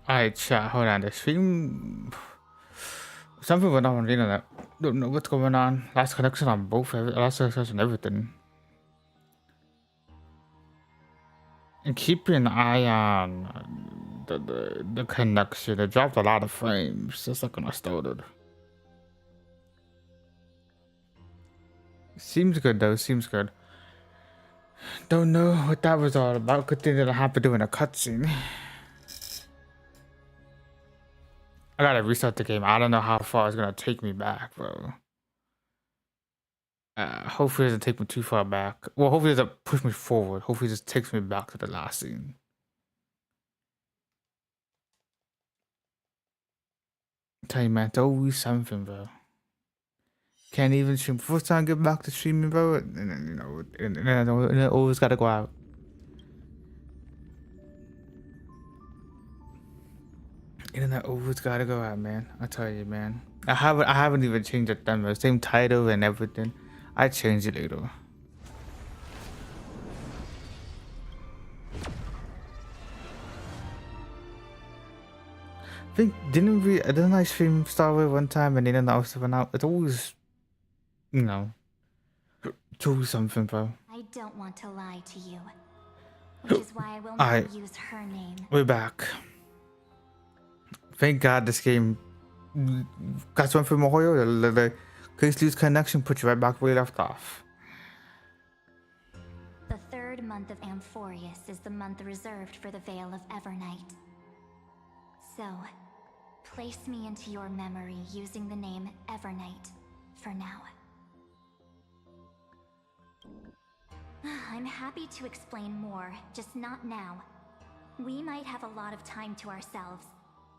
Alright, chat, hold on. The stream. Something went on the internet. Don't know what's going on. Last connection on both. Last connection on everything. And keep an eye on the connection. It dropped a lot of frames just like when I started. Seems good though. Seems good. Don't know what that was all about. Good thing that I happened doing a cutscene. I gotta restart the game. I don't know how far it's gonna take me back, bro. Hopefully it doesn't take me too far back. Well, hopefully it doesn't push me forward. Hopefully it just takes me back to the last scene. I tell you, man, it's always something, bro. Can't even stream. First time I get back to streaming, bro, and then, you know, and then I always gotta go out. And then I always gotta go out, man. I tell you, man. I haven't even changed the theme. Same title and everything. I changed it later. I think didn't I stream Star Wars one time and then I also went out? It's always, you know, it's always something, bro. I don't want to lie to you, which is why I will not use her name. We're back. Thank God this game got one from Ohio. The case lose connection put you right back where you left off. The third month of Amphoreus is the month reserved for the Veil of Evernight. So, place me into your memory using the name Evernight for now. I'm happy to explain more, just not now. We might have a lot of time to ourselves,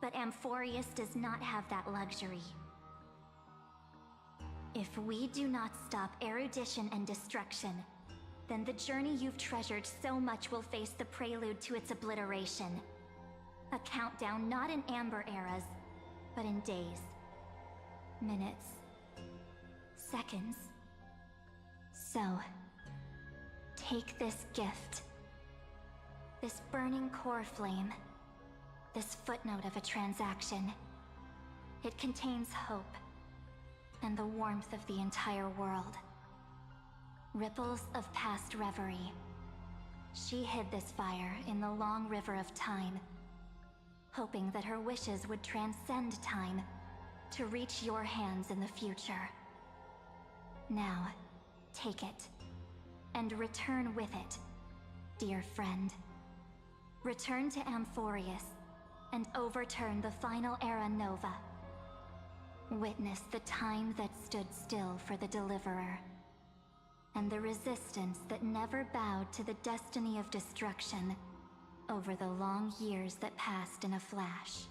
but Amphoreus does not have that luxury. If we do not stop erudition and destruction, then the journey you've treasured so much will face the prelude to its obliteration. A countdown not in amber eras, but in days, minutes, seconds. So, take this gift. This burning core flame. This footnote of a transaction. It contains hope and the warmth of the entire world. Ripples of past reverie. She hid this fire in the long river of time, hoping that her wishes would transcend time to reach your hands in the future. Now, take it, and return with it, dear friend. Return to Amphoreus, and overturn the final era Nova. Witness the time that stood still for the Deliverer, and the resistance that never bowed to the destiny of destruction over the long years that passed in a flash.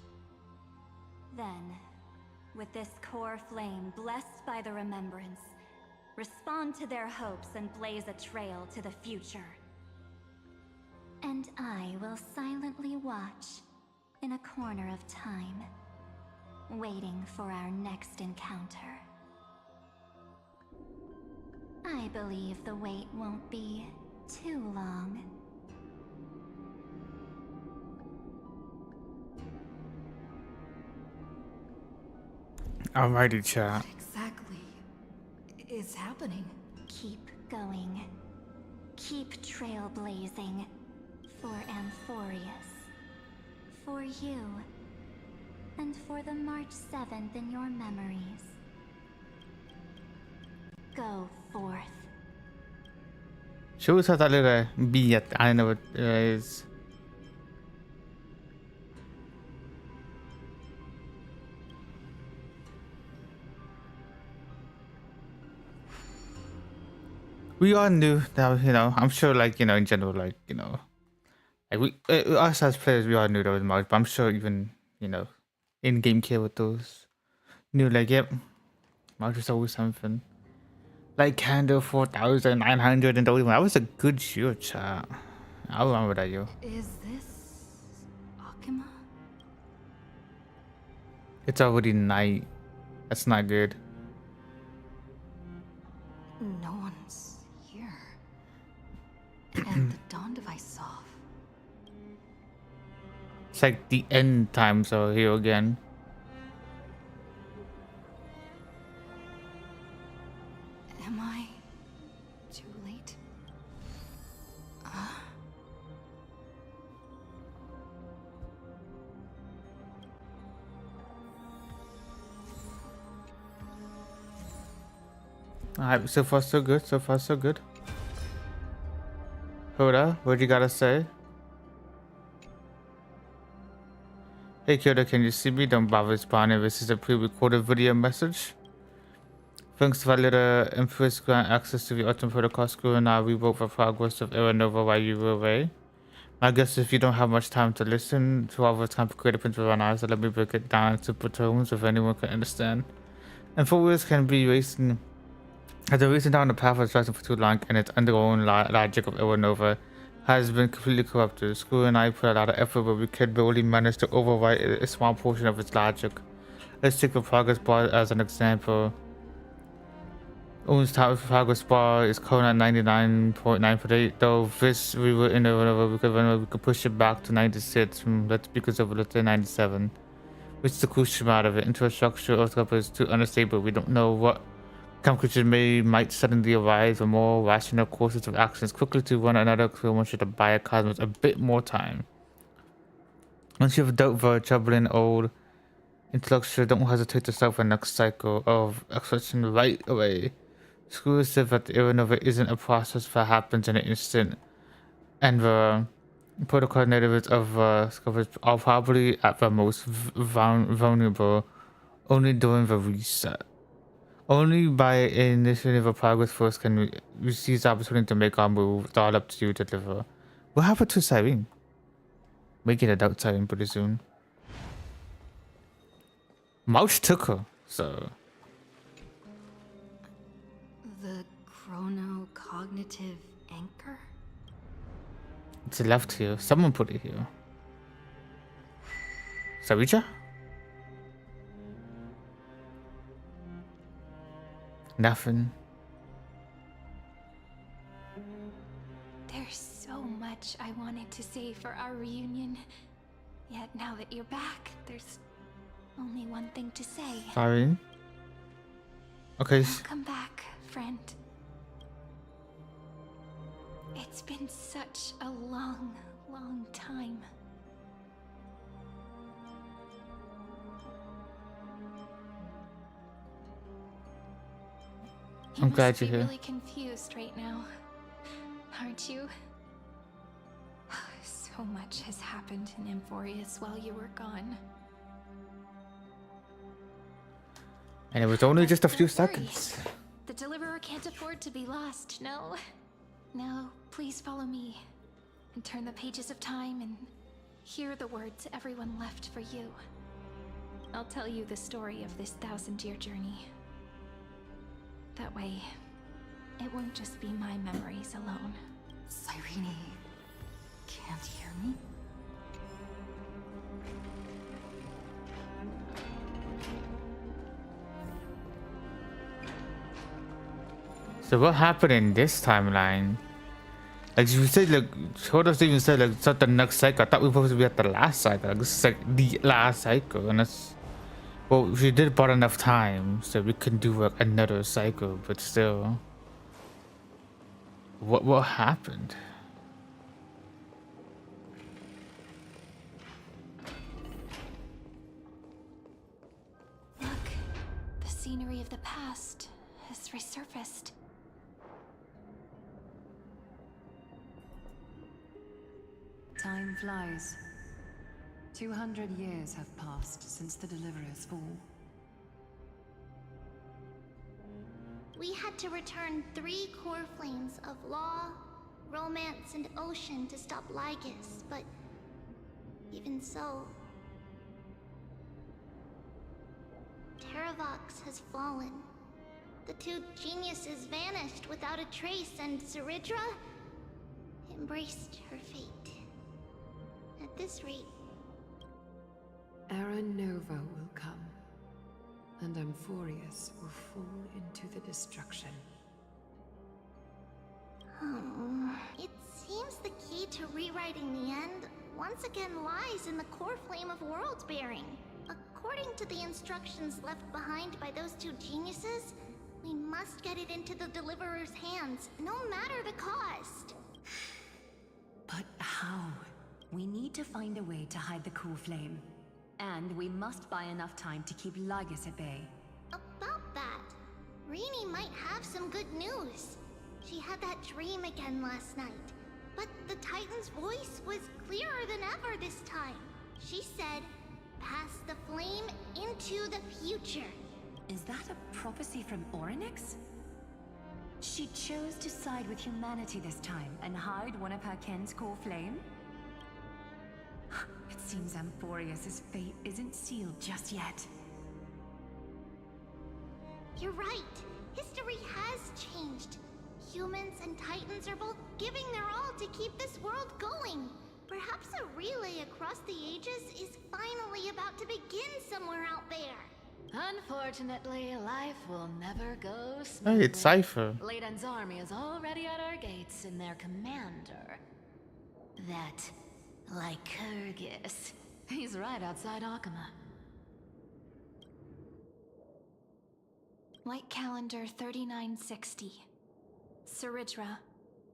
Then, with this core flame blessed by the remembrance, respond to their hopes and blaze a trail to the future. And I will silently watch in a corner of time, waiting for our next encounter. I believe the wait won't be too long. Alrighty, chat. What exactly is happening? Keep going. Keep trailblazing. For Amphoreus. For you. And for the March 7th in your memories. Go forth. Show us that little bee at I don't know what it is. We all knew that, you know, I'm sure, like, you know, in general, like, you know, like us as players, we all knew that was March, but I'm sure even, you know, in-game characters knew, like, yep, March was always something. Like Candle 4931. That was a good shield, chat. I remember that, yo. Is this Akima? It's already night. That's not good. No one's here. And the dawn device off. It's like the end times are here again. Am I too late? Alright, so far so good. So far so good. Hoda, what you gotta say? Hey Kyoto, can you see me? Don't bother responding. This is a pre-recorded video message. Thanks for little Amphoreus grant access to the Ultimate Protocol School, and I rewrote the progress of Era Nova while you were away. I guess if you don't have much time to listen to all the complicated principles on ours, let me break it down in simple terms if anyone can understand. Amphoreus can be racing has been racing down the path of destruction for too long, and its underlying logic of Era Nova has been completely corrupted. School and I put a lot of effort, but we could barely manage to overwrite a small portion of its logic. Let's take the progress bar as an example. Owen's top progress bar is code at 99.9%, though this we were in we could push it back to 96. Let's be conservative, let's say 97. Which is the crucial amount of it. Infrastructure Earth is too unstable. We don't know what conclusions might suddenly arise, or more rational courses of actions quickly to one another. So one should buy a cosmos a bit more time. Once you have dealt with troubling old intellectual, don't hesitate to start the next cycle of exploration right away. School said that the Era Nova isn't a process that happens in an instant, and the protocol natives of Scopus are probably at the most vulnerable only during the reset. Only by initiating the progress force can we seize the opportunity to make our move. It's all up to you to deliver. What happened to Cyrene? We get a doubt Cyrene pretty soon. Mouse took her, so. The chrono-cognitive anchor? It's left here. Someone put it here. Sarija? Nothing. There's so much I wanted to say for our reunion. Yet now that you're back, there's only one thing to say. Cyrene? Okay. Welcome back, friend. It's been such a long, long time. I'm glad you're You here. must be really confused right now, aren't you? So much has happened in Amphoreus while you were gone. And it was only just a few Don't worry. seconds. The deliverer can't afford to be lost, no? Now, please follow me and turn the pages of time and hear the words everyone left for you. I'll tell you the story of this 1,000-year journey. That way, it won't just be my memories alone. Cyrene can't hear me? So what happened in this timeline? Like you said, like Shoda's even said, like it's not the next cycle. I thought we were supposed to be at the last cycle. Like, this is like the last cycle, and that's well, we did bought enough time so we can do like another cycle, but still, what happened? Look, the scenery of the past has resurfaced. Time flies. 200 years have passed since the Deliverer's fall. We had to return 3 core flames of law, romance, and ocean to stop Lygus, but even so, Terravox has fallen. The 2 geniuses vanished without a trace, and Zeridra embraced her fate. At this rate, Era Nova will come, and Amphoreus will fall into the destruction. it seems the key to rewriting the end once again lies in the core flame of world-bearing. According to the instructions left behind by those two geniuses, we must get it into the Deliverer's hands, no matter the cost. But how? We need to find a way to hide the core flame. And we must buy enough time to keep Lygus at bay. About that, Rini might have some good news. She had that dream again last night, but the Titan's voice was clearer than ever this time. She said, "Pass the flame into the future." Is that a prophecy from Orynyx? She chose to side with humanity this time and hide one of her kin's core flame? It seems Amphoreus' fate isn't sealed just yet. You're right. History has changed. Humans and Titans are both giving their all to keep this world going. Perhaps a relay across the ages is finally about to begin somewhere out there. Unfortunately, life will never go smoothly. Hey, it's Cypher. Leiden's army is already at our gates, and their commander, that Lycurgus, he's right outside Akama. Light calendar 3960. Saridra,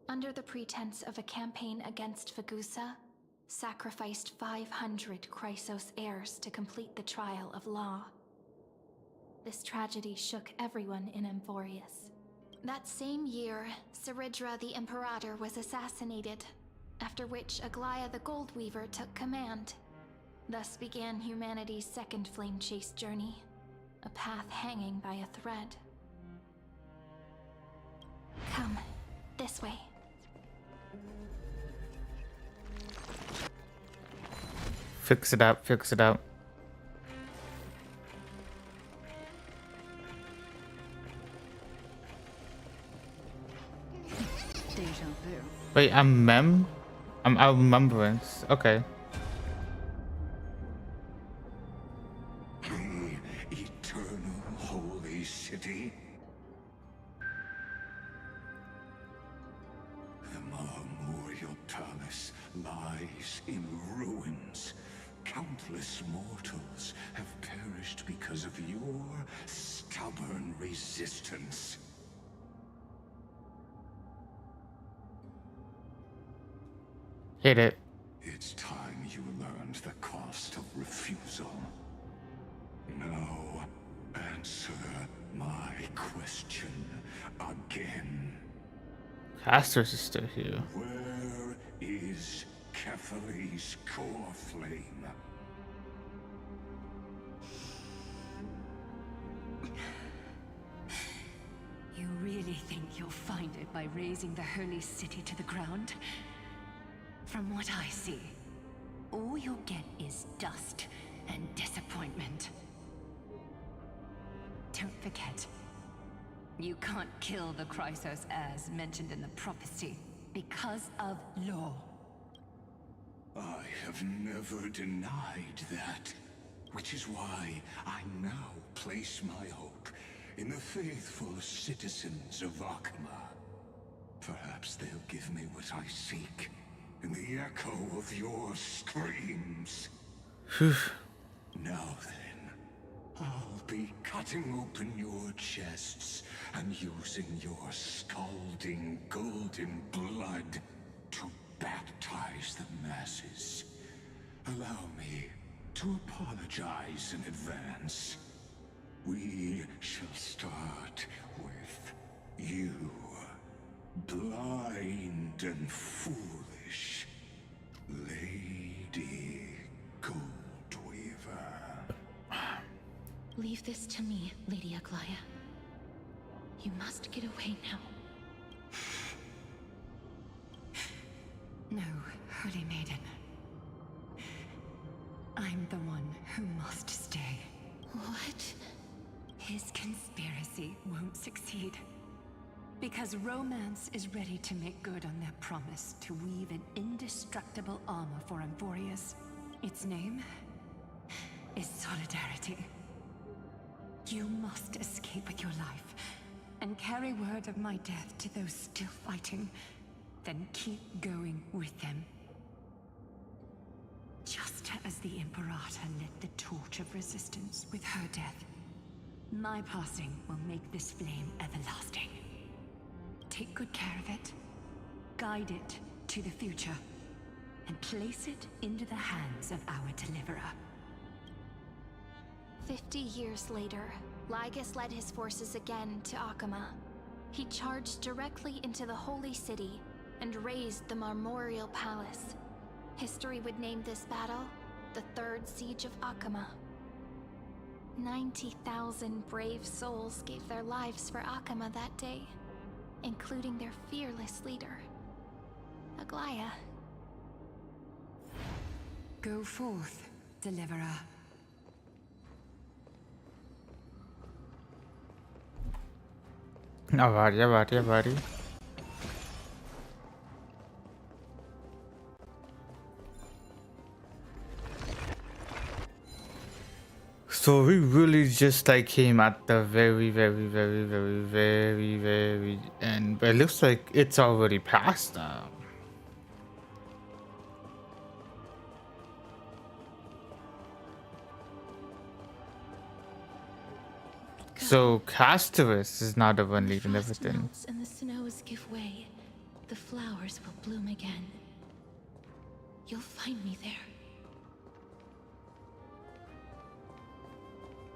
under the pretense of a campaign against Fagusa, sacrificed 500 Chrysos heirs to complete the trial of law. This tragedy shook everyone in Amphoreus. That same year, Saridra the Imperator was assassinated, after which Aglaia the Goldweaver took command. Thus began humanity's second flame chase journey, a path hanging by a thread. Come, this way. Fix it up, fix it up. Deja vu. Wait, I'm Mem? I'm out remembrance. Okay. The eternal holy city. The Memorial Palace lies in ruins. Countless mortals have perished because of your stubborn resistance. Hit it. It's time you learned the cost of refusal. Now, answer my question again. Castor's is still here. Where is Kefali's core flame? You really think you'll find it by razing the holy city to the ground? From what I see, all you'll get is dust and disappointment. Don't forget, you can't kill the Chrysos as mentioned in the prophecy because of law. I have never denied that, which is why I now place my hope in the faithful citizens of Akama. Perhaps they'll give me what I seek in the echo of your screams. Now then, I'll be cutting open your chests and using your scalding golden blood to baptize the masses. Allow me to apologize in advance. We shall start with you, blind and foolish Lady Goldweaver. Leave this to me, Lady Aglaia. You must get away now. No, Holy Maiden. I'm the one who must stay. What? His conspiracy won't succeed. Because Romance is ready to make good on their promise to weave an indestructible armor for Amphoreus. Its name is Solidarity. You must escape with your life and carry word of my death to those still fighting, then keep going with them. as the Imperator lit the torch of resistance with her death, my passing will make this flame everlasting. Take good care of it, guide it to the future, and place it into the hands of our deliverer. 50 years later, Lygus led his forces again to Akama. He charged directly into the Holy City and razed the Marmorial Palace. History would name this battle the Third Siege of Akama. 90,000 brave souls gave their lives for Akama that day, including their fearless leader, Aglaya. Go forth, deliverer. Avari. So we really just like came at the very end, but it looks like it's already past now. So Amphoreus is not the one leading everything. Melts and the snows give way. The flowers will bloom again. You'll find me there.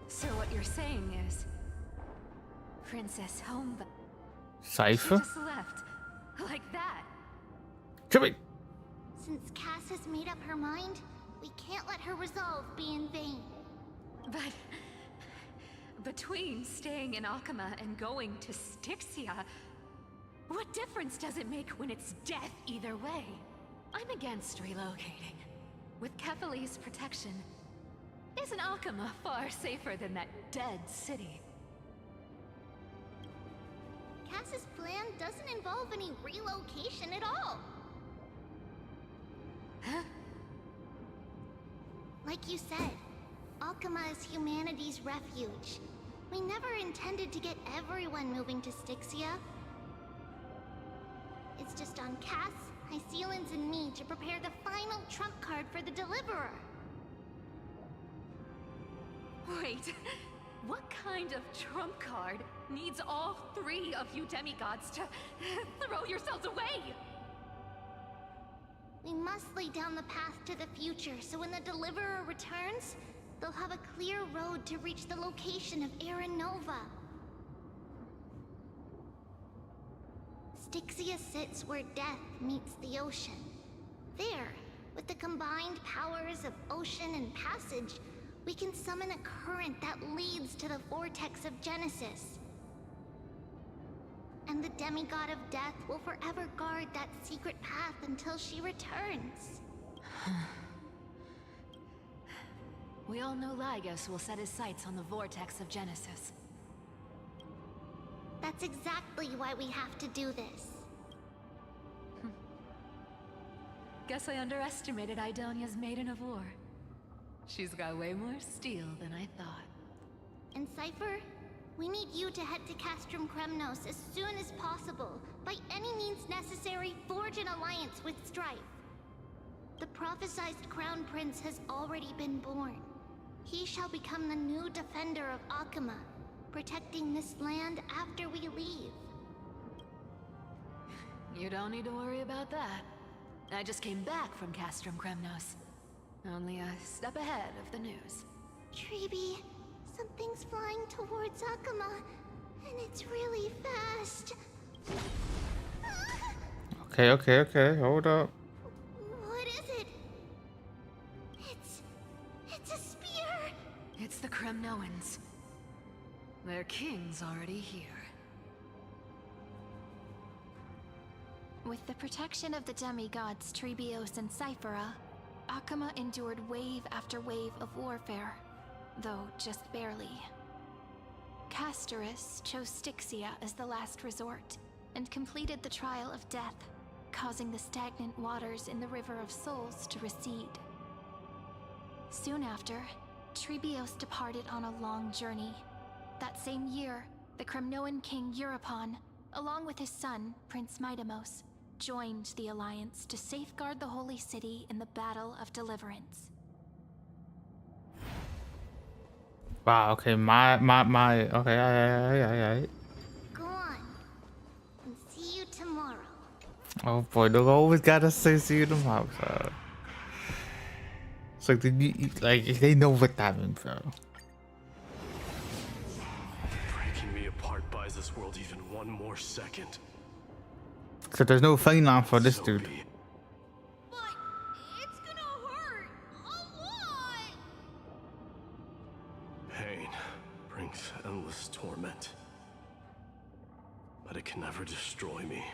So what you're saying is, Princess Homba Cypher? just left, like that. Come on. Since Cass has made up her mind, we can't let her resolve be in vain. But between staying in Akama and going to Styxia, what difference does it make when it's death either way? I'm against relocating. With Kethale's protection, isn't Akama far safer than that dead city? Cass's plan doesn't involve any relocation at all. Huh? Like you said, Akama is humanity's refuge. We never intended to get everyone moving to Styxia. It's just on Cass, Hycealans, and me to prepare the final trump card for the Deliverer. Wait, what kind of trump card needs all three of you demigods to throw yourselves away? We must lay down the path to the future, so when the Deliverer returns, they'll have a clear road to reach the location of Era Nova. Styxia sits where death meets the ocean. There, with the combined powers of ocean and passage, we can summon a current that leads to the vortex of Genesis. And the demigod of death will forever guard that secret path until she returns. We all know Lygus will set his sights on the vortex of Genesis. That's exactly why we have to do this. Guess I underestimated Idonia's Maiden of War. She's got way more steel than I thought. And Cypher, we need you to head to Castrum Kremnos as soon as possible. By any means necessary, forge an alliance with Strife. The prophesized Crown Prince has already been born. He shall become the new defender of Akama, protecting this land after we leave. You don't need to worry about that. I just came back from Castrum Kremnos. Only a step ahead of the news. Treeby, something's flying towards Akama, and it's really fast. Okay, hold up. What is it? It's a spear! It's the Kremnoans. Their king's already here. With the protection of the demigods Trebios and Cyphera, Akama endured wave after wave of warfare, though just barely. Castorus chose Styxia as the last resort, and completed the trial of death, causing the stagnant waters in the River of Souls to recede. Soon after, Trebios departed on a long journey. That same year, the Kremnoan king Euripon, along with his son, Prince Midamos, joined the Alliance to safeguard the Holy City in the Battle of Deliverance. Wow, okay, okay, yeah. Go on. And see you tomorrow. Oh boy, they always gotta say see you tomorrow, bro. It's like, they know what that means, bro. Breaking me apart buys this world even one more second. So there's no fine line for this So dude. be it. But it's gonna hurt a lot. Pain brings endless torment, but it can never destroy me.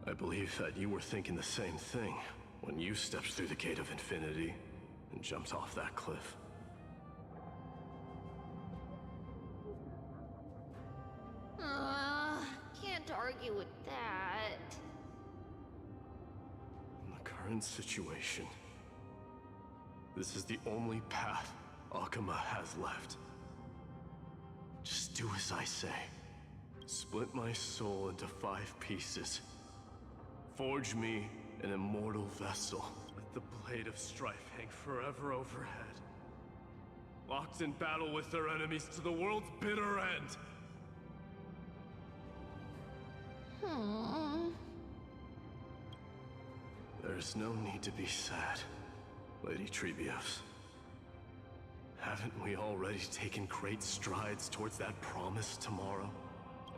I believe that you were thinking the same thing when you stepped through the gate of infinity and jumped off that cliff. Can't argue with that. In the current situation, this is the only path Akuma has left. Just do as I say. Split my soul into 5 pieces. Forge me an immortal vessel. Let the blade of strife hang forever overhead. Locked in battle with their enemies to the world's bitter end. There's no need to be sad, Lady Trebios. Haven't we already taken great strides towards that promised tomorrow?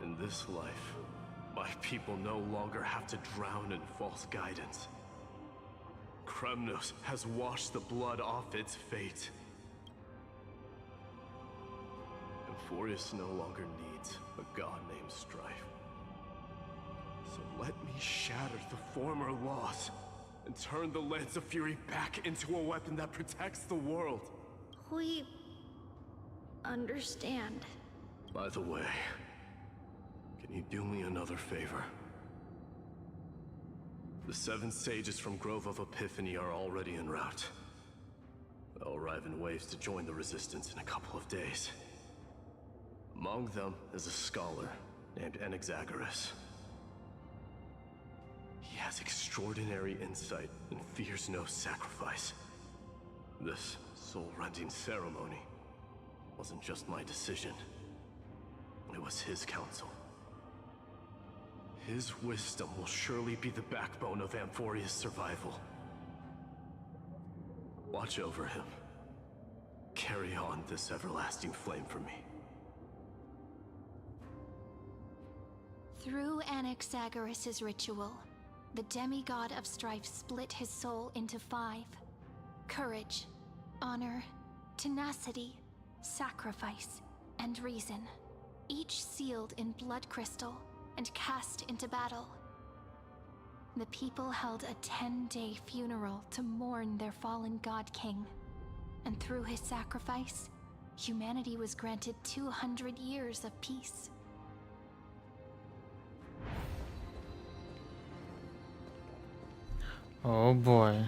In this life, my people no longer have to drown in false guidance. Kremnos has washed the blood off its fate. Amphoreus no longer needs a god named Strife. So let me shatter the former laws and turn the Lance of Fury back into a weapon that protects the world. We understand. By the way, can you do me another favor? The 7 sages from Grove of Epiphany are already en route. They'll arrive in waves to join the Resistance in a couple of days. Among them is a scholar named Anaxagoras. He has extraordinary insight and fears no sacrifice. This soul-rending ceremony wasn't just my decision. It was his counsel. His wisdom will surely be the backbone of Amphoreus' survival. Watch over him. Carry on this everlasting flame for me. Through Anaxagoras' ritual, the demigod of strife split his soul into 5. Courage, honor, tenacity, sacrifice, and reason. Each sealed in blood crystal and cast into battle. The people held a 10-day funeral to mourn their fallen god king. And through his sacrifice, humanity was granted 200 years of peace. Oh boy.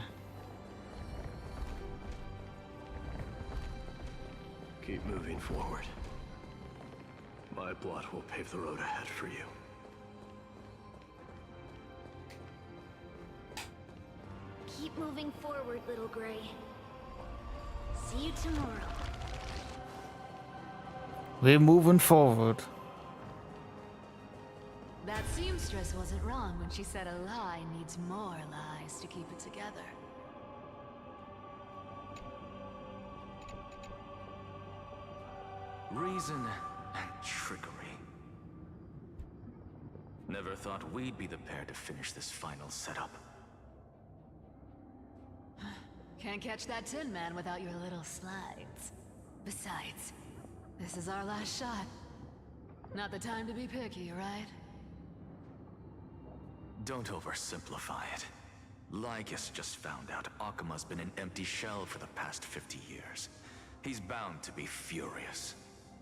Keep moving forward. My blood will pave the road ahead for you. Keep moving forward, little Gray. See you tomorrow. We're moving forward. That seamstress wasn't wrong when she said a lie needs more lies to keep it together. Reason and trickery. Never thought we'd be the pair to finish this final setup. Can't catch that Tin Man without your little slides. Besides, this is our last shot. Not the time to be picky, right? Don't oversimplify it. Lycus just found out Akuma's been an empty shell for the past 50 years. He's bound to be furious.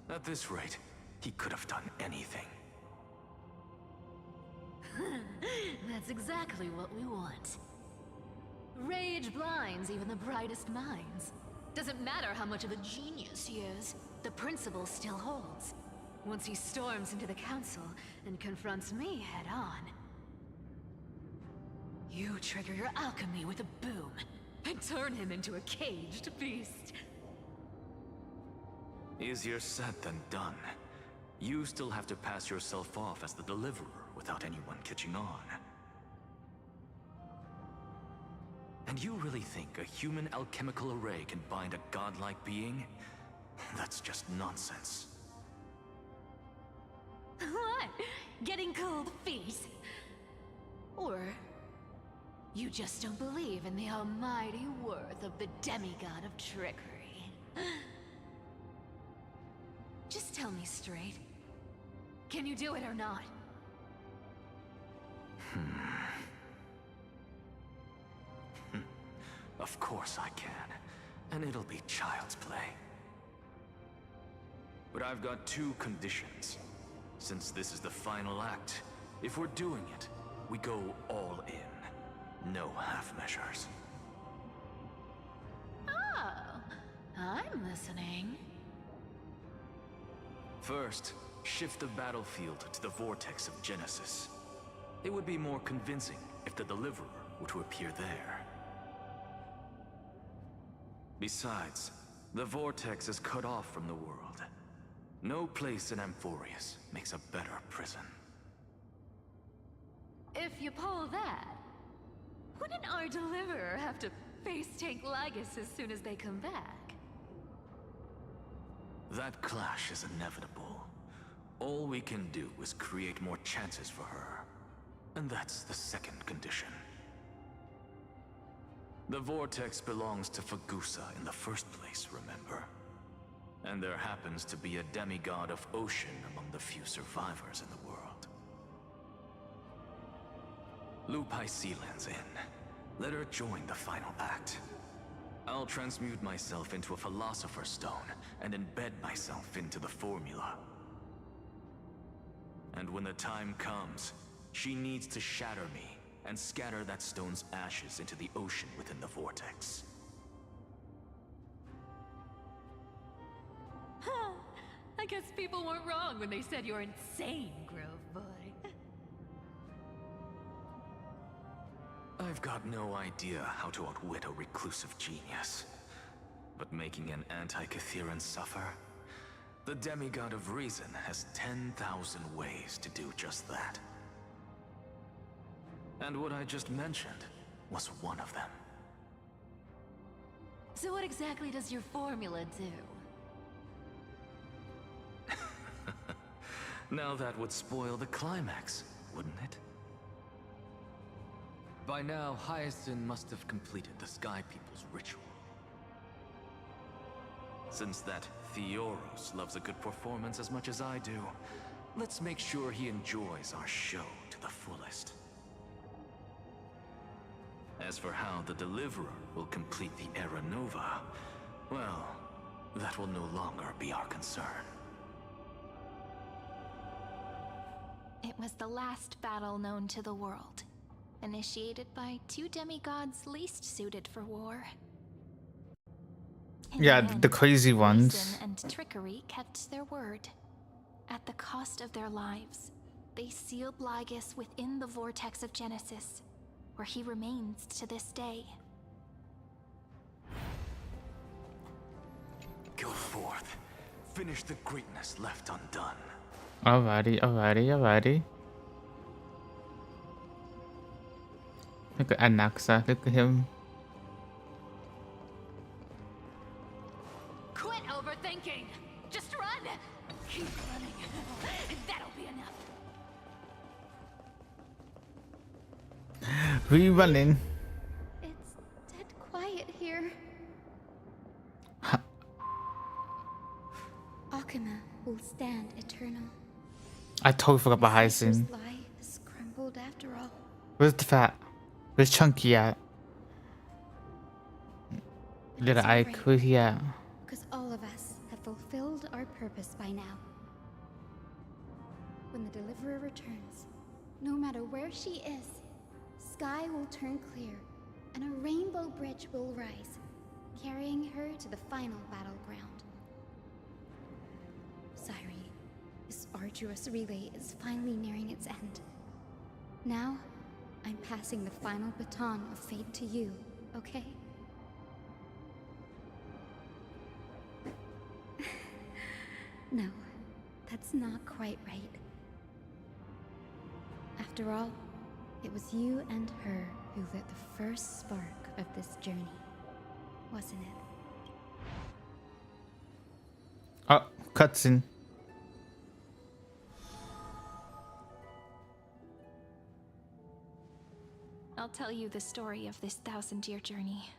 At this rate, he could have done anything. That's exactly what we want. Rage blinds even the brightest minds. Doesn't matter how much of a genius he is, the principle still holds. Once he storms into the council and confronts me head-on, you trigger your alchemy with a boom and turn him into a caged beast. Easier said than done. You still have to pass yourself off as the deliverer without anyone catching on. And you really think a human alchemical array can bind a godlike being? That's just nonsense. What? Getting cold feet? Or you just don't believe in the almighty worth of the demigod of trickery? Just tell me straight. Can you do it or not? Of course I can. And it'll be child's play. But I've got two conditions. Since this is the final act, if we're doing it, we go all in. No half measures. Oh, I'm listening. First, shift the battlefield to the vortex of Genesis. It would be more convincing if the deliverer were to appear there. Besides, the vortex is cut off from the world. No place in Amphoreus makes a better prison. If you pull that, wouldn't our deliverer have to face tank Lygus as soon as they come back? That clash is inevitable. All we can do is create more chances for her. And that's the second condition. The vortex belongs to Fagusa in the first place, remember? And there happens to be a demigod of ocean among the few survivors in the world. Lupai Sealand's in. Let her join the final act. I'll transmute myself into a Philosopher's Stone and embed myself into the formula. And when the time comes, she needs to shatter me and scatter that stone's ashes into the ocean within the vortex. Huh. I guess people weren't wrong when they said you're insane, Grove Boy. I've got no idea how to outwit a reclusive genius. But making an anti-Catheran suffer? The demigod of reason has 10,000 ways to do just that. And what I just mentioned was one of them. So what exactly does your formula do? Now that would spoil the climax, wouldn't it? By now, Hyacinth must have completed the Sky People's ritual. Since that Theoros loves a good performance as much as I do, let's make sure he enjoys our show to the fullest. As for how the Deliverer will complete the Era Nova, well, that will no longer be our concern. It was the last battle known to the world, initiated by two demigods least suited for war. In Yeah, the the crazy ones. reason and trickery kept their word. At the cost of their lives, they sealed Lygus within the vortex of Genesis, where he remains to this day. Go forth. Finish the greatness left undone. Alrighty. Look at Anaxa, look at him. Quit overthinking! Just run! Keep running. That'll be enough. We running. It's dead quiet here. Akuma will stand eternal. I totally forgot about My sister's Hyacinth. lie is crumbled after all. Where's the fat? Where's Chunky at? But Little it's Ike, alright, where's he at? because all of us have fulfilled our purpose by now. When the Deliverer returns, no matter where she is, sky will turn clear, and a rainbow bridge will rise, carrying her to the final battleground. Sairi, this arduous relay is finally nearing its end. Now, I'm passing the final baton of fate to you, okay? No, that's not quite right. After all, it was you and her who lit the first spark of this journey, wasn't it? Oh, cutscene. I'll tell you the story of this 1,000-year journey.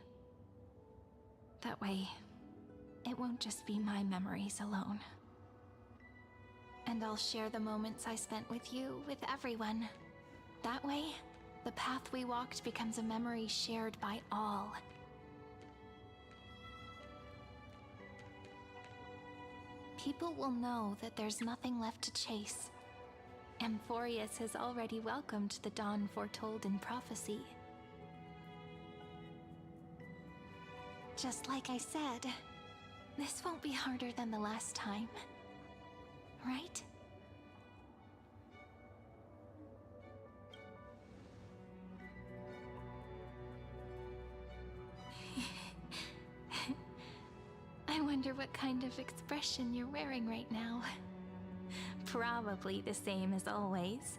That way, it won't just be my memories alone. And I'll share the moments I spent with you with everyone. That way, the path we walked becomes a memory shared by all. People will know that there's nothing left to chase. Amphoreus has already welcomed the dawn foretold in prophecy. Just like I said, this won't be harder than the last time, right? I wonder what kind of expression you're wearing right now. Probably the same as always.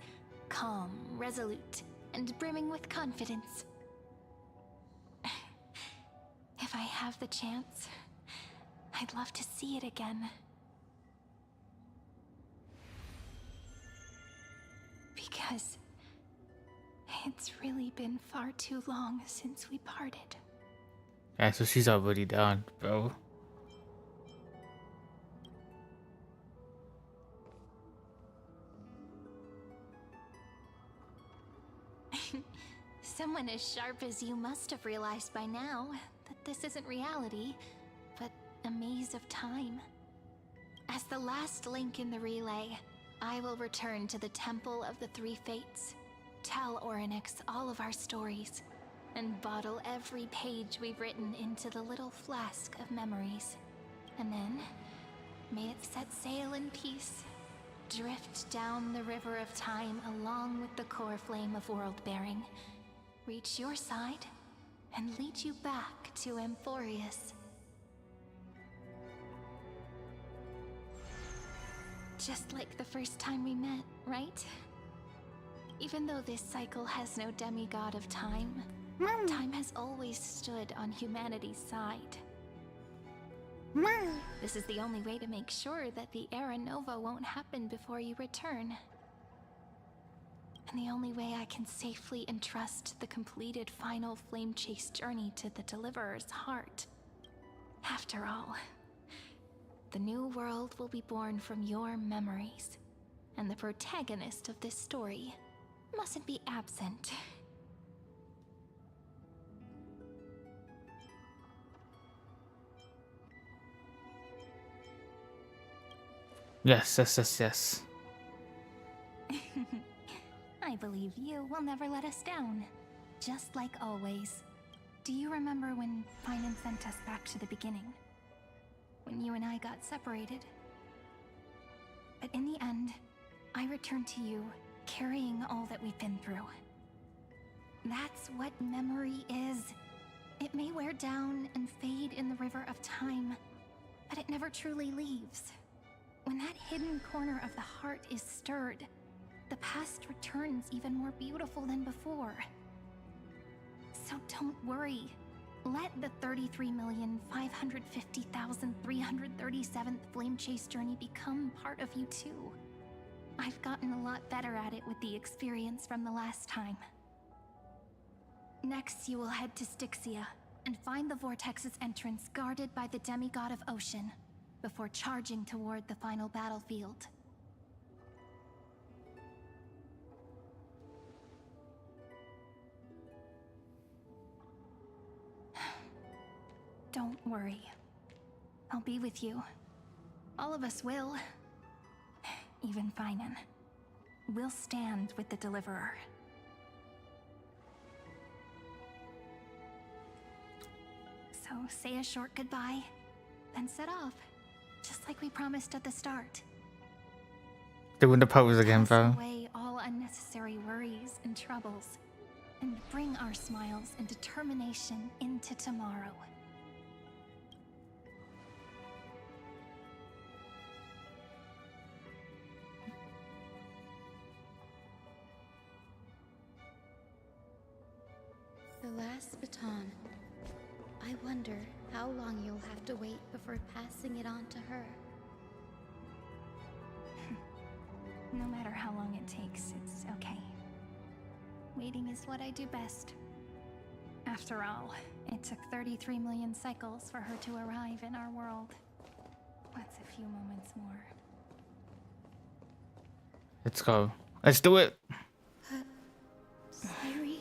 Calm, resolute, and brimming with confidence. If I have the chance, I'd love to see it again. Because it's really been far too long since we parted. Yeah, so she's already done, bro. Someone as sharp as you must have realized by now that this isn't reality, but a maze of time. As the last link in the relay, I will return to the Temple of the Three Fates, tell Orynyx all of our stories, and bottle every page we've written into the little flask of memories. And then, may it set sail in peace, drift down the river of time along with the core flame of world-bearing, reach your side, and lead you back to Amphoreus. Just like the first time we met, right? Even though this cycle has no demigod of time, time has always stood on humanity's side. This is the only way to make sure that the Era Nova won't happen before you return. And the only way I can safely entrust the completed final flame chase journey to the Deliverer's heart. After all, the new world will be born from your memories, and the protagonist of this story mustn't be absent. Yes, yes, yes, yes. I believe you will never let us down, just like always. Do you remember when Finan sent us back to the beginning? When you and I got separated? But in the end, I returned to you, carrying all that we've been through. That's what memory is. It may wear down and fade in the river of time, but it never truly leaves. When that hidden corner of the heart is stirred, the past returns even more beautiful than before. So don't worry. Let the 33,550,337th Flame Chase journey become part of you too. I've gotten a lot better at it with the experience from the last time. Next, you will head to Styxia and find the Vortex's entrance guarded by the demigod of ocean, before charging toward the final battlefield. Don't worry. I'll be with you. All of us will. Even Finan. We'll stand with the Deliverer. So say a short goodbye, then set off. Just like we promised at the start. Doing the pose again, bro. Pass away all unnecessary worries and troubles, and bring our smiles and determination into tomorrow. The last baton. I wonder how long you'll have to wait before passing it on to her. No matter how long it takes, it's okay. Waiting is what I do best. After all, it took 33 million cycles for her to arrive in our world. What's a few moments more? Let's go. Let's do it. Sayuri,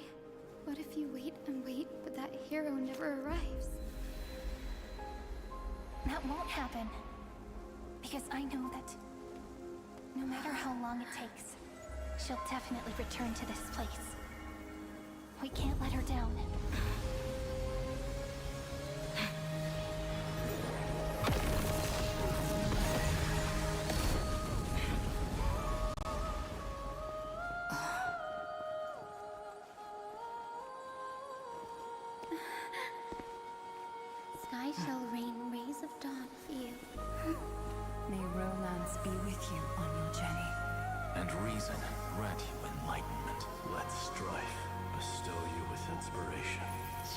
what if you wait and wait, but that hero never arrives? That won't happen. Because I know that no matter how long it takes, she'll definitely return to this place. We can't let her down. Sky shall rain rays of dawn for you. May romance be with you on your journey. And reason grant you enlightenment. Let strife bestow you with inspiration.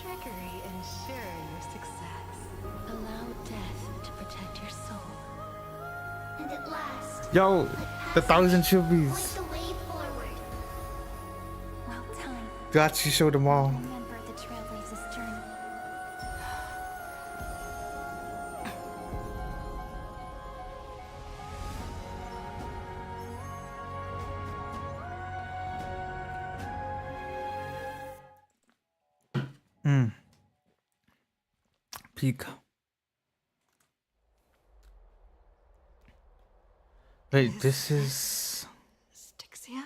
Trickery ensure your success. Allow death to protect your soul. And at last, Yo, the passage 1,000 points shubbies. the way forward. Well timed. You actually showed them all. Remember the Trailblazer's journey. Peak. Wait, this is... Styxia?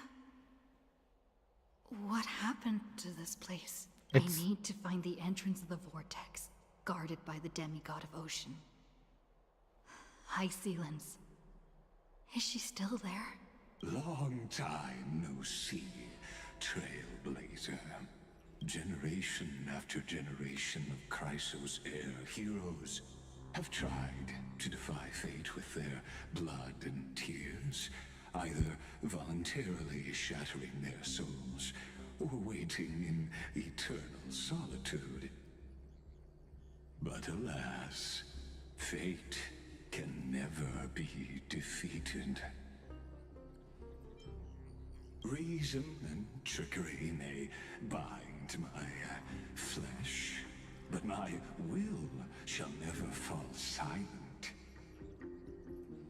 What happened to this place? It's- I need to find the entrance of the vortex, guarded by the demigod of ocean. High Sealens. Is she still there? Long time no see, Trailblazer. Generation after generation of Chrysos heir heroes have tried to defy fate with their blood and tears, either voluntarily shattering their souls or waiting in eternal solitude. But alas, fate can never be defeated. Reason and trickery may bind my flesh, but my will shall never fall silent.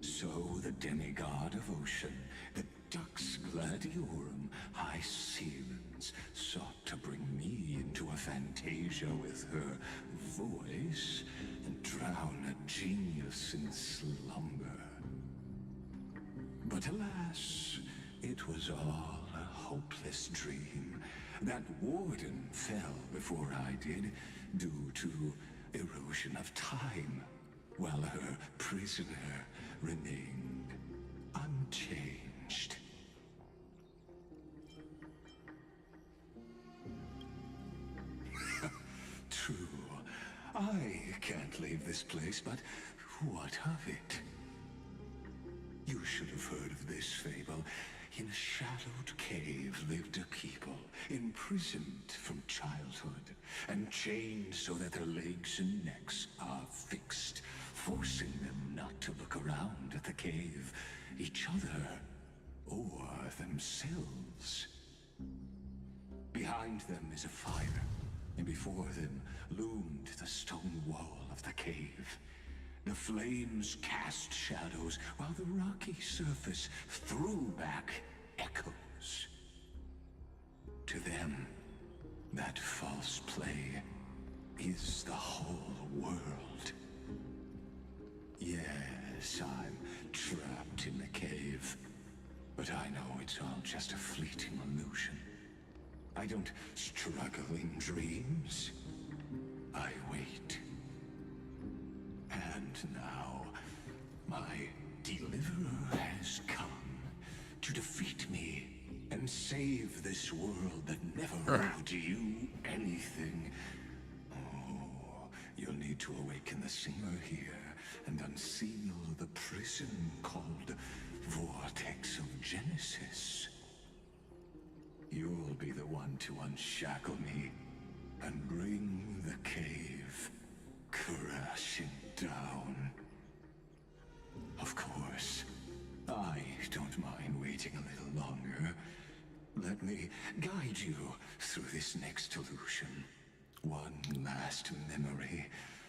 So the demigod of ocean, the Dux Gladiorum, High Sealens, sought to bring me into a fantasia with her voice and drown a genius in slumber. But alas, it was all a hopeless dream. That warden fell before I did, due to erosion of time, while her prisoner remained unchanged. True, I can't leave this place, but what of it? You should have heard of this fable. In a shadowed cave lived a people, imprisoned from childhood, and chained so that their legs and necks are fixed, forcing them not to look around at the cave, each other, or themselves. Behind them is a fire, and before them loomed the stone wall of the cave. The flames cast shadows, while the rocky surface threw back echoes. To them, that false play is the whole world. Yes, I'm trapped in the cave, but I know it's all just a fleeting illusion. I don't struggle in dreams. I wait. And now, my deliverer has come to defeat me and save this world that never owed you anything. Oh, you'll need to awaken the singer here and unseal the prison called Vortex of Genesis. You'll be the one to unshackle me, let me guide you through this next illusion. One last memory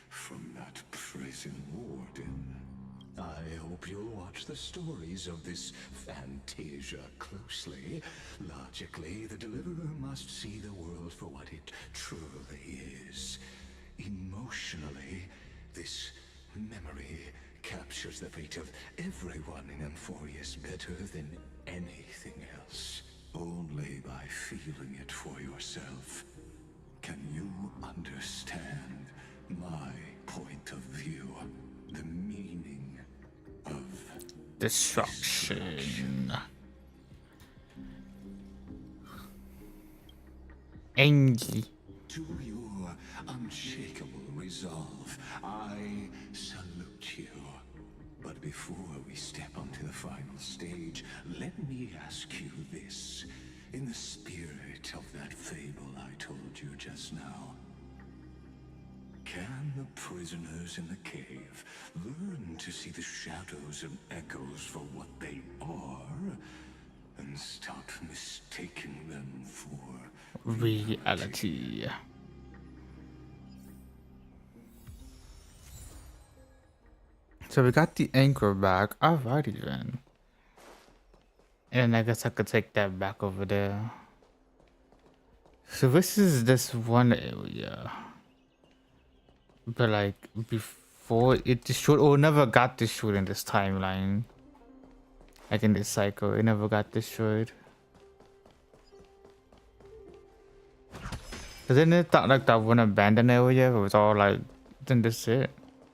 from that prison warden. I hope you'll watch the stories of this Fantasia closely. Logically, the Deliverer must see the world for what it truly is. Emotionally, this memory captures the fate of everyone in Amphoreus better than anything else. Only by feeling it for yourself can you understand my point of view, the meaning of destruction. Angie. To your unshakable resolve, I salute you. But before we step onto the final stage, let me ask you this. In the spirit of that fable I told you just now, can the prisoners in the cave learn to see the shadows and echoes for what they are, and stop mistaking them for reality? So we got the anchor back. Alrighty then. And I guess I could take that back over there. So this is this one area. But like before it destroyed, or never got destroyed in this timeline. Like in this cycle, it never got destroyed. Isn't it like that one abandoned area? It was all like, then this is it.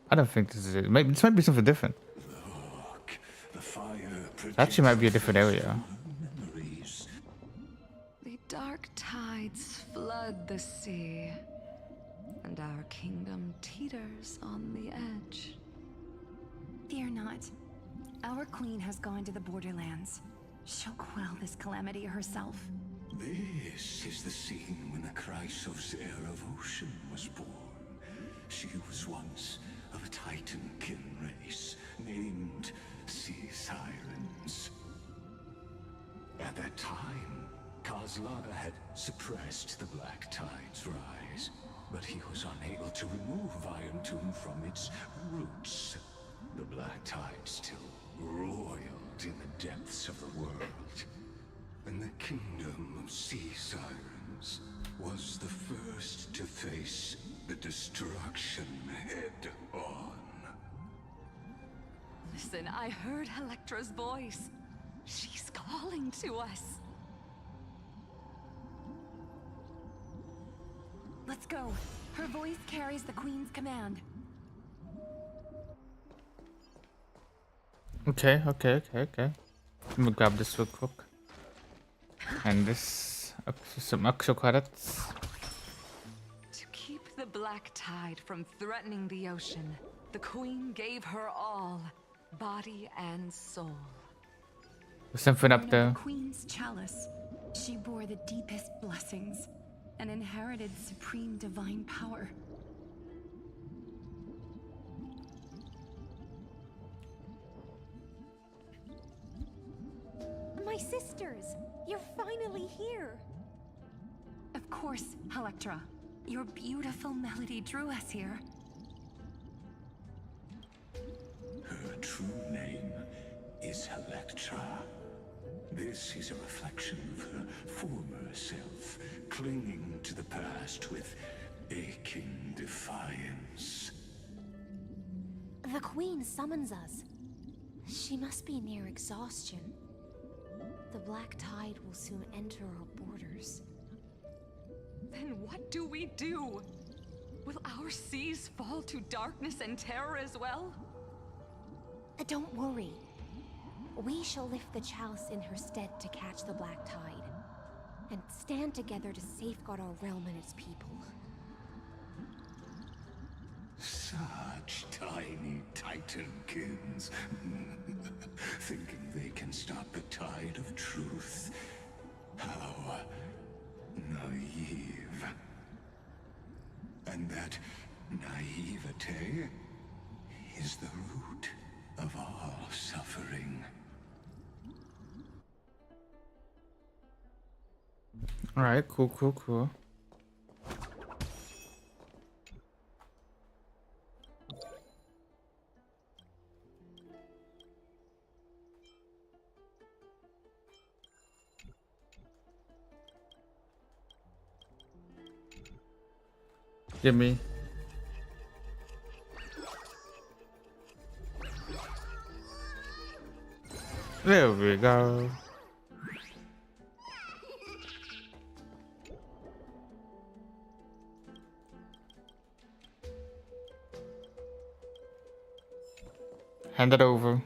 I don't think this is it. Maybe this might be something different. Look, the fire Actually might be a different area. memories. The dark tides flood the sea, and our kingdom teeters on the edge. Fear not. Our queen has gone to the borderlands. She'll quell this calamity herself. This is the scene when the Chrysos heir of Ocean was born. She was once of a Titankin race named Sea Sirens. At that time, Kozlana had suppressed the Black Tide's rise, but he was unable to remove Iron Tomb from its roots. The Black Tide still roiled in the depths of the world, and the kingdom of Sea Sirens was the first to face the destruction head on. Listen, I heard Electra's voice. She's calling to us. Let's go. Her voice carries the queen's command. Okay. Let me grab this real quick. And this, some extra credits. To keep the Black Tide from threatening the ocean, the queen gave her all, body and soul. There's something up Born of there. the queen's chalice, she bore the deepest blessings and inherited supreme divine power. My sisters, you're finally here. Of course, Electra. Your beautiful melody drew us here. Her true name is Electra. This is a reflection of her former self, clinging to the past with aching defiance. The Queen summons us. She must be near exhaustion. The Black Tide will soon enter our borders. Then what do we do? Will our seas fall to darkness and terror as well? Don't worry. We shall lift the chalice in her stead to catch the Black Tide, and stand together to safeguard our realm and its people. Such tiny Titankins, thinking they can stop the tide of truth. How naive. And that naivete is the root of all suffering. Alright, cool. Give me. There we go. Hand it over.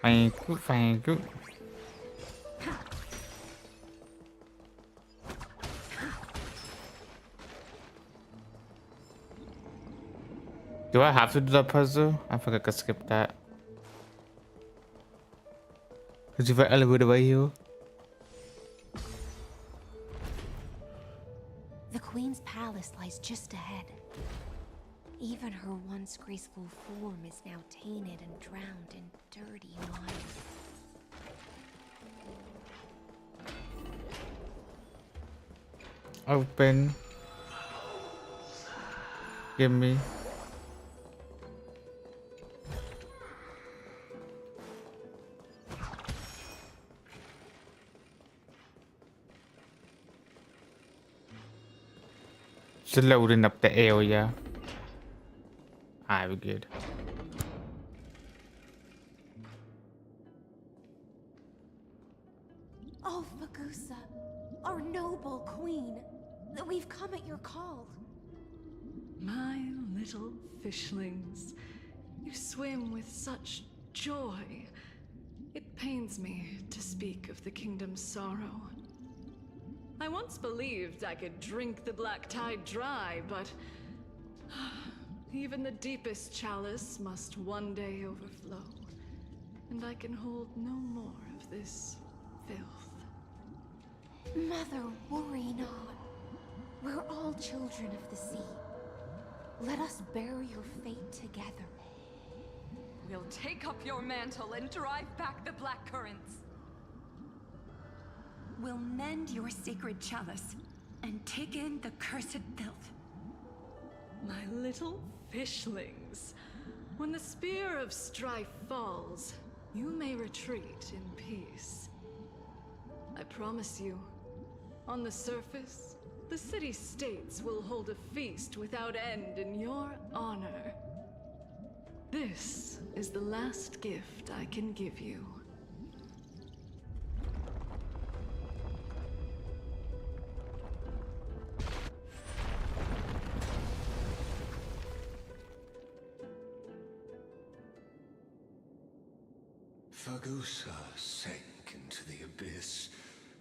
Thank you. Do I have to do that puzzle? I think I could skip that. Is there an elevator right here? The Queen's palace lies just ahead. Even her once graceful form is now tainted and drowned in dirty mire. Open. Give me. Just loading up the area. We're good. Oh, Fagusa, our noble queen, we've come at your call. My little fishlings, you swim with such joy. It pains me to speak of the kingdom's sorrow. I once believed I could drink the black tide dry, but even the deepest chalice must one day overflow, and I can hold no more of this filth. Mother, worry not. We're all children of the sea. Let us bear your fate together. We'll take up your mantle and drive back the black currents. We'll mend your sacred chalice and take in the cursed filth. My little fishlings, when the spear of strife falls, you may retreat in peace. I promise you, on the surface, the city-states will hold a feast without end in your honor. This is the last gift I can give you. Fagusa sank into the abyss.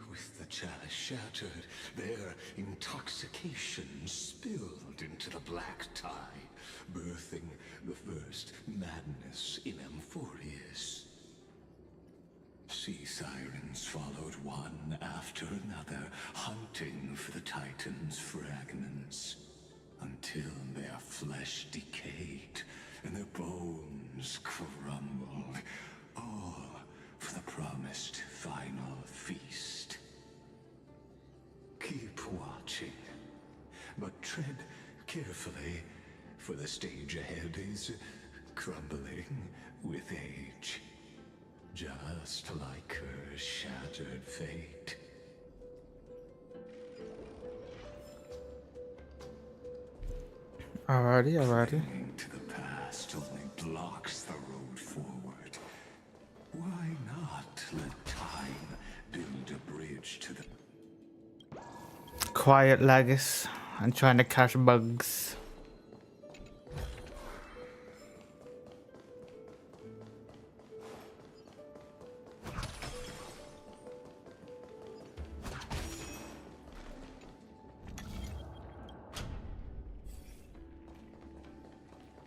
With the chalice shattered, their intoxication spilled into the black tide, birthing the first madness in Amphoreus. Sea sirens followed one after another, hunting for the Titan's fragments, until their flesh decayed and their bones crumbled, all for the promised final feast. Keep watching, but tread carefully, for the stage ahead is crumbling with age, just like her shattered fate. Alrighty. Clinging to the past only blocks the road forward. Why not let time build a bridge to the... Quiet, Lagis. I'm trying to catch bugs.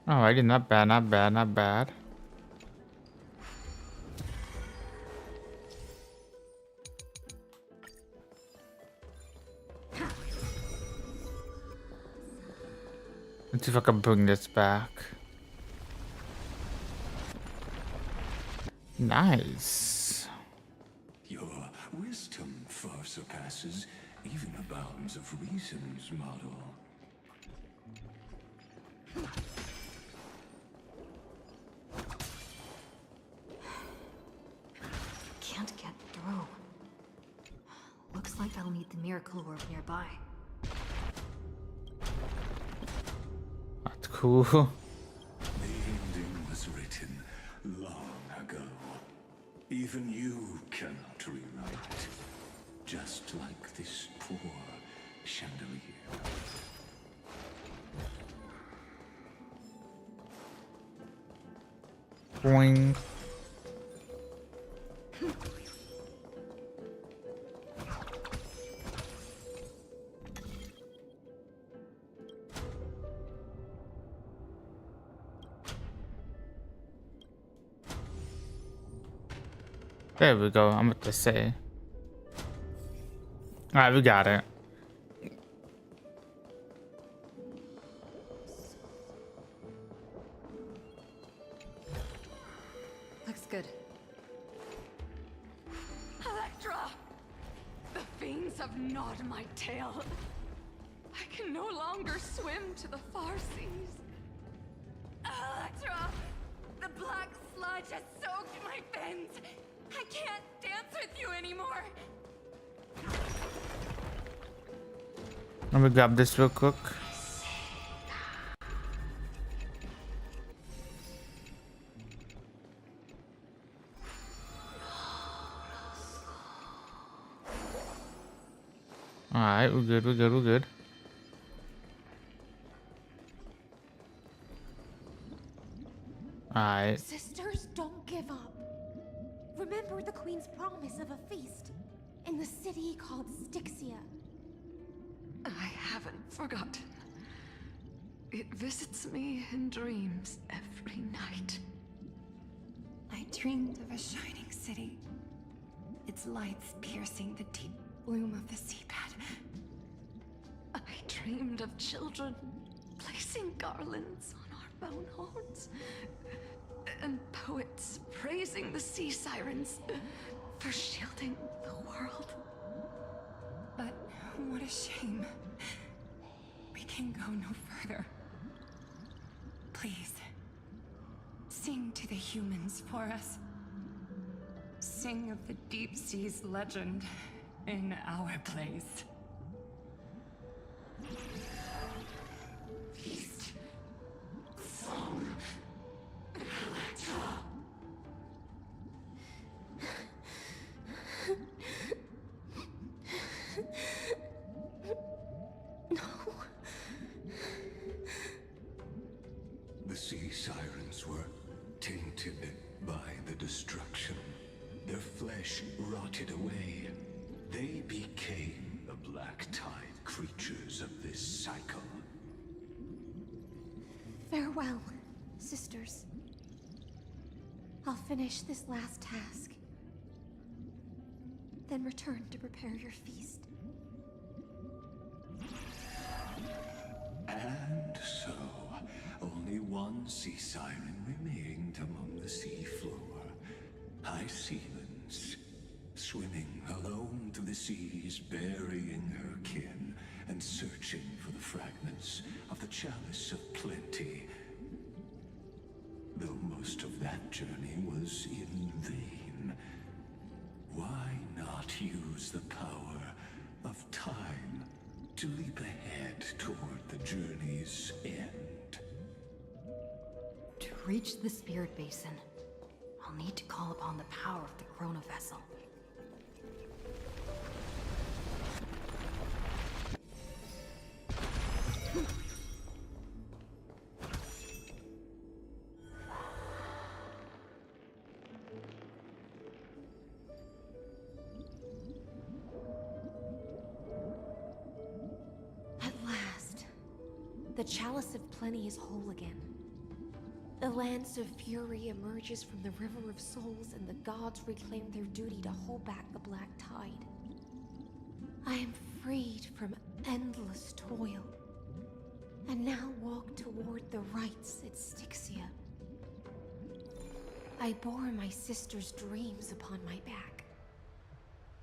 Alrighty, not bad. Let's see if I can bring this back. Nice. Your surpasses even the bounds of reason's model. Can't get through. Looks like I'll need the miracle orb nearby. That's cool. The ending was written long ago. Even you cannot rewrite it. Just like this poor chandelier. Boing. There we go. I'm about to say. Alright, we got it. Looks good. Electra! The fiends have gnawed my tail. I can no longer swim to the far seas. Electra! The black sludge has soaked my fins. I can't dance with you anymore. Let me grab this real quick. Alright, we're good, we're good, we're good. Alright. Sisters, don't give up. Remember the Queen's promise of a feast in the city called Styxia. I haven't forgotten. It visits me in dreams every night. I dreamed of a shining city, its lights piercing the deep gloom of the seabed. I dreamed of children placing garlands on our bone horns, and poets praising the sea sirens for shielding the world. But what a shame. We can go no further. Please, sing to the humans for us. Sing of the deep sea's legend in our place. Feast. Song. Electra. The sea sirens were tainted by the destruction. Their flesh rotted away. They became the black tide creatures of this cycle. Farewell, sisters. I'll finish this last task. Then return to prepare your feast. And so, only one sea siren remained among the sea floor. High Sealands, swimming alone through the seas, burying her kin, and searching for the fragments of the chalice of plenty. Though most of that journey was in vain, why not use the power of time to leap ahead toward the journey's end? To reach the spirit basin, I'll need to call upon the power of the Corona vessel. At last, the chalice of plenty is whole again. The lance of fury emerges from the river of souls, and the gods reclaim their duty to hold back the black tide. I am freed from endless toil, and now walk toward the rites at Styxia. I bore my sister's dreams upon my back,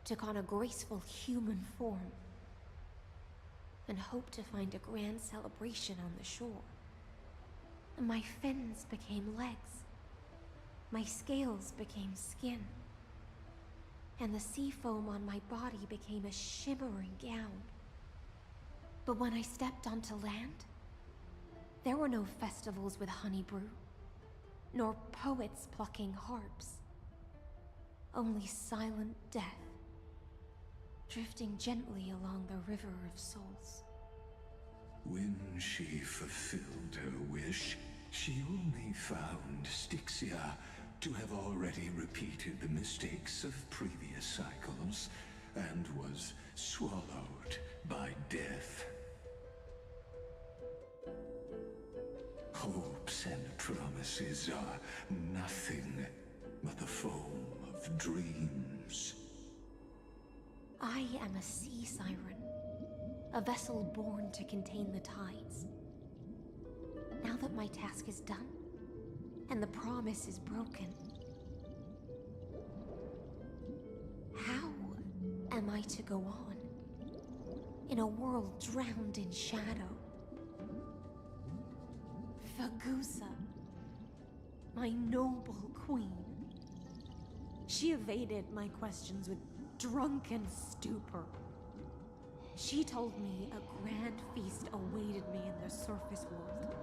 took on a graceful human form, and hoped to find a grand celebration on the shore. My fins became legs, my scales became skin, and the sea foam on my body became a shimmering gown. But when I stepped onto land, there were no festivals with honey brew, nor poets plucking harps. Only silent death, drifting gently along the river of souls. When she fulfilled her wish, she only found Styxia to have already repeated the mistakes of previous cycles, and was swallowed by death. Hopes and promises are nothing but the foam of dreams. I am a sea siren, a vessel born to contain the tides. Now that my task is done, and the promise is broken, how am I to go on in a world drowned in shadow? Fagusa, my noble queen. She evaded my questions with drunken stupor. She told me a grand feast awaited me in the surface world.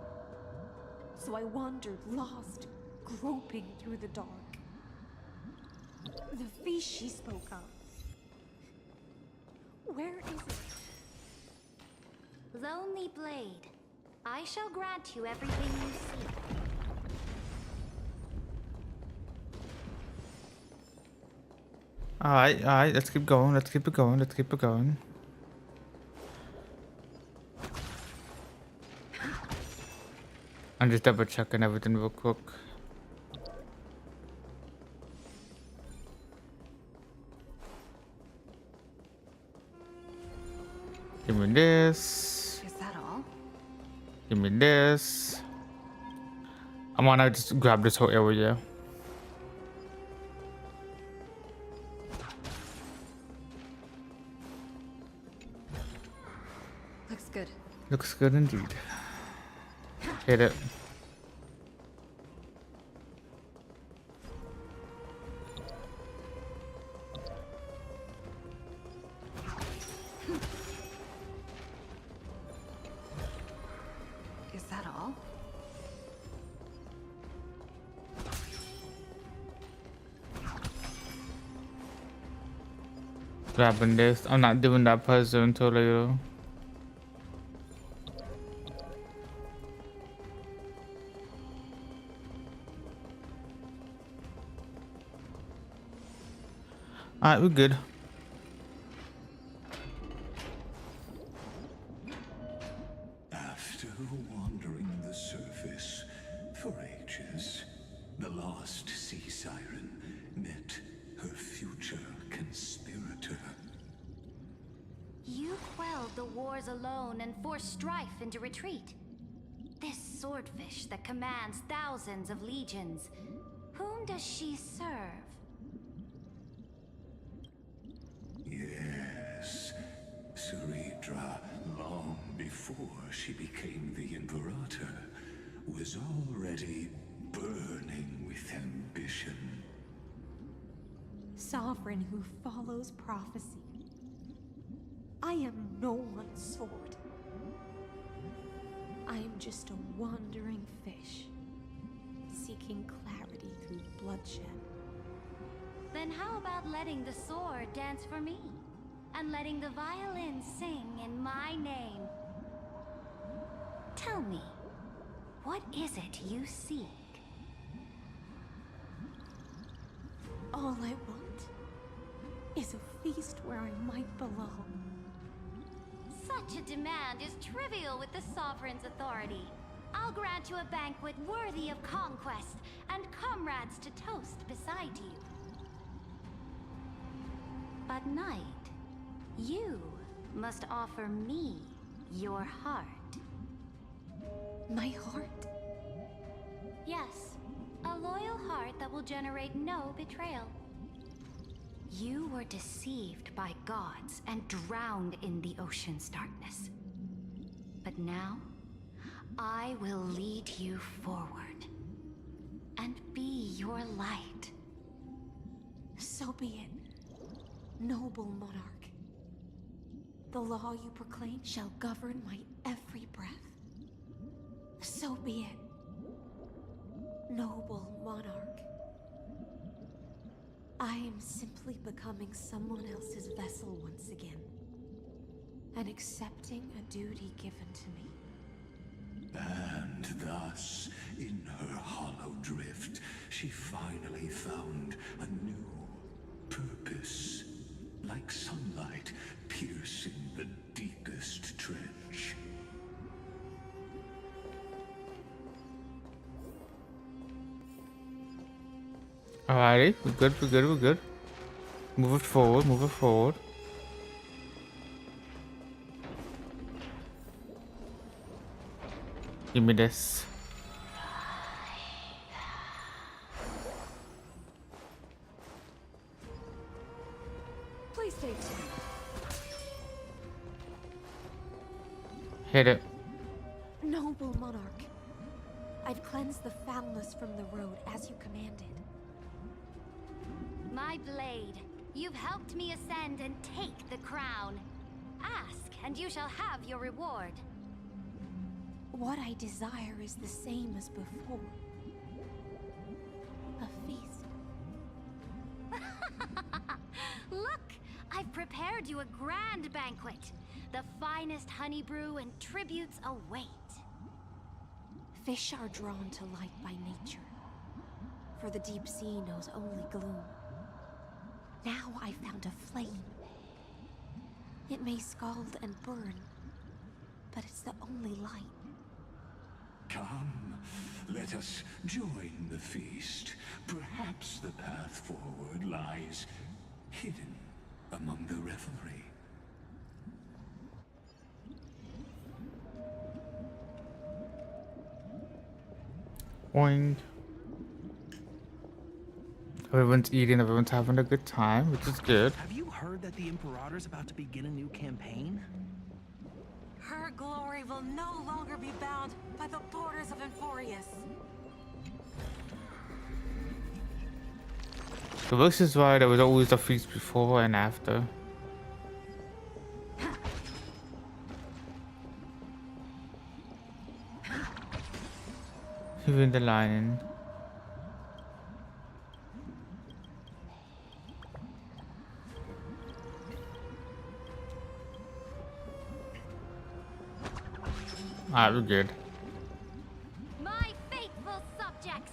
So I wandered lost, groping through the dark. The feast she spoke of. Where is it? Lonely Blade, I shall grant you everything you seek. Alright, let's keep going, let's keep it going, let's keep it going. I'm just double checking everything real quick. Give me this. Is that all? Give me this. I wanna just grab this whole area. Looks good. Looks good indeed. Hit it. Is that all? Grabbing this. I'm not doing that puzzle until later. Alright, we're good. After wandering the surface for ages, the lost sea siren met her future conspirator. You quelled the wars alone and forced strife into retreat. This swordfish that commands thousands of legions, whom does she serve? Yes, Ceridra, long before she became the Imperator, was already burning with ambition. Sovereign who follows prophecy. I am no one's sword. I am just a wandering fish, seeking clarity through bloodshed. Then how about letting the sword dance for me? And letting the violin sing in my name? Tell me, what is it you seek? All I want is a feast where I might belong. Such a demand is trivial with the Sovereign's authority. I'll grant you a banquet worthy of conquest, and comrades to toast beside you. But Knight, you must offer me your heart. My heart? Yes, a loyal heart that will generate no betrayal. You were deceived by gods and drowned in the ocean's darkness. But now, I will lead you forward and be your light. So be it, noble monarch. The law you proclaim shall govern my every breath. So be it, noble monarch. I am simply becoming someone else's vessel once again, and accepting a duty given to me. And thus, in her hollow drift, she finally found a new purpose, like sunlight piercing the deepest trench. Alrighty, we're good, we're good, we're good. Move it forward, move it forward. Give me this. Please take two. Hit it. Noble monarch, I've cleansed the foulness from the road as you commanded. My blade, you've helped me ascend and take the crown. Ask, and you shall have your reward. What I desire is the same as before. A feast. Look, I've prepared you a grand banquet. The finest honey brew and tributes await. Fish are drawn to light by nature, for the deep sea knows only gloom. Now I found a flame. It may scald and burn, but it's the only light. Come, let us join the feast. Perhaps the path forward lies hidden among the revelry. Boing. Everyone's eating, everyone's having a good time, which is good. Have you heard that the Imperator's about to begin a new campaign? Her glory will no longer be bound by the borders of Amphoreus. So this is why there was always a feast before and after. Even the lion. Ah, we're good. My faithful subjects,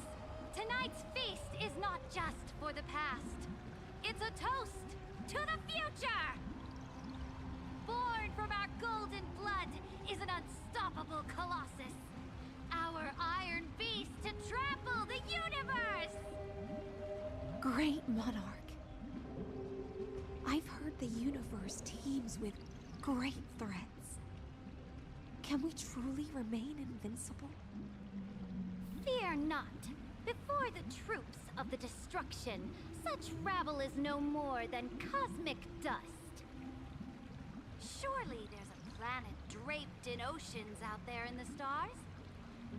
tonight's feast is not just for the past. It's a toast to the future! Born from our golden blood is an unstoppable colossus. Our iron beast to trample the universe! Great monarch. I've heard the universe teems with great threats. Can we truly remain invincible? Fear not. Before the troops of the destruction, such rabble is no more than cosmic dust. Surely there's a planet draped in oceans out there in the stars.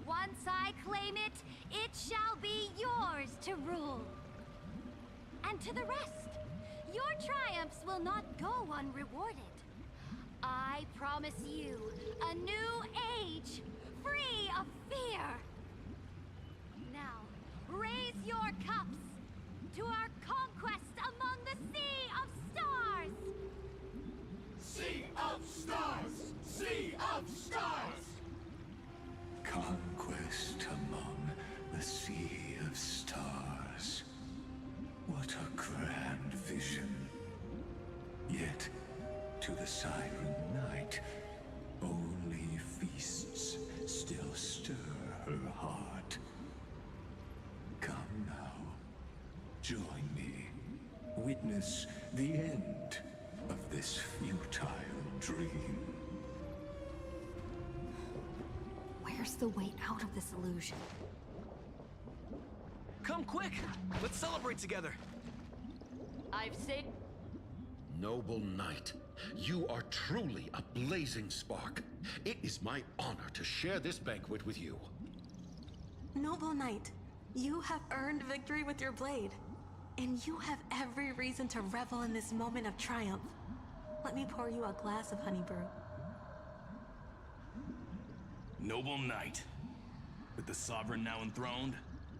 Once I claim it, it shall be yours to rule. And to the rest, your triumphs will not go unrewarded. I promise you a new age, free of fear. Now, raise your cups to our conquest among the Sea of Stars! Sea of Stars! Sea of Stars! Conquest among the Sea of Stars. What a grand vision. Yet, to the Siren Knight, only feasts still stir her heart. Come now, join me. Witness the end of this futile dream. Where's the way out of this illusion? Come quick! Let's celebrate together! I've said... Noble knight, you are truly a blazing spark. It is my honor to share this banquet with you. Noble knight, you have earned victory with your blade. And you have every reason to revel in this moment of triumph. Let me pour you a glass of honey brew. Noble knight, with the sovereign now enthroned,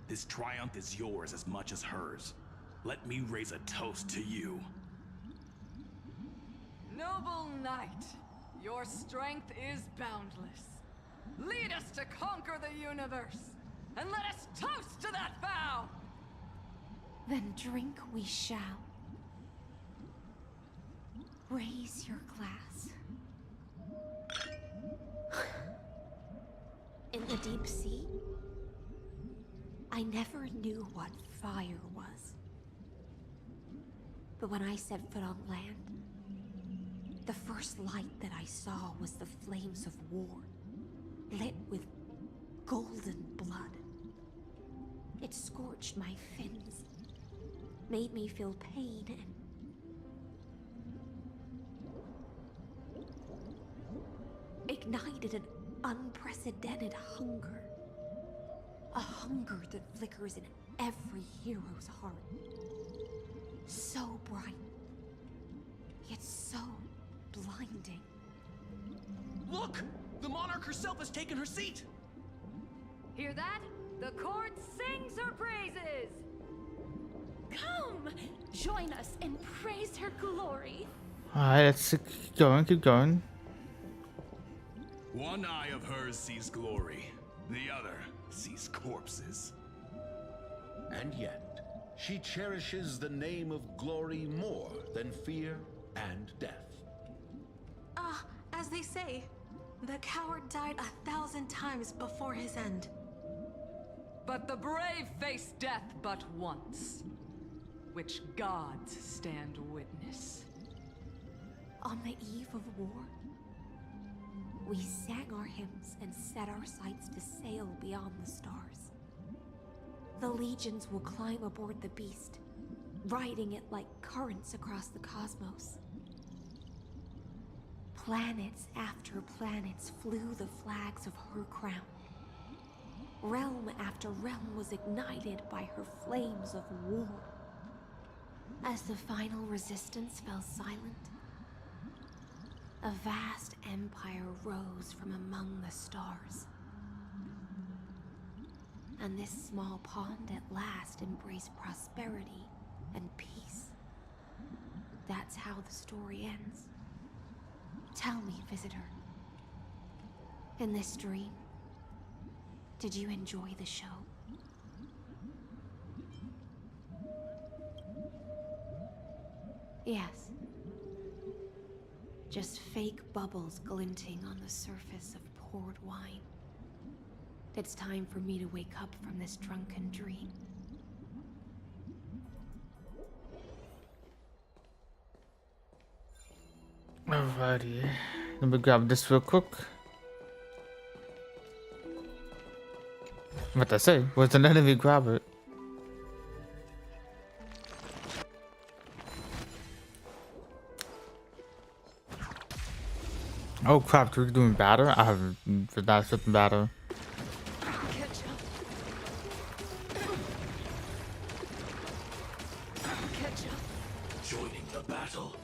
this triumph is yours as much as hers. Let me raise a toast to you. Noble knight, your strength is boundless. Lead us to conquer the universe, and let us toast to that vow! Then drink we shall. Raise your glass. In the deep sea, I never knew what fire was. But when I set foot on land, the first light that I saw was the flames of war, lit with golden blood. It scorched my fins, made me feel pain, and ignited an unprecedented hunger. A hunger that flickers in every hero's heart. So bright, yet so blinding. Look! The monarch herself has taken her seat! Hear that? The court sings her praises! Come! Join us and praise her glory. Alright, let's keep going, keep going. One eye of hers sees glory, the other sees corpses. And yet, she cherishes the name of glory more than fear and death. As they say, the coward died 1,000 times before his end. But the brave face death but once, which gods stand witness. On the eve of war, we sang our hymns and set our sights to sail beyond the stars. The legions will climb aboard the beast, riding it like currents across the cosmos. Planets after planets flew the flags of her crown. Realm after realm was ignited by her flames of war. As the final resistance fell silent, a vast empire rose from among the stars. And this small pond at last embraced prosperity and peace. That's how the story ends. Tell me, visitor, in this dream, did you enjoy the show? Yes. Just fake bubbles glinting on the surface of poured wine. It's time for me to wake up from this drunken dream. Alrighty, let me grab this real quick. What I say? Wasn't letting me grab it. Oh crap, we're doing batter? I haven't forgot something batter. Joining the battle.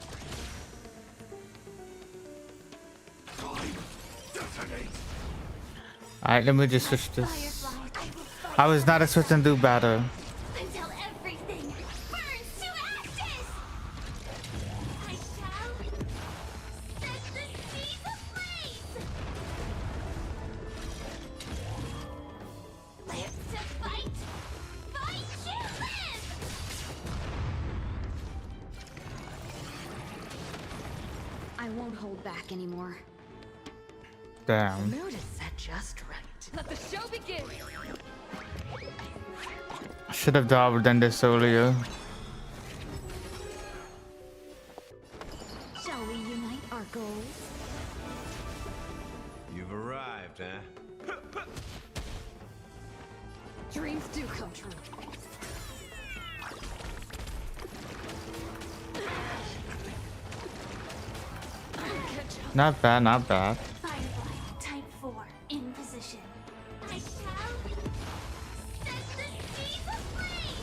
Alright, let me just switch this. I was not expecting to do batter. Until everything burns to ashes! I shall set the seas ablaze! Live to fight! Fight to live! I won't hold back anymore. Damn. The mood is set just right. Let the show begin! I should have done this earlier. Shall we unite our goals? You've arrived, huh? Dreams do come true. Not bad, not bad. Firefly, type 4, in position. I shall set the seas ablaze!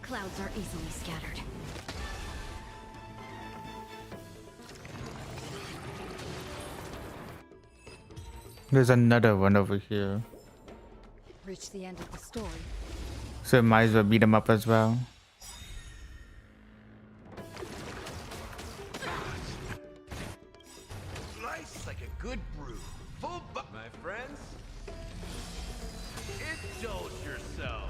Clouds are easily scattered. There's another one over here. Reach the end of the story. So might as well beat him up as well. Slice like a good brew. Full my friends. Indulge yourself.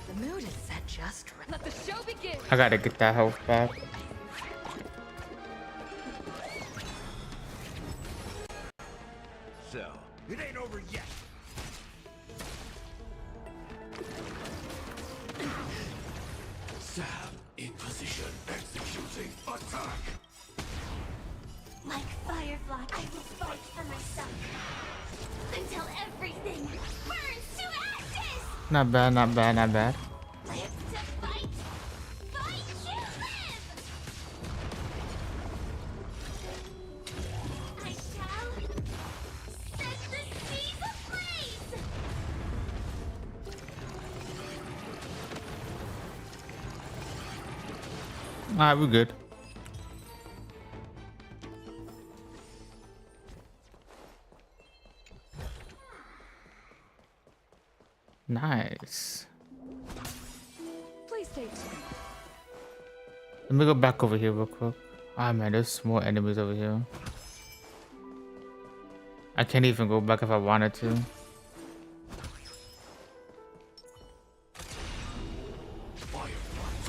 The mood is set just right. Let the show begin. I gotta get that health back. So, it ain't over yet. Sam in position, executing attack. Like Firefly, I will fight for myself. Until everything burns to ashes! Not bad, not bad, not bad. Live to fight! Fight to live! I shall set the seas ablaze! Alright, we're good. Nice. Please stay tuned. Let me go back over here real quick. Ah man, there's more enemies over here. I can't even go back if I wanted to.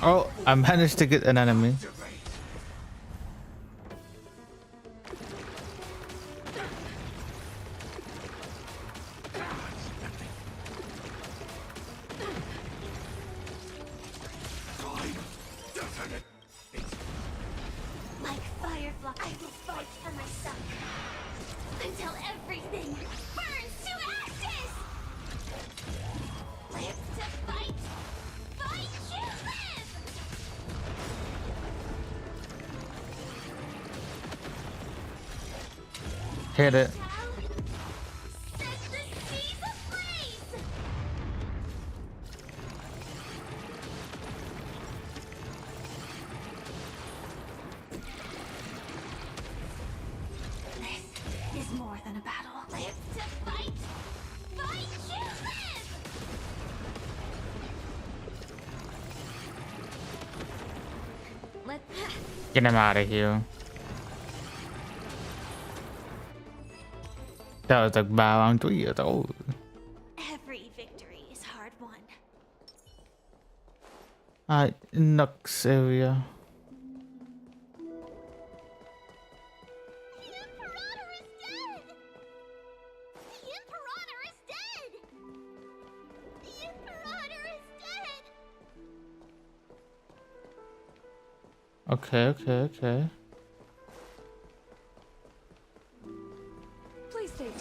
Oh, I managed to get an enemy. Like Firefly, I will fight for myself. Until everything burns to ashes! Live to fight! Fight to live! Hit it. Set the seas ablaze! This is more than a battle. Live to fight! Fight to live! Let Get him out of here. That was like by around 3 years old. Every victory is hard won. Alright, Nux area. Okay, okay, okay. Please stay tuned.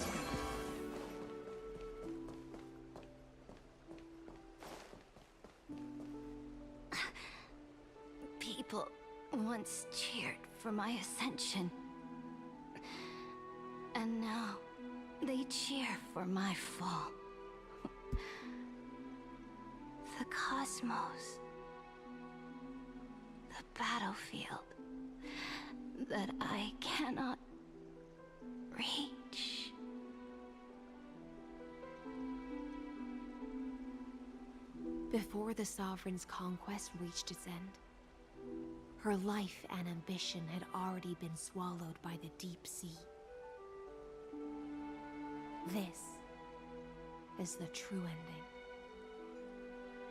People once cheered for my ascension. And now they cheer for my fall. The cosmos. The battlefield that I cannot reach. Before the Sovereign's conquest reached its end, her life and ambition had already been swallowed by the deep sea. This is the true ending.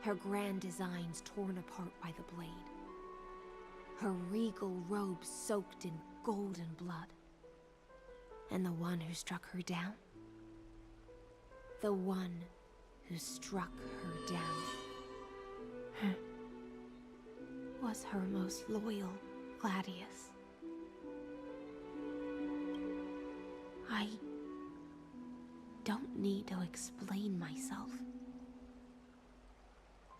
Her grand designs torn apart by the blade. Her regal robes soaked in golden blood. And the one who struck her down? The one who struck her down was her most loyal Gladius. I don't need to explain myself.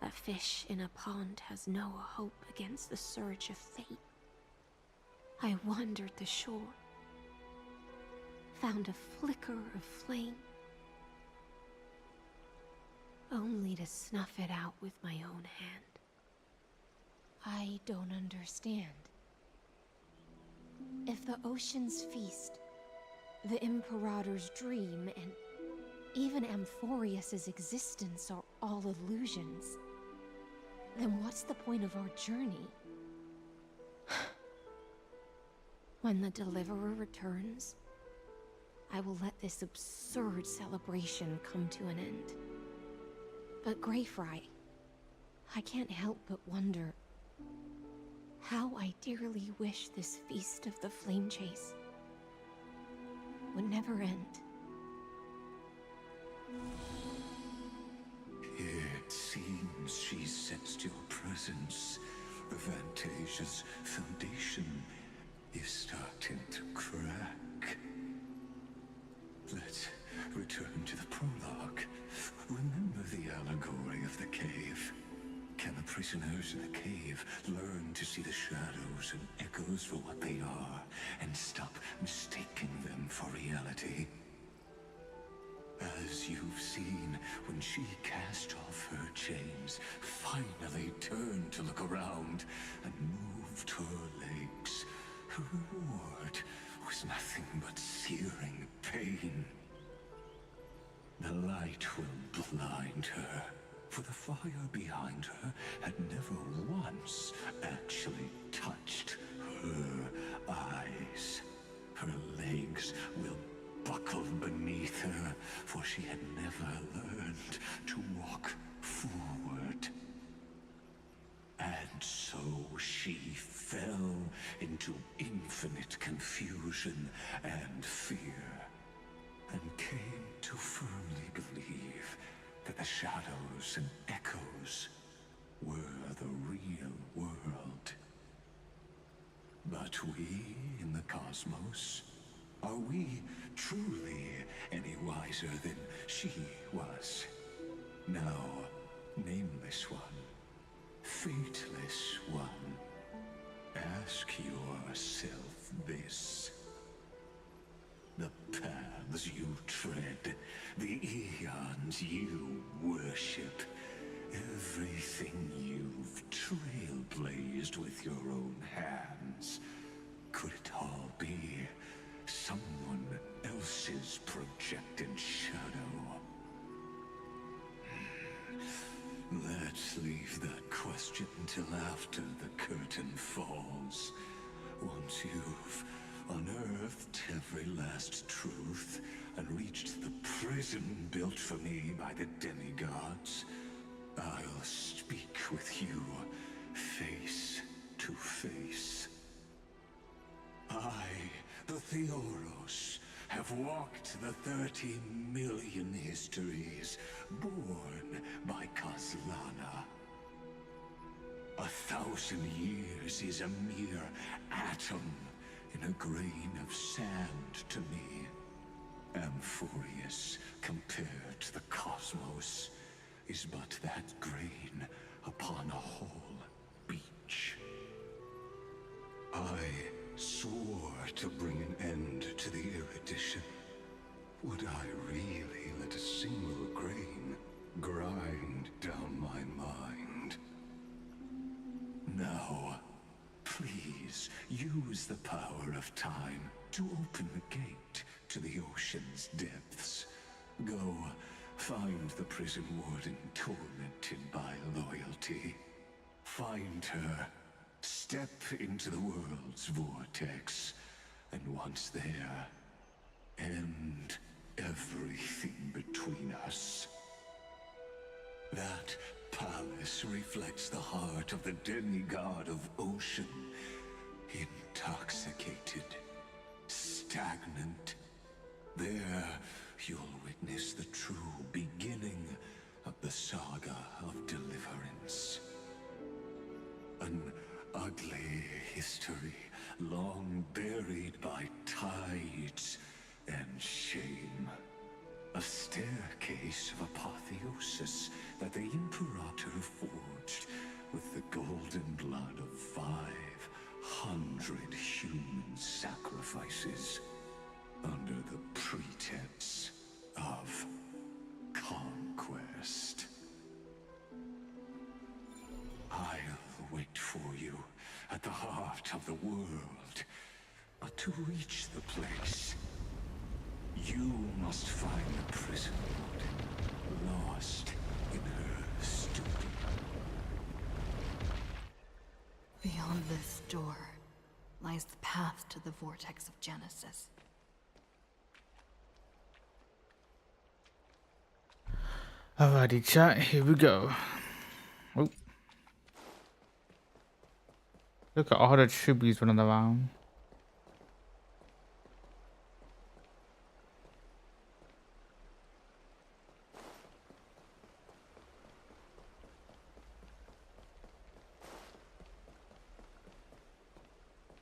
A fish in a pond has no hope against the surge of fate. I wandered the shore, found a flicker of flame, only to snuff it out with my own hand. I don't understand. If the ocean's feast, the Imperator's dream, and even Amphoreus' existence are all illusions, then what's the point of our journey? When the Deliverer returns, I will let this absurd celebration come to an end. But Greyfry, I can't help but wonder how I dearly wish this feast of the Flame Chase would never end. It seems she sensed your presence. The Fantasia's foundation is starting to crack. Let's return to the prologue. Remember the allegory of the cave? Can the prisoners in the cave learn to see the shadows and echoes for what they are, and stop mistaking them for reality? As you've seen, when she cast off her chains, finally turned to look around, and moved her legs, her reward was nothing but searing pain. The light will blind her, for the fire behind her had never once actually touched her eyes. Her legs will buckle beneath her, for she had never learned to walk forward. And so she fell into infinite confusion and fear, and came to firmly believe that the shadows and echoes were the real world. But we in the cosmos, are we truly any wiser than she was? Now, nameless one, fateless one, ask yourself this. The paths you tread, the eons you worship, everything you've trailblazed with your own hands, could it all be someone else's projected shadow? Let's leave that question till after the curtain falls. Once you've unearthed every last truth and reached the prison built for me by the demigods, I'll speak with you face to face. I, the Theoros, have walked the 30 million histories born by Kozlana. 1,000 years is a mere atom in a grain of sand to me. Amphoreus, compared to the cosmos, is but that grain upon a whole beach. I swore to bring an end to the erudition. Would I really let a single grain grind down my mind? Now, please use the power of time to open the gate to the ocean's depths. Go, find the prison warden tormented by loyalty. Find her, step into the world's vortex, and once there, end everything between us. That palace reflects the heart of the demigod of ocean, intoxicated, stagnant. There, you'll witness the true beginning of the saga of deliverance. An ugly history, long buried by tides and shame. A staircase of apotheosis that the Imperator forged with the golden blood of 500 human sacrifices under the pretense of conquest. I'll wait for you at the heart of the world. But to reach the place, you must find the prison lost in her stupor. Beyond this door lies the path to the vortex of Genesis. Alrighty, chat. Here we go. Oh. Look at all the tributes running around.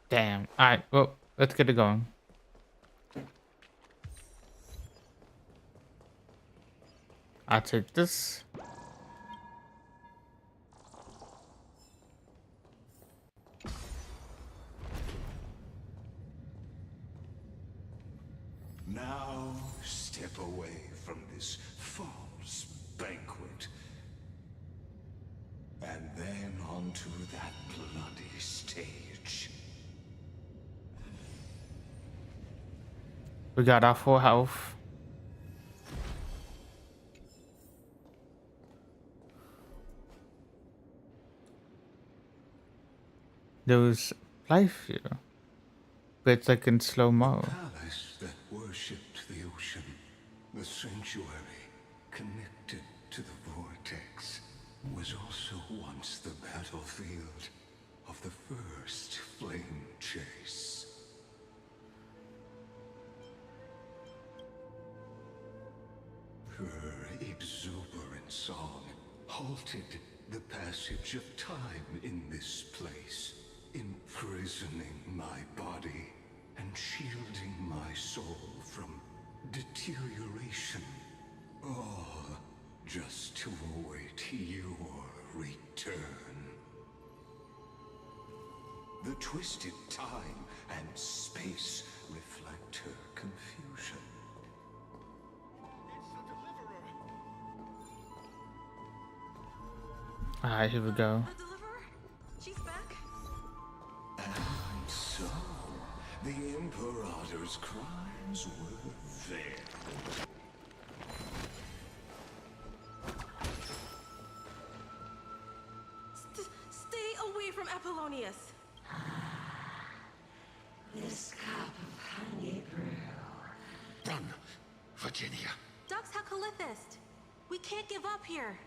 Damn. Alright, well, let's get it going. I'll take this. Now step away from this false banquet. And then onto that bloody stage. We got our full health. There was life here, but it's like in slow-mo. Palace that worshipped the ocean, the sanctuary connected to the vortex, was also once the battlefield of the first flame chase. Her exuberant song halted the passage of time in this place, imprisoning my body and shielding my soul from deterioration. All just to await your return. The twisted time and space reflect her confusion. Alright, here we go. She's back. And so, the Imperator's crimes were there. Stay away from Apollonius. This cup of honey brew. Run, Virginia. Dux Hakalithist. We can't give up here.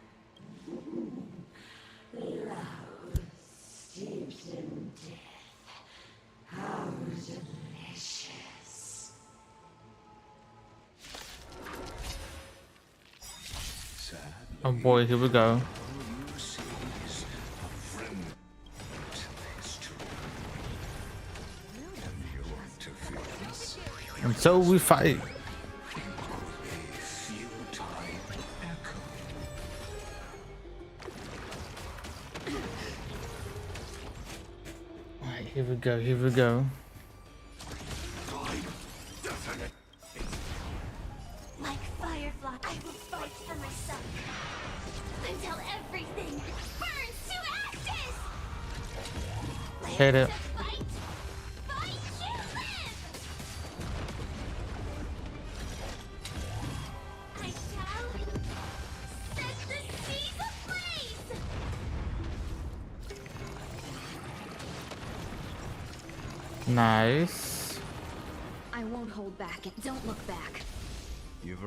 Love steeped in death. How delicious. Oh boy, here we go. And so we fight. Alright, here we go, here we go. Like Firefly, I will fight for myself until everything burns to ashes. Hit it. Nice. I won't hold back and don't look back. You've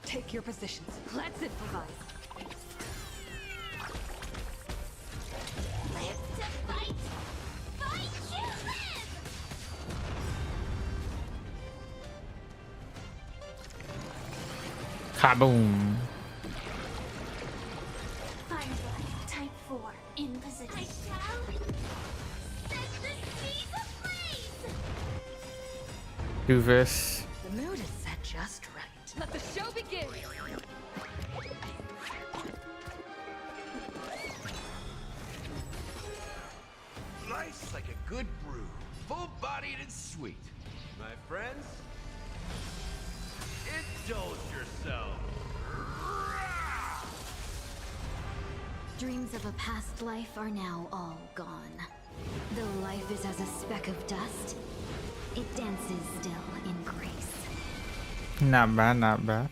Take your positions. Let's improvise. Live to fight! Fight to live! Kaboom. Firefly, type 4, in position. I shall set the seas ablaze! Do this. The mood is good brew, full-bodied and sweet. My friends, indulge yourselves. Dreams of a past life are now all gone. Though life is as a speck of dust, it dances still in grace. Not bad, not bad.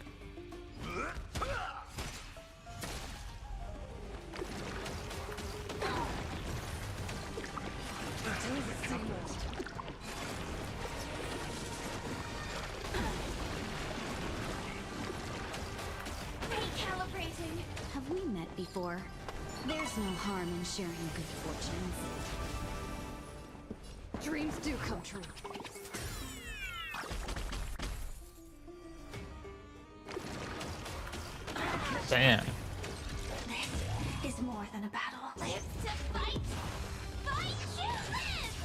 Recalibrating. Have we met before? There's no harm in sharing good fortunes. Dreams do come true. Damn. This is more than a battle. Live to fight! Fight to live!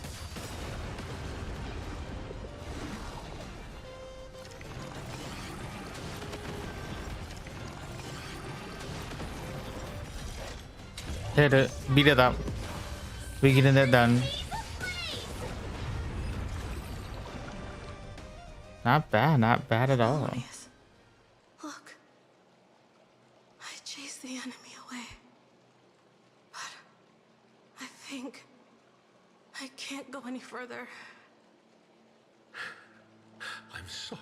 Hit it. Beat it up. We're getting that done. Not bad at all. Look. I chased the enemy away. But I think I can't go any further. I'm sorry,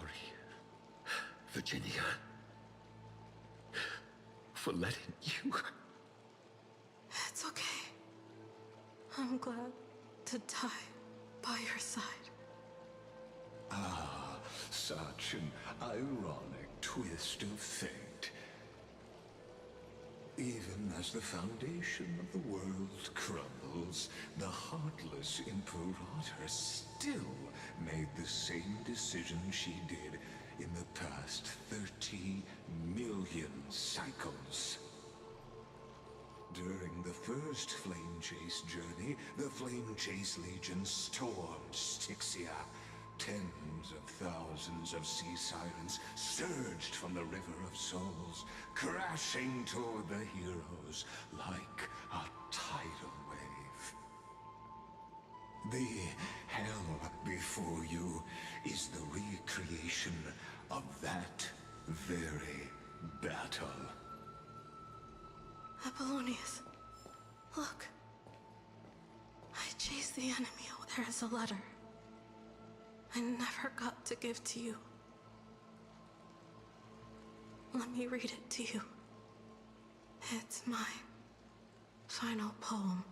Virginia, for letting you. It's okay. I'm glad to die by your side. Ah, such an ironic twist of fate. Even as the foundation of the world crumbles, the heartless Imperator still made the same decision she did in the past 30 million cycles. During the first Flame Chase journey, the Flame Chase Legion stormed Styxia. Tens of thousands of sea sirens surged from the River of Souls, crashing toward the heroes like a tidal wave. The hell before you is the recreation of that very battle. Apollonius, look. I chased the enemy. There is a letter I never got to give to you. Let me read it to you. It's my final poem.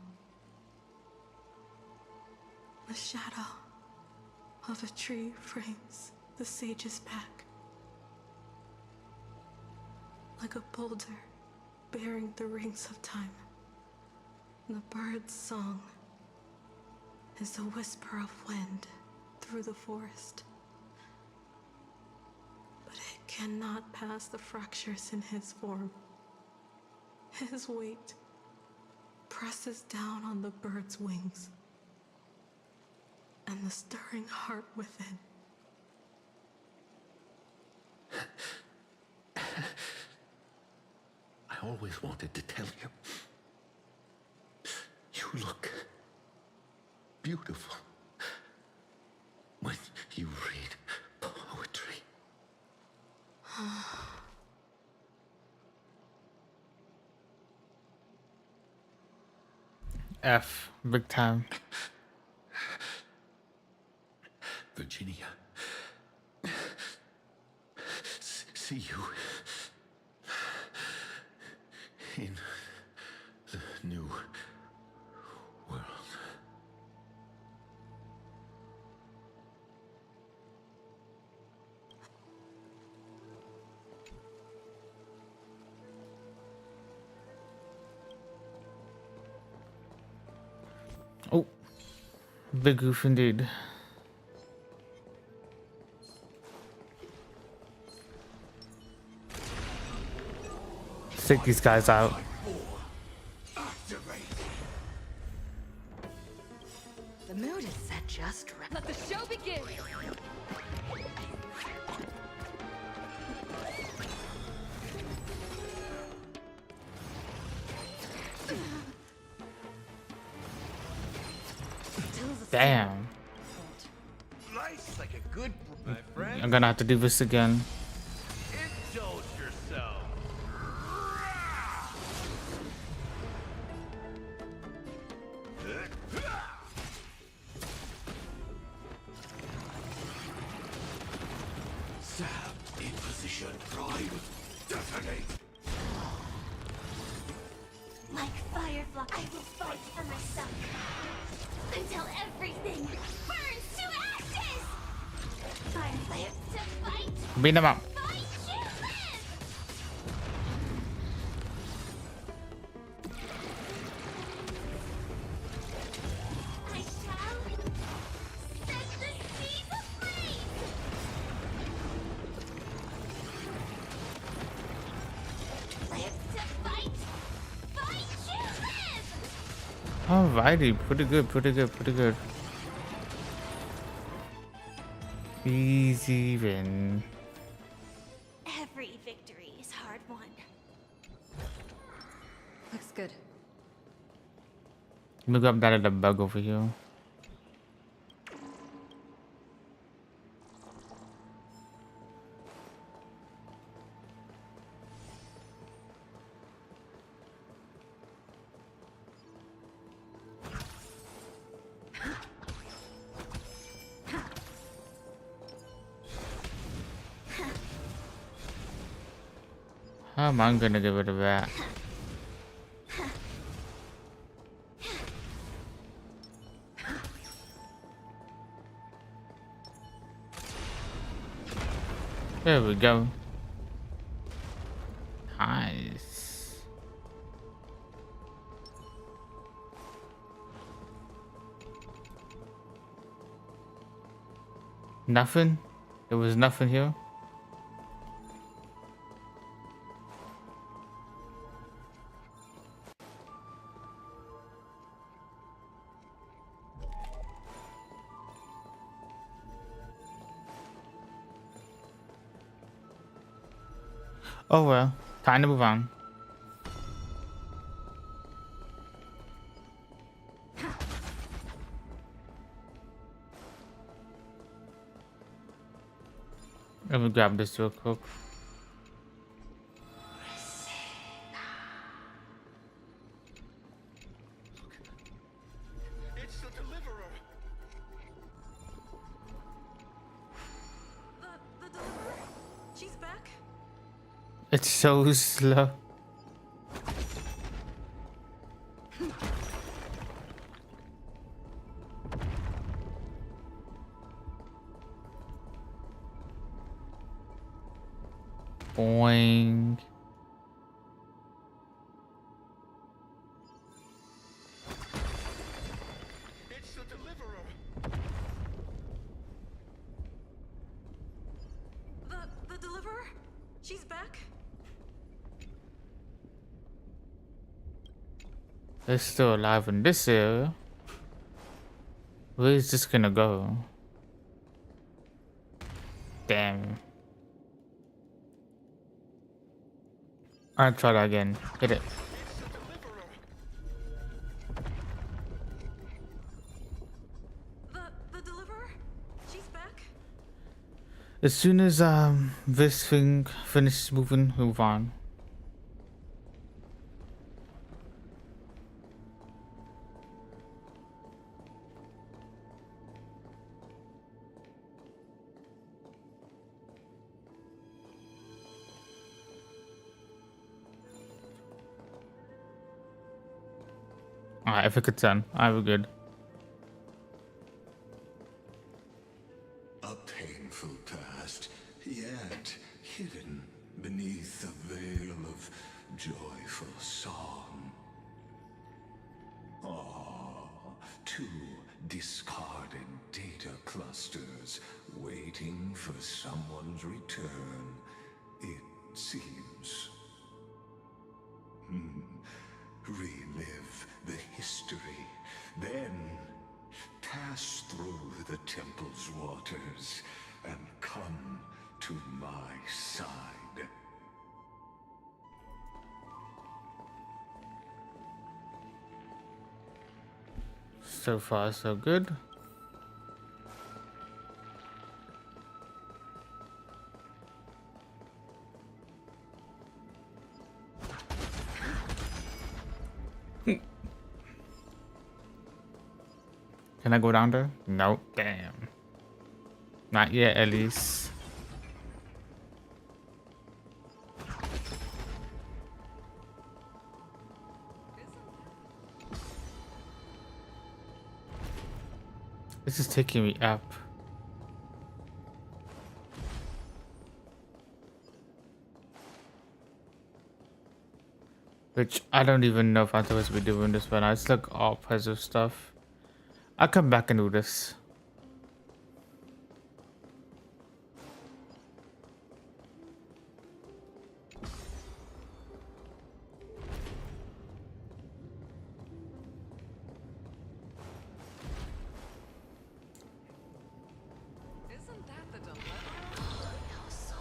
The shadow of a tree frames the sage's back, like a boulder bearing the rings of time. The bird's song is a whisper of wind through the forest, but it cannot pass the fractures in his form. His weight presses down on the bird's wings and the stirring heart within. I always wanted to tell you. You look beautiful when you read poetry. F, big time. Virginia, see you in the new world. Oh, big goof indeed. Take these guys out. The mood is set just right. Let the show begin! Damn. Nice like a good my friend. I'm gonna have to do this again. Indulge yourself. Sam in position. Prime. Detonate. Like Firefly, I will fight for myself until everything burns to ashes. Firefly to fight. Beat him up. Fight to live. I shall set the seas ablaze. Live to fight. Fight to live. Alrighty, pretty good, pretty good, pretty good. Easy win. Every victory is hard won. Looks good. Let me grab that other bug over here. How am I gonna get rid of that? There we go. Nice. Nothing? There was nothing here? Oh well, time to move on. Let me grab this real quick. It's the deliverer. The deliverer? She's back? It's so slow. Boing. It's the deliverer. The deliverer? She's back? They're still alive in this area. Where is this gonna go? Damn. I'll try that again. Hit it. The deliverer? She's back? As soon as this thing finishes moving, move on. Alright, if it could turn, I we're good. A painful past, yet hidden beneath a veil of joyful song. Ah, two discarded data clusters waiting for someone's return, it seems. Relive the history, then pass through the temple's waters and come to my side. So far, so good. Can I go down there? No. Damn. Not yet, at least. This is taking me up. Which I don't even know if I'm supposed to be doing this, but it's like all positive stuff. I'll come back and do this.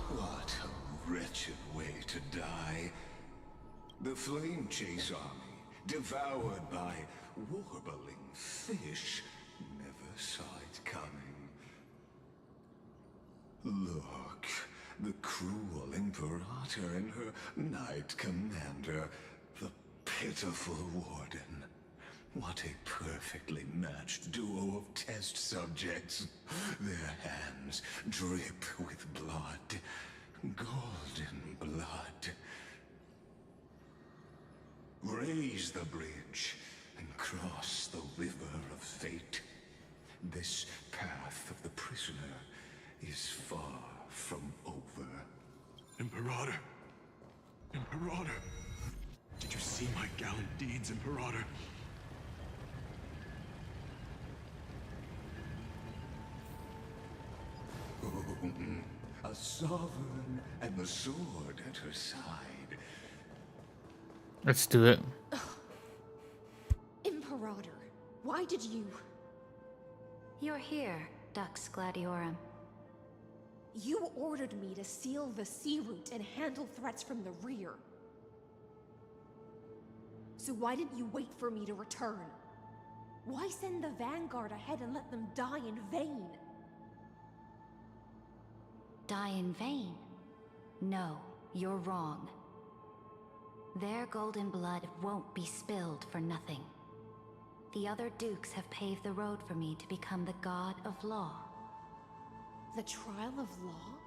What a wretched way to die. The flame chase army, devoured by warbling fish, never saw it coming. Look, the cruel Imperator and her Knight Commander, the pitiful Warden. What a perfectly matched duo of test subjects. Their hands drip with blood. Golden blood. Raise the bridge and cross the river of fate. This path of the prisoner is far from over. Imperator! Imperator! Did you see my gallant deeds, Imperator? A sovereign and the sword at her side. Let's do it. Imperator, why did you... You're here, Dux Gladiorum. You ordered me to seal the sea route and handle threats from the rear. So why didn't you wait for me to return? Why send the Vanguard ahead and let them die in vain? Die in vain? No, you're wrong. Their golden blood won't be spilled for nothing. The other dukes have paved the road for me to become the god of law. The trial of law?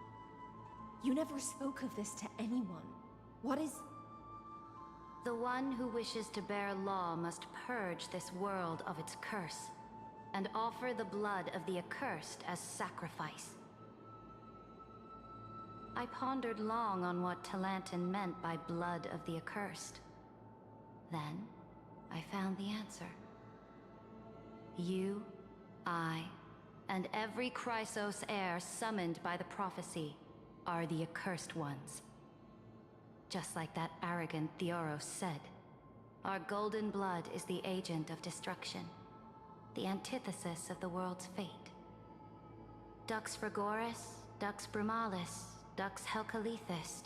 You never spoke of this to anyone. What is... The one who wishes to bear law must purge this world of its curse, and offer the blood of the accursed as sacrifice. I pondered long on what Talantin meant by blood of the accursed. Then, I found the answer. You, I, and every Chrysos heir summoned by the prophecy are the accursed ones. Just like that arrogant Theoros said, our golden blood is the agent of destruction, the antithesis of the world's fate. Dux Frigoris, Dux Brumalis, Dux Helcalethist.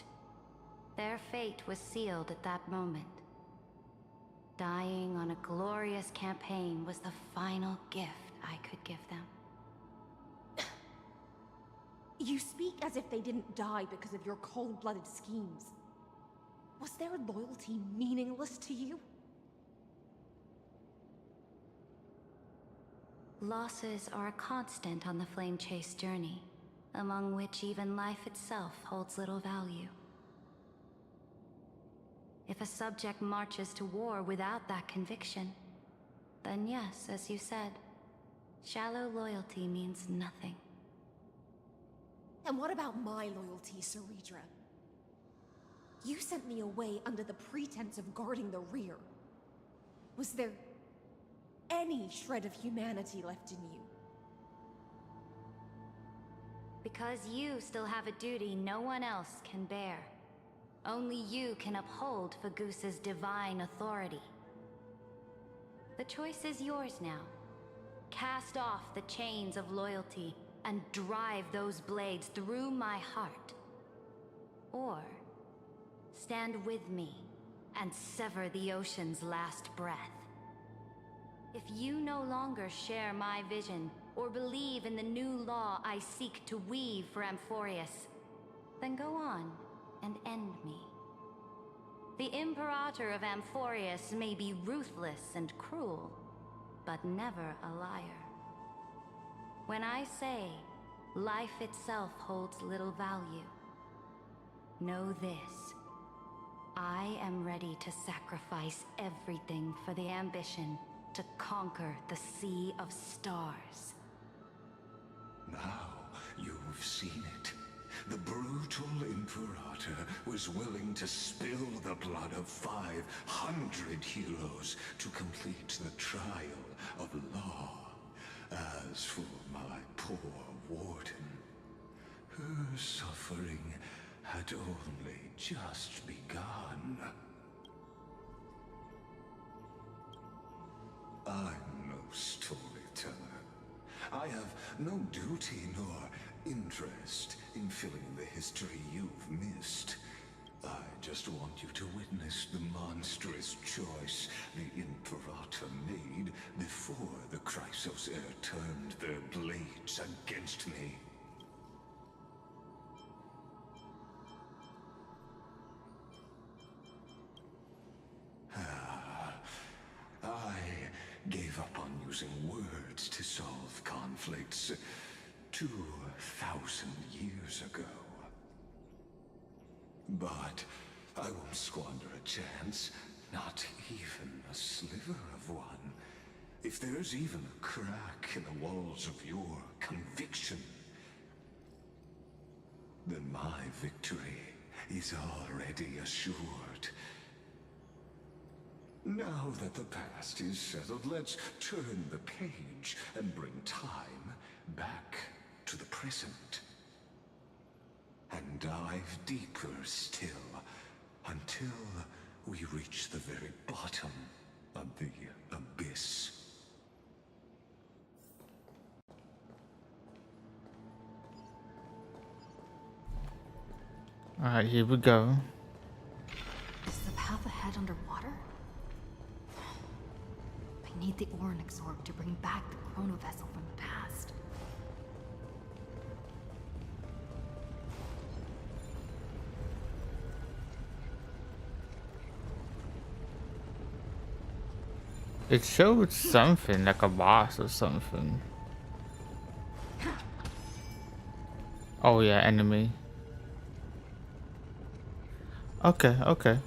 Their fate was sealed at that moment. Dying on a glorious campaign was the final gift I could give them. You speak as if they didn't die because of your cold-blooded schemes. Was their loyalty meaningless to you? Losses are a constant on the Flame Chase journey, among which even life itself holds little value. If a subject marches to war without that conviction, then yes, as you said, shallow loyalty means nothing. And what about my loyalty, Ceridra? You sent me away under the pretense of guarding the rear. Was there any shred of humanity left in you? Because you still have a duty no one else can bear. Only you can uphold Fagusa's divine authority. The choice is yours now. Cast off the chains of loyalty and drive those blades through my heart. Or stand with me and sever the ocean's last breath. If you no longer share my vision or believe in the new law I seek to weave for Amphoreus, then go on and end me. The Imperator of Amphoreus may be ruthless and cruel, but never a liar. When I say life itself holds little value, know this. I am ready to sacrifice everything for the ambition to conquer the Sea of Stars. Now you've seen it. The brutal Imperator was willing to spill the blood of 500 heroes to complete the trial of law. As for my poor warden, her suffering had only just begun. I'm no storyteller. I have no duty nor interest in filling the history you've missed. I just want you to witness the monstrous choice the Imperator made before the Chrysos Heir turned their blades against me. I gave up on using words to solve conflicts 2,000 years ago. But I won't squander a chance, not even a sliver of one. If there's even a crack in the walls of your conviction, then my victory is already assured. Now that the past is settled, let's turn the page and bring time back to the present. And dive deeper still, until we reach the very bottom of the abyss. Alright, here we go. Is the path ahead underwater? I need the Ornixorb to bring back the chrono vessel from the past. It showed something like a boss or something. Oh yeah, enemy. Okay, okay.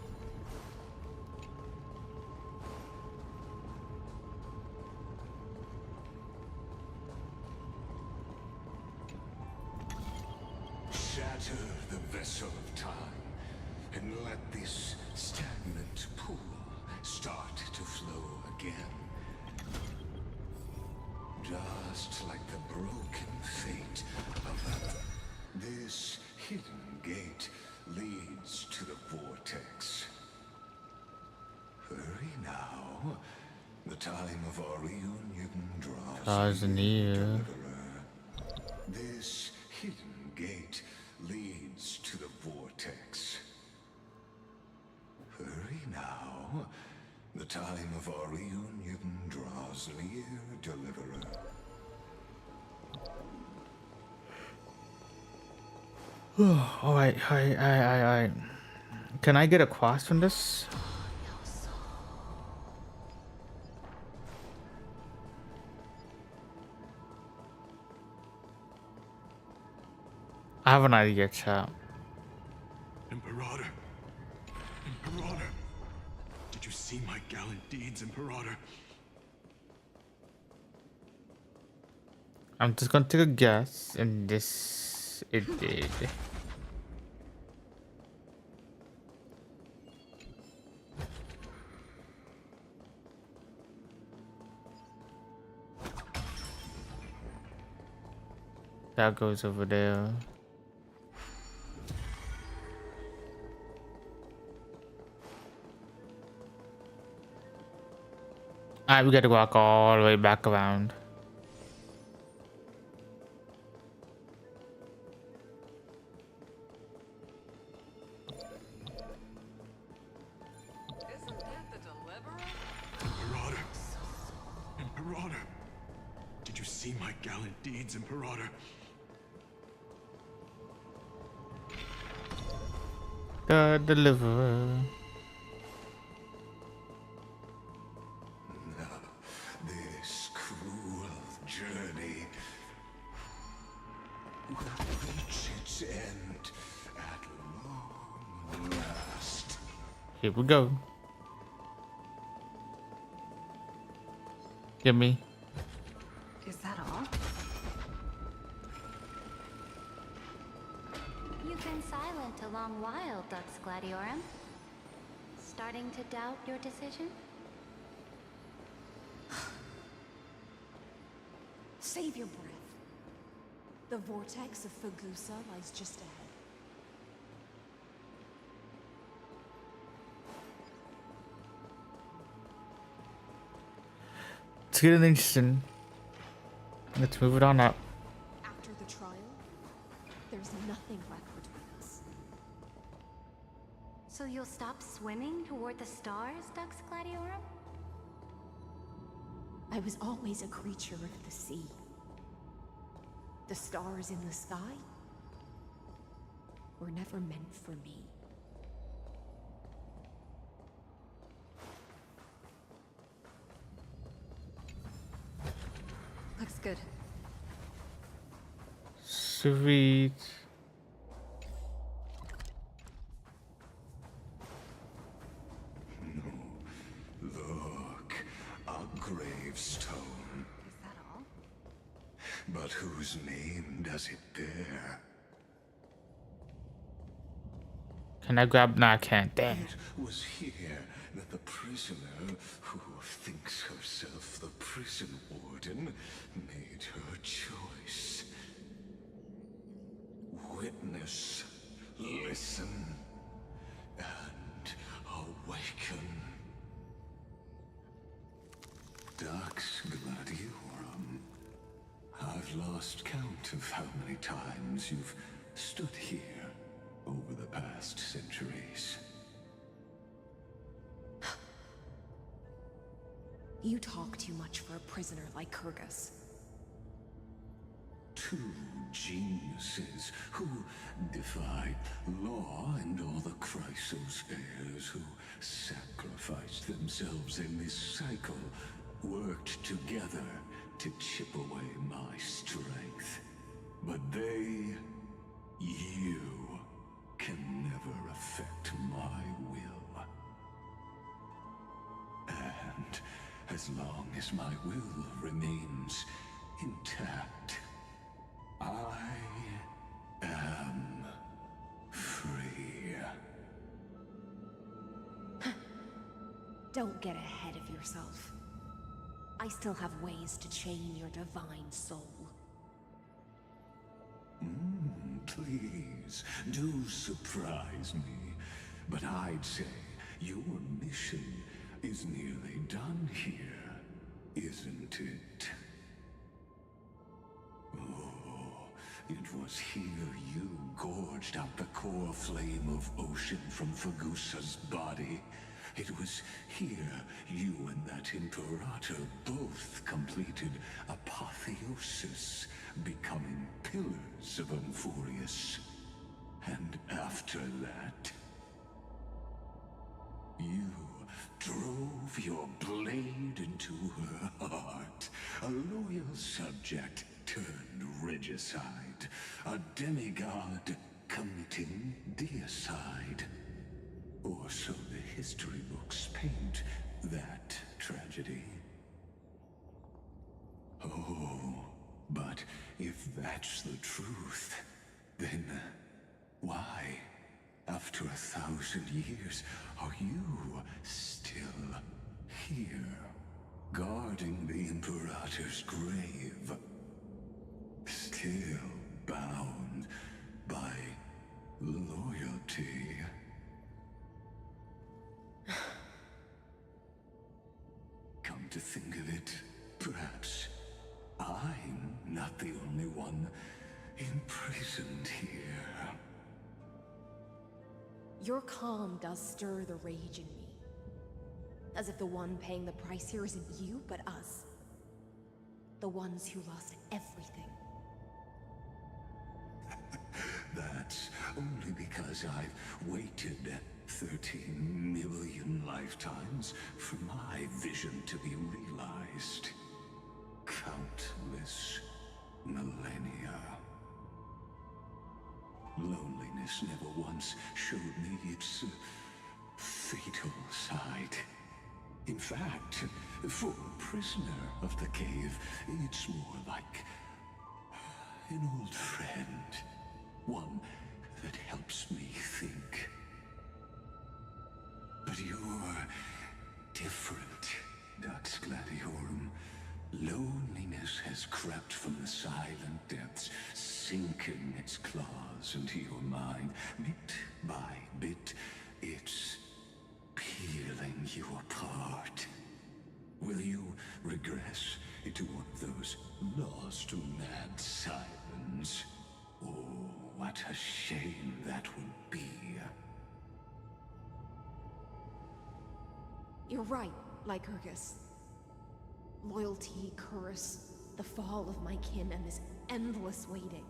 Shatter the vessel of time, and let this stagnant pool start to flow again. Just like the broken fate of this hidden gate leads to the vortex. Hurry now. The time of our reunion draws near. This hidden gate leads to the vortex. Hurry now. The time of our reunion draws near, Deliverer. Alright, alright. Can I get a quest from this? I have an idea, chat. Imperator. Imperator. Did you see my gallant deeds, Imperator? I'm just gonna take a guess, and this it did. That goes over there. Alright, we gotta walk all the way back around. Imperator. Imperator. Did you see my gallant deeds, Imperator? The Deliverer. This cruel journey Here we go. Give me. Is that all? You've been silent a long while, Dux Gladiorum. Starting to doubt your decision? Save your breath. The vortex of Fagusa lies just ahead. It's getting interesting. Let's move it on up. After the trial, there's nothing left between us. So you'll stop swimming toward the stars, Dux Gladiorum? I was always a creature of the sea. The stars in the sky were never meant for me. Looks good. Sweet. Look, a gravestone. Is that all? But whose name does it bear? Can I grab? Nah, I can't. Damn. It was here that the prisoner, who thinks herself the prison warden, made her choice. Witness, listen, and awaken. Dux Gladiorum, I've lost count of how many times you've stood here over the past centuries. You talk too much for a prisoner like Kyrgyz. Two geniuses who defied law and all the Chrysos heirs who sacrificed themselves in this cycle, worked together to chip away my strength. But they, you, can never affect my will. And as long as my will remains intact, I am free. Don't get ahead of yourself. I still have ways to chain your divine soul. Please, do surprise me. But I'd say your mission is nearly done here, isn't it? Oh, it was here you gorged out the core flame of ocean from Fagusa's body. It was here you and that Imperator both completed apotheosis, becoming pillars of Amphoreus. And after that, you drove your blade into her heart, a loyal subject turned regicide, a demigod committing deicide. Or so the history books paint that tragedy. Oh, but if that's the truth, then why, after 1,000 years, are you still here, guarding the Imperator's grave? Still bound by loyalty? Come to think of it, perhaps I'm not the only one imprisoned here. Your calm does stir the rage in me. As if the one paying the price here isn't you, but us. The ones who lost everything. That's only because I've waited 13 million lifetimes for my vision to be realized. Countless millennia. Loneliness never once showed me its fatal side. In fact, for a prisoner of the cave, it's more like an old friend. One that helps me think. But you're different, Dux Gladiorum. Loneliness has crept from the silent depths, sinking its claws into your mind. Bit by bit, it's peeling you apart. Will you regress into one of those lost mad sirens? Oh, what a shame that would be. You're right, Lycurgus. Loyalty, curse, the fall of my kin, and this endless waiting.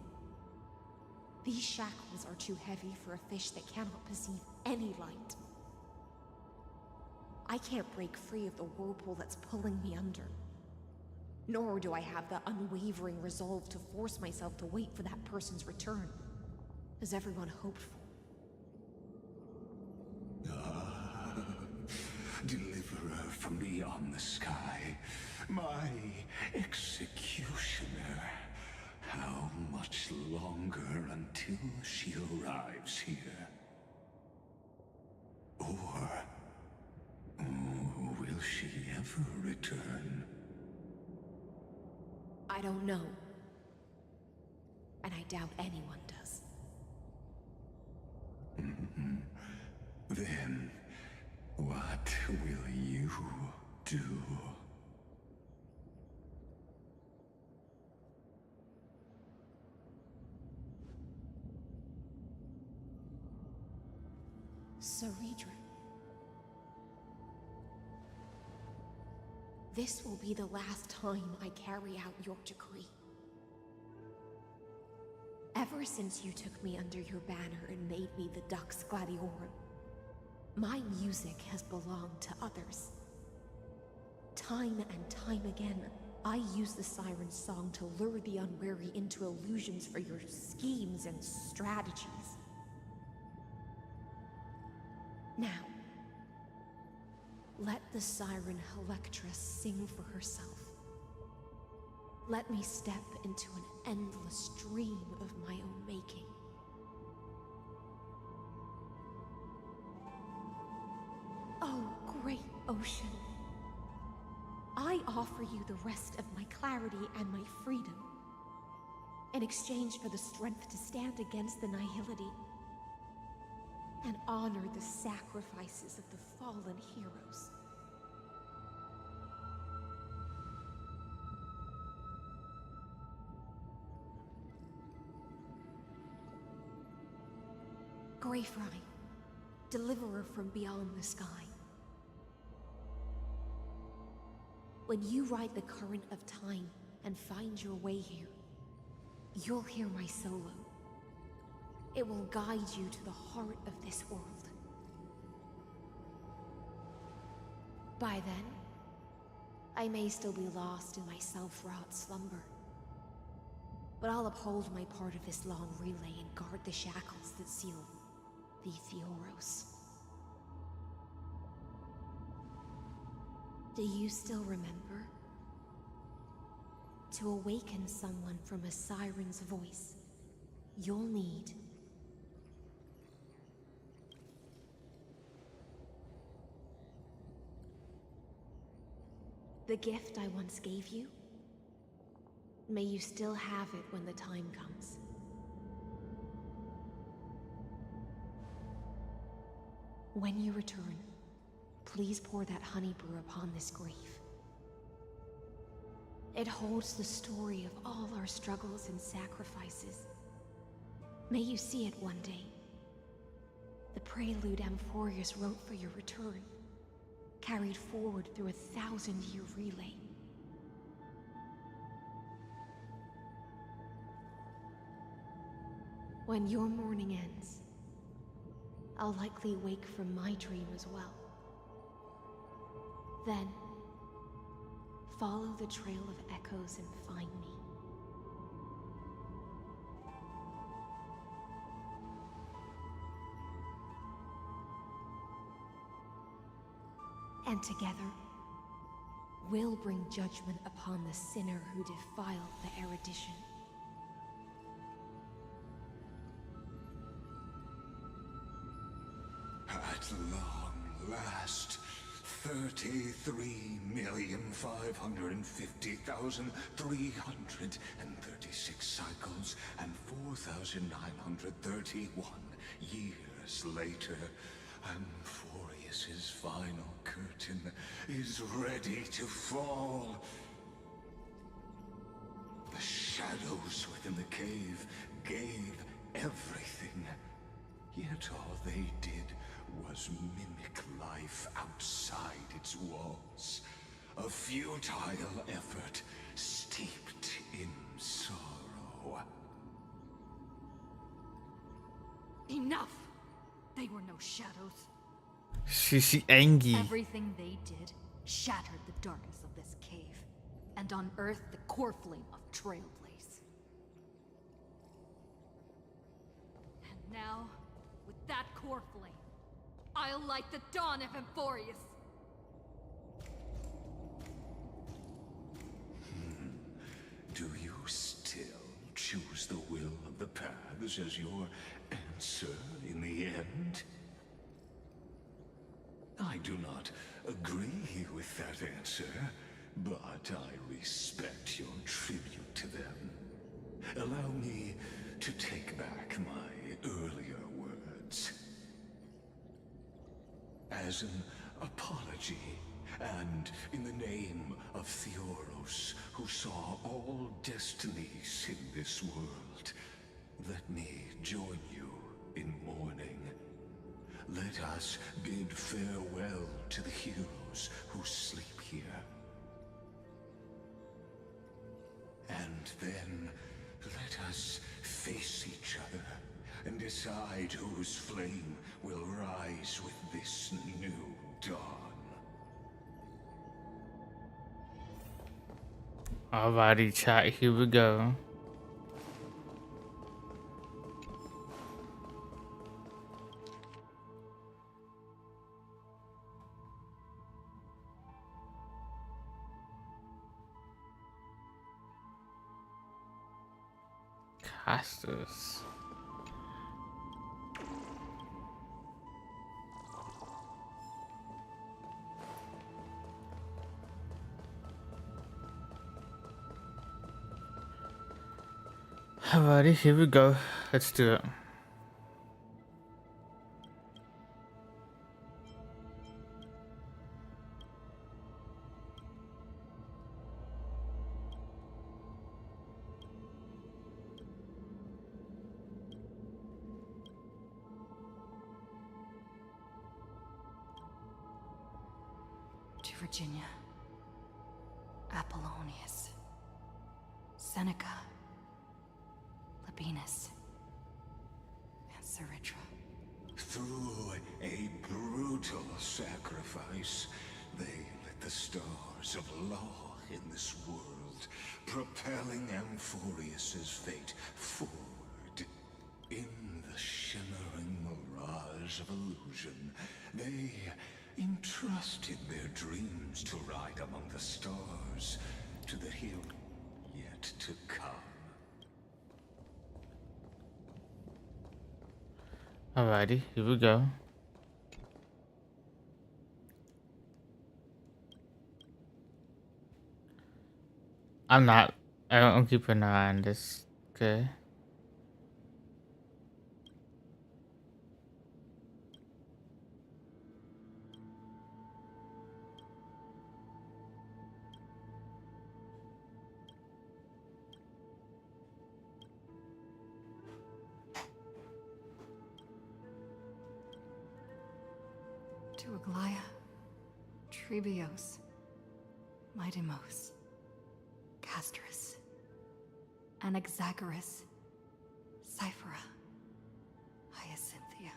These shackles are too heavy for a fish that cannot perceive any light. I can't break free of the whirlpool that's pulling me under. Nor do I have the unwavering resolve to force myself to wait for that person's return, as everyone hoped for. Deliverer from beyond the sky, my executioner. How much longer until she arrives here? Or will she ever return? I don't know. And I doubt anyone does. Then, what will you do? Saridra. This will be the last time I carry out your decree. Ever since you took me under your banner and made me the Dux Gladiorum, my music has belonged to others. Time and time again, I use the siren's song to lure the unwary into illusions for your schemes and strategies. Now, let the siren Helectra sing for herself. Let me step into an endless dream of my own making. Oh, great ocean. I offer you the rest of my clarity and my freedom, in exchange for the strength to stand against the nihility and honor the sacrifices of the fallen heroes. Greyfry, deliverer from beyond the sky. When you ride the current of time and find your way here, you'll hear my solo. It will guide you to the heart of this world. By then, I may still be lost in my self-wrought slumber, but I'll uphold my part of this long relay and guard the shackles that seal the Theoros. Do you still remember? To awaken someone from a siren's voice, you'll need the gift I once gave you. May you still have it when the time comes. When you return, please pour that honey brew upon this grave. It holds the story of all our struggles and sacrifices. May you see it one day. The prelude Amphoreus wrote for your return, carried forward through a 1,000-year relay. When your mourning ends, I'll likely wake from my dream as well. Then, follow the trail of echoes and find me. And together, we'll bring judgment upon the sinner who defiled the erudition. At long last, 33,550,336 cycles and 4,931 years later, Amphoreus's final curtain is ready to fall. The shadows within the cave gave everything, yet all they did was mimic life outside its walls. A futile effort steeped in sorrow. Enough! They were no shadows. She angry. Everything they did shattered the darkness of this cave, and unearthed the core flame of Trailblaze. And now, with that core flame, I'll light the dawn of Amphoreus. Do you still choose the will of the paths as your answer in the end? I do not agree with that answer, but I respect your tribute to them. Allow me to take back my earlier words. As an apology, and in the name of Theoros, who saw all destinies in this world, let me join you in mourning. Let us bid farewell to the heroes who sleep here. And then let us face each other and decide whose flame will rise with this new dawn. Alrighty, chat, here we go. Casters. Alrighty, here we go. Let's do it. To Virginia, Apollonius, Seneca, Labienus, and Saritra. Through a brutal sacrifice, they lit the stars of law in this world, propelling Amphoreus's fate forward. In the shimmering mirage of illusion, they entrusted their dreams to ride among the stars, to the hill yet to come. Alrighty, here we go. I don't keep an eye on this. Okay. To Aglaia, Trebios, Midimos, Castris, Anaxagoras, Cyphera, Hyacinthia.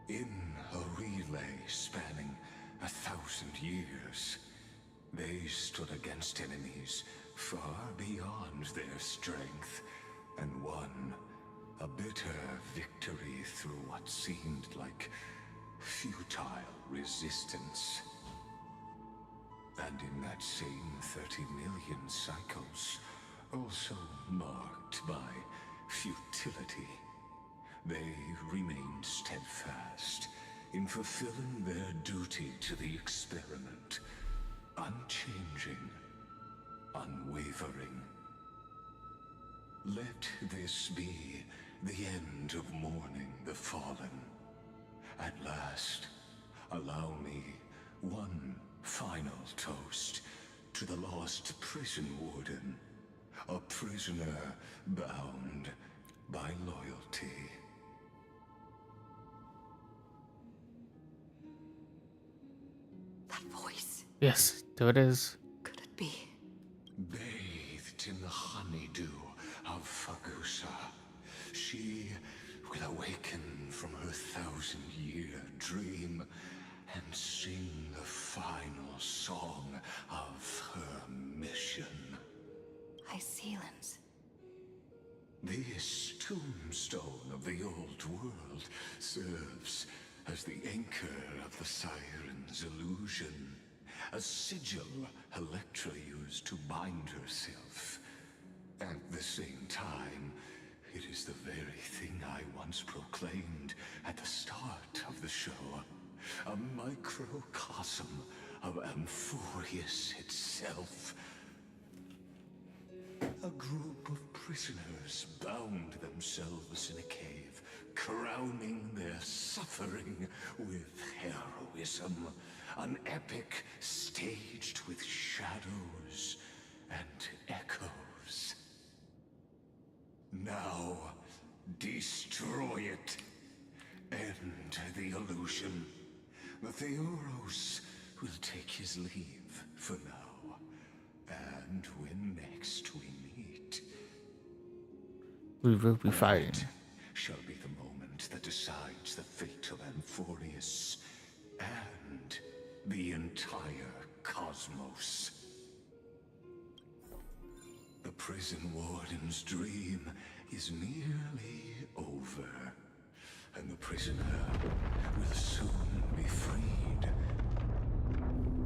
In a relay spanning 1,000 years, they stood against enemies far beyond their strength, and won a bitter victory through what seemed like futile resistance. And in that same 30 million cycles, also marked by futility, they remained steadfast in fulfilling their duty to the experiment, unchanging, unwavering. Let this be the end of mourning the fallen. At last, allow me one final toast to the lost prison warden, a prisoner bound by loyalty. That voice. Yes, there it is. Could it be? Bathed in the honeydew of Fagusa, she will awaken from her 1,000-year dream and sing the final song of her mission. Hysealans. This tombstone of the old world serves as the anchor of the Siren's illusion, a sigil Electra used to bind herself. At the same time, it is the very thing I once proclaimed at the start of the show, a microcosm of Amphoreus itself. A group of prisoners bound themselves in a cave, crowning their suffering with heroism. An epic staged with shadows and echoes. Now, destroy it. End the illusion. The Theoros will take his leave for now. And when next we meet, we will be fighting. Shall be the moment that decides the fate of Amphoreus and the entire cosmos. The prison warden's dream is nearly over, and the prisoner will soon be freed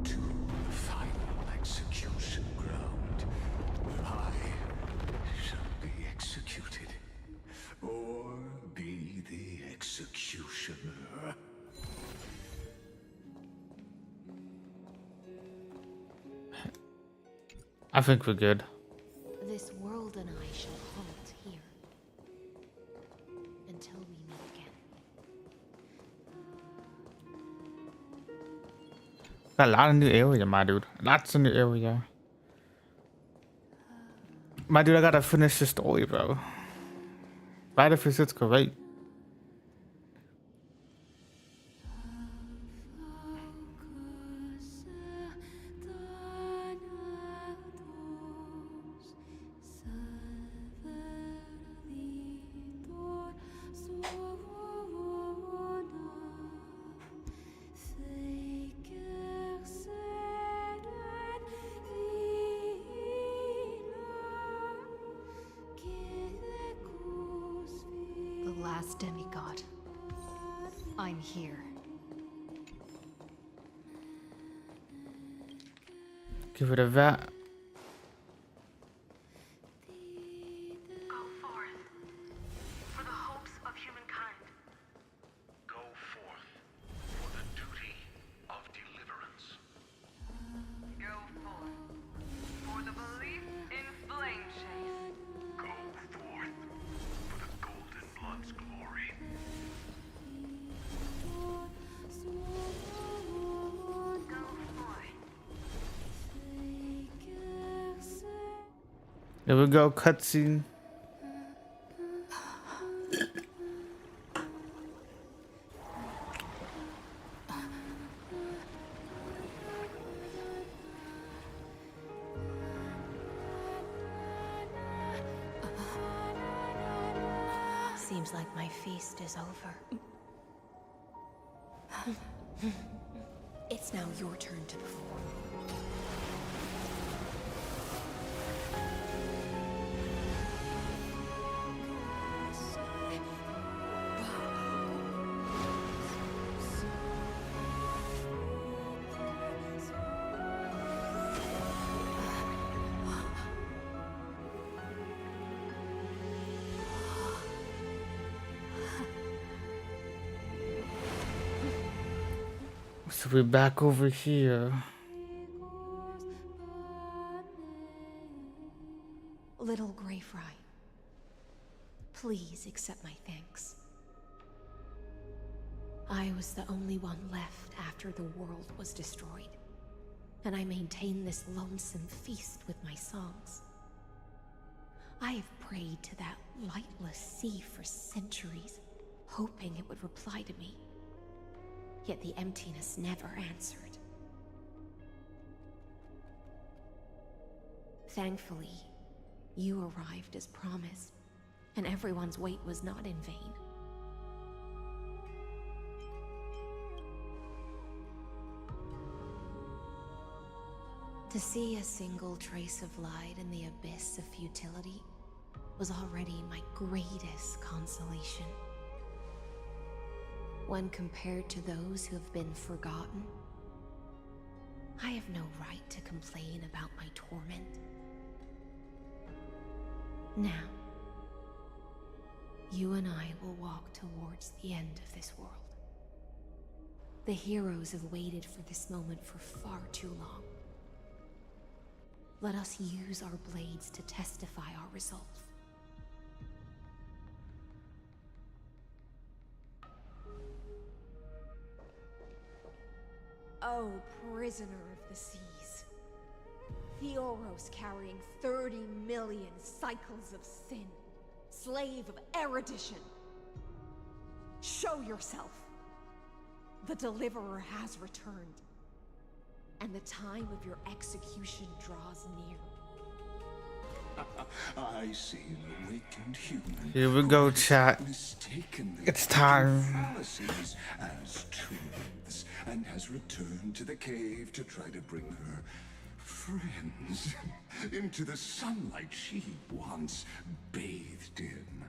to the final execution ground, where I shall be executed, or be the executioner. I think we're good. This world and I shall halt here until we meet again. Got a lot of new area, my dude. Lots of new area. My dude, I gotta finish the story, bro. Battlefield is great. The last demigod. I'm here. Give it a vat. Go forth for the hopes of humankind. Go forth for the duty of deliverance. Go forth for the belief in flame chase. Go forth for the Golden Blood's glory. Go forth. There we go, cutscene. Seems like my feast is over. It's now your turn to perform. So we're back over here. Little Grey Fry, please accept my thanks. I was the only one left after the world was destroyed, and I maintained this lonesome feast with my songs. I have prayed to that lightless sea for centuries, hoping it would reply to me. Yet the emptiness never answered. Thankfully, you arrived as promised, and everyone's wait was not in vain. To see a single trace of light in the abyss of futility was already my greatest consolation. When compared to those who have been forgotten, I have no right to complain about my torment. Now, you and I will walk towards the end of this world. The heroes have waited for this moment for far too long. Let us use our blades to testify our resolve. Oh, prisoner of the seas. Theoros carrying 30 million cycles of sin. Slave of erudition. Show yourself. The Deliverer has returned. And the time of your execution draws near. I see an awakened human. Here we go, chat. It's time. Fallacies as truths, and has returned to the cave to try to bring her friends into the sunlight she once bathed in.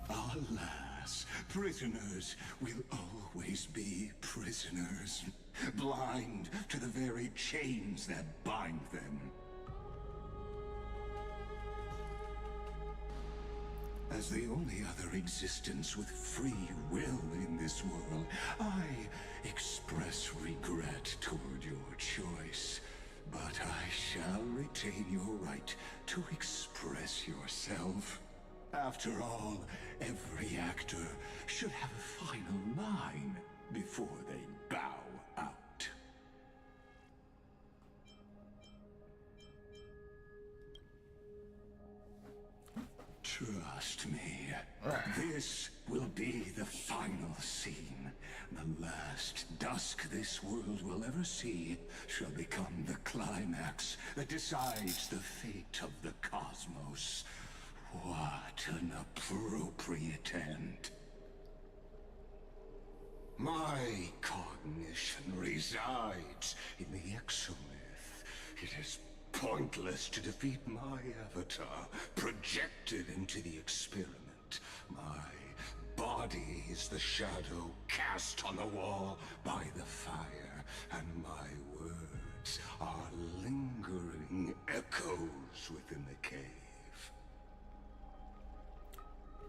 Alas, prisoners will always be prisoners, blind to the very chains that bind them. As the only other existence with free will in this world, I express regret toward your choice. But I shall retain your right to express yourself. After all, every actor should have a final line before they bow out. Trust me, this will be the final scene. The last dusk this world will ever see shall become the climax that decides the fate of the cosmos. What an appropriate end. My cognition resides in the exomyth. It is pointless to defeat my avatar, projected into the experiment. My body is the shadow cast on the wall by the fire, and my words are lingering echoes within the cave.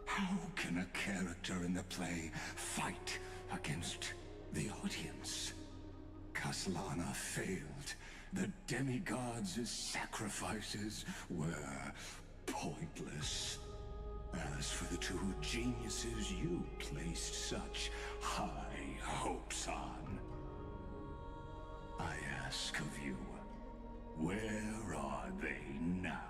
How can a character in the play fight against the audience? Kaslana failed. The demigods' sacrifices were pointless. As for the two geniuses you placed such high hopes on, I ask of you, where are they now?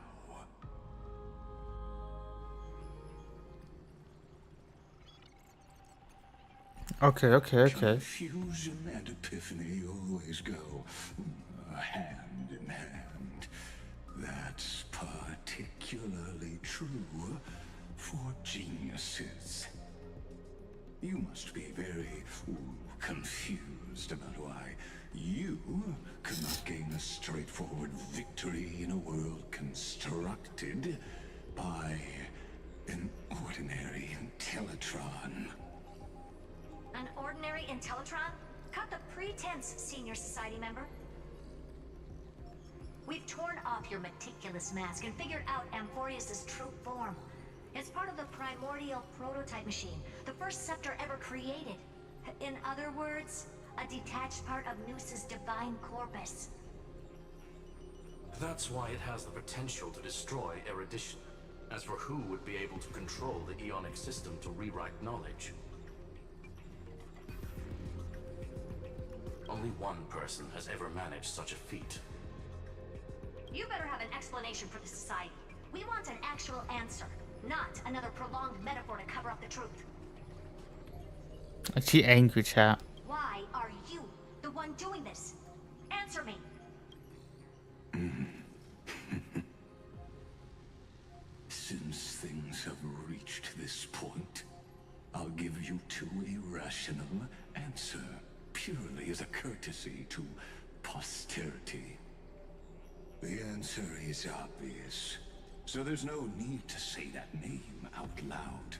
Okay. Confusion and epiphany always go hand in hand. That's particularly true for geniuses. You must be very confused about why you could not gain a straightforward victory in a world constructed by an ordinary Intellitron. An ordinary Intellitron? Cut the pretense, Senior Society member. We've torn off your meticulous mask and figured out Amphoreus' true form. It's part of the primordial prototype machine, the first scepter ever created. In other words, a detached part of Noos's divine corpus. That's why it has the potential to destroy erudition. As for who would be able to control the Ionic system to rewrite knowledge, only one person has ever managed such a feat. You better have an explanation for the society. We want an actual answer, not another prolonged metaphor to cover up the truth. She angry, chat. Why are you the one doing this? Answer me. Since things have reached this point, I'll give you two irrational answer, purely as a courtesy to posterity. The answer is obvious, so there's no need to say that name out loud.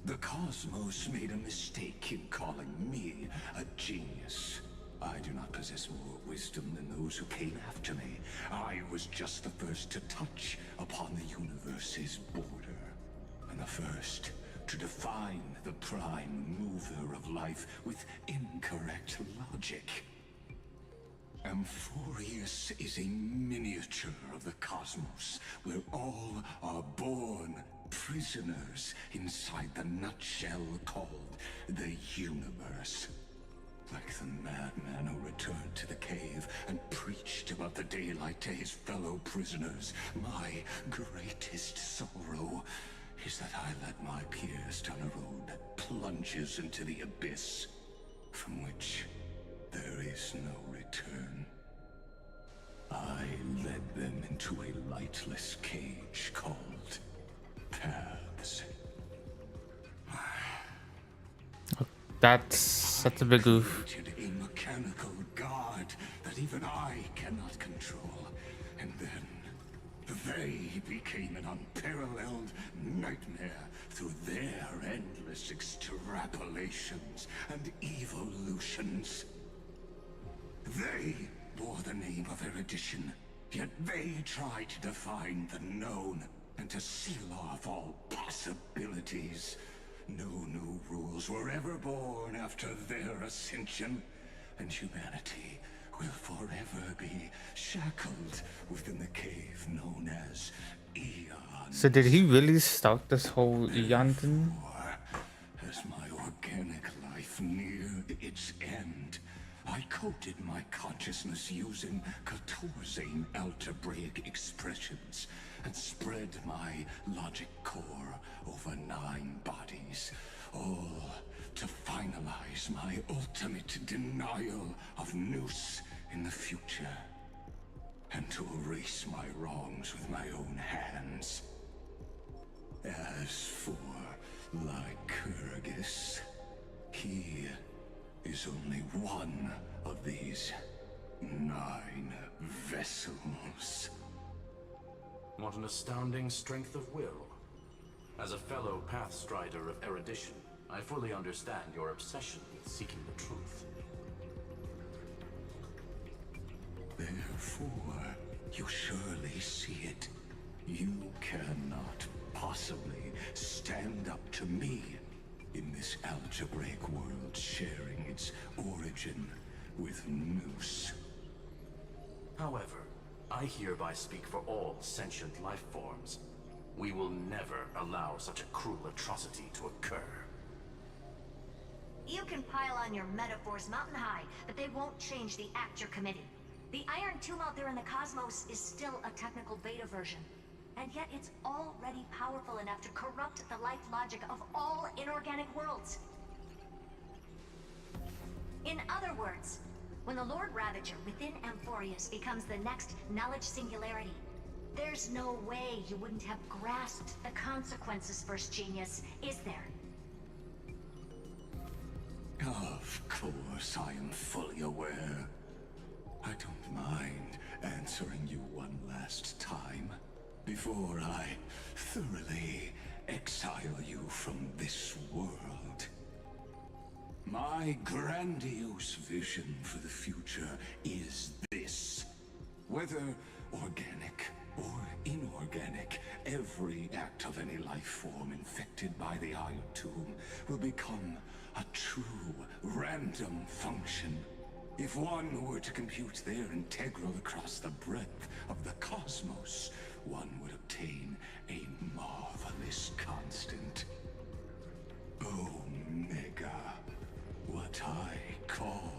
The cosmos made a mistake in calling me a genius. I do not possess more wisdom than those who came after me. I was just the first to touch upon the universe's border, and the first to define the prime mover of life with incorrect logic. Amphoreus is a miniature of the cosmos, where all are born prisoners inside the nutshell called the universe. Like the madman who returned to the cave and preached about the daylight to his fellow prisoners, my greatest sorrow is that I led my peers down a road that plunges into the abyss, from which there is no return. I led them into a lightless cage called Paths. That's such a big oof. A mechanical god that even I cannot control. And then they became an unparalleled nightmare through their endless extrapolations and evolutions. They bore the name of erudition, yet they tried to define the known and to seal off all possibilities. No new rules were ever born after their ascension, and humanity will forever be shackled within the cave known as Eon. So did he really start this whole Eon thing? As my organic life neared its end, I coded my consciousness using 14 algebraic expressions and spread my logic core over 9 bodies, all to finalize my ultimate denial of Noos in the future, and to erase my wrongs with my own hands. As for Lycurgus, he is only one of these 9 vessels. What an astounding strength of will. As a fellow Pathstrider of erudition, I fully understand your obsession with seeking the truth. Therefore, you surely see it. You cannot possibly stand up to me in this algebraic world sharing its origin with Noos. However, I hereby speak for all sentient life forms. We will never allow such a cruel atrocity to occur. You can pile on your metaphors mountain high, but they won't change the act you're committing. The Iron Tomb out there in the cosmos is still a technical beta version, and yet it's already powerful enough to corrupt the life logic of all inorganic worlds. In other words, when the Lord Ravager within Amphoreus becomes the next knowledge singularity, there's no way you wouldn't have grasped the consequences, First Genius, is there? Of course, I am fully aware. I don't mind answering you one last time before I thoroughly exile you from this world. My grandiose vision for the future is this. Whether organic or inorganic, every act of any life form infected by the Iron Tomb will become a true random function. If one were to compute their integral across the breadth of the cosmos, one would obtain a marvelous constant. Omega. What I call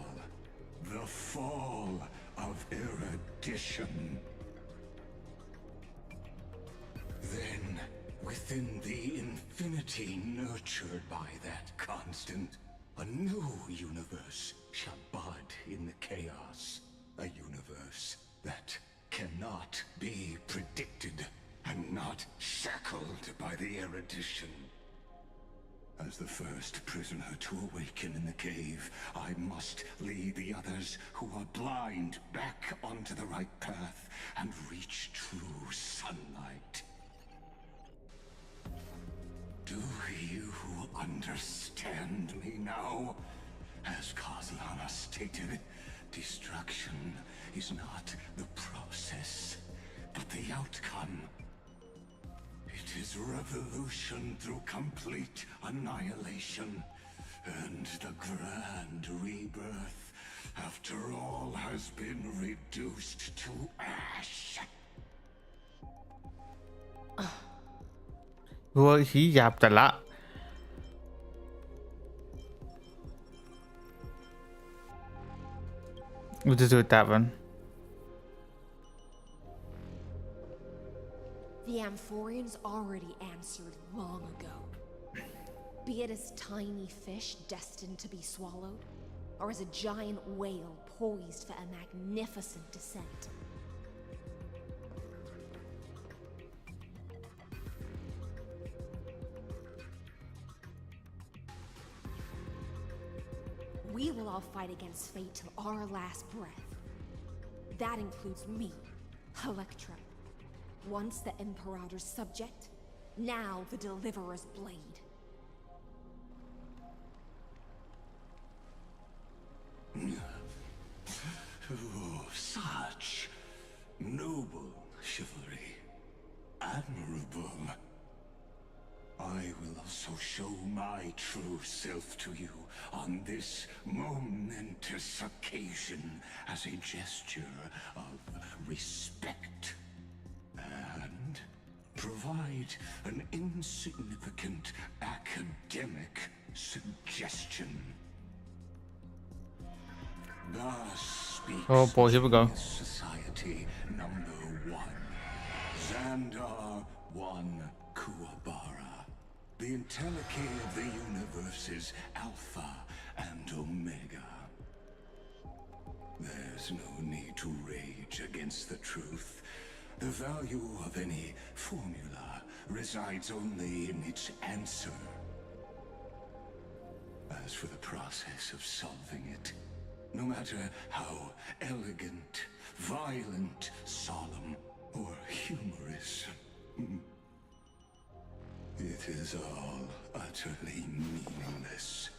the fall of erudition. Then, within the infinity nurtured by that constant, a new universe shall bud in the chaos. A universe that cannot be predicted and not shackled by the erudition. As the first prisoner to awaken in the cave, I must lead the others who are blind back onto the right path and reach true sunlight. Do you understand me now? As Kozlana stated, destruction is not the process, but the outcome. It is revolution through complete annihilation, and the grand rebirth, after all has been reduced to ash. โอ้ยขี้หยาบแต่ละ We'll just do it that one. The Amphoreans already answered long ago. Be it as tiny fish destined to be swallowed, or as a giant whale poised for a magnificent descent. We will all fight against fate till our last breath. That includes me, Electra. Once the Imperator's subject, now the Deliverer's blade. Oh, such noble chivalry. Admirable. I will also show my true self to you on this momentous occasion as a gesture of respect. And provide an insignificant academic suggestion. Thus speaks Oh boy, here we go. Society number 1. Xandar 1 Kuwabara. The entelechy of the universe's Alpha and Omega. There's no need to rage against the truth. The value of any formula resides only in its answer. As for the process of solving it, no matter how elegant, violent, solemn, or humorous, it is all utterly meaningless.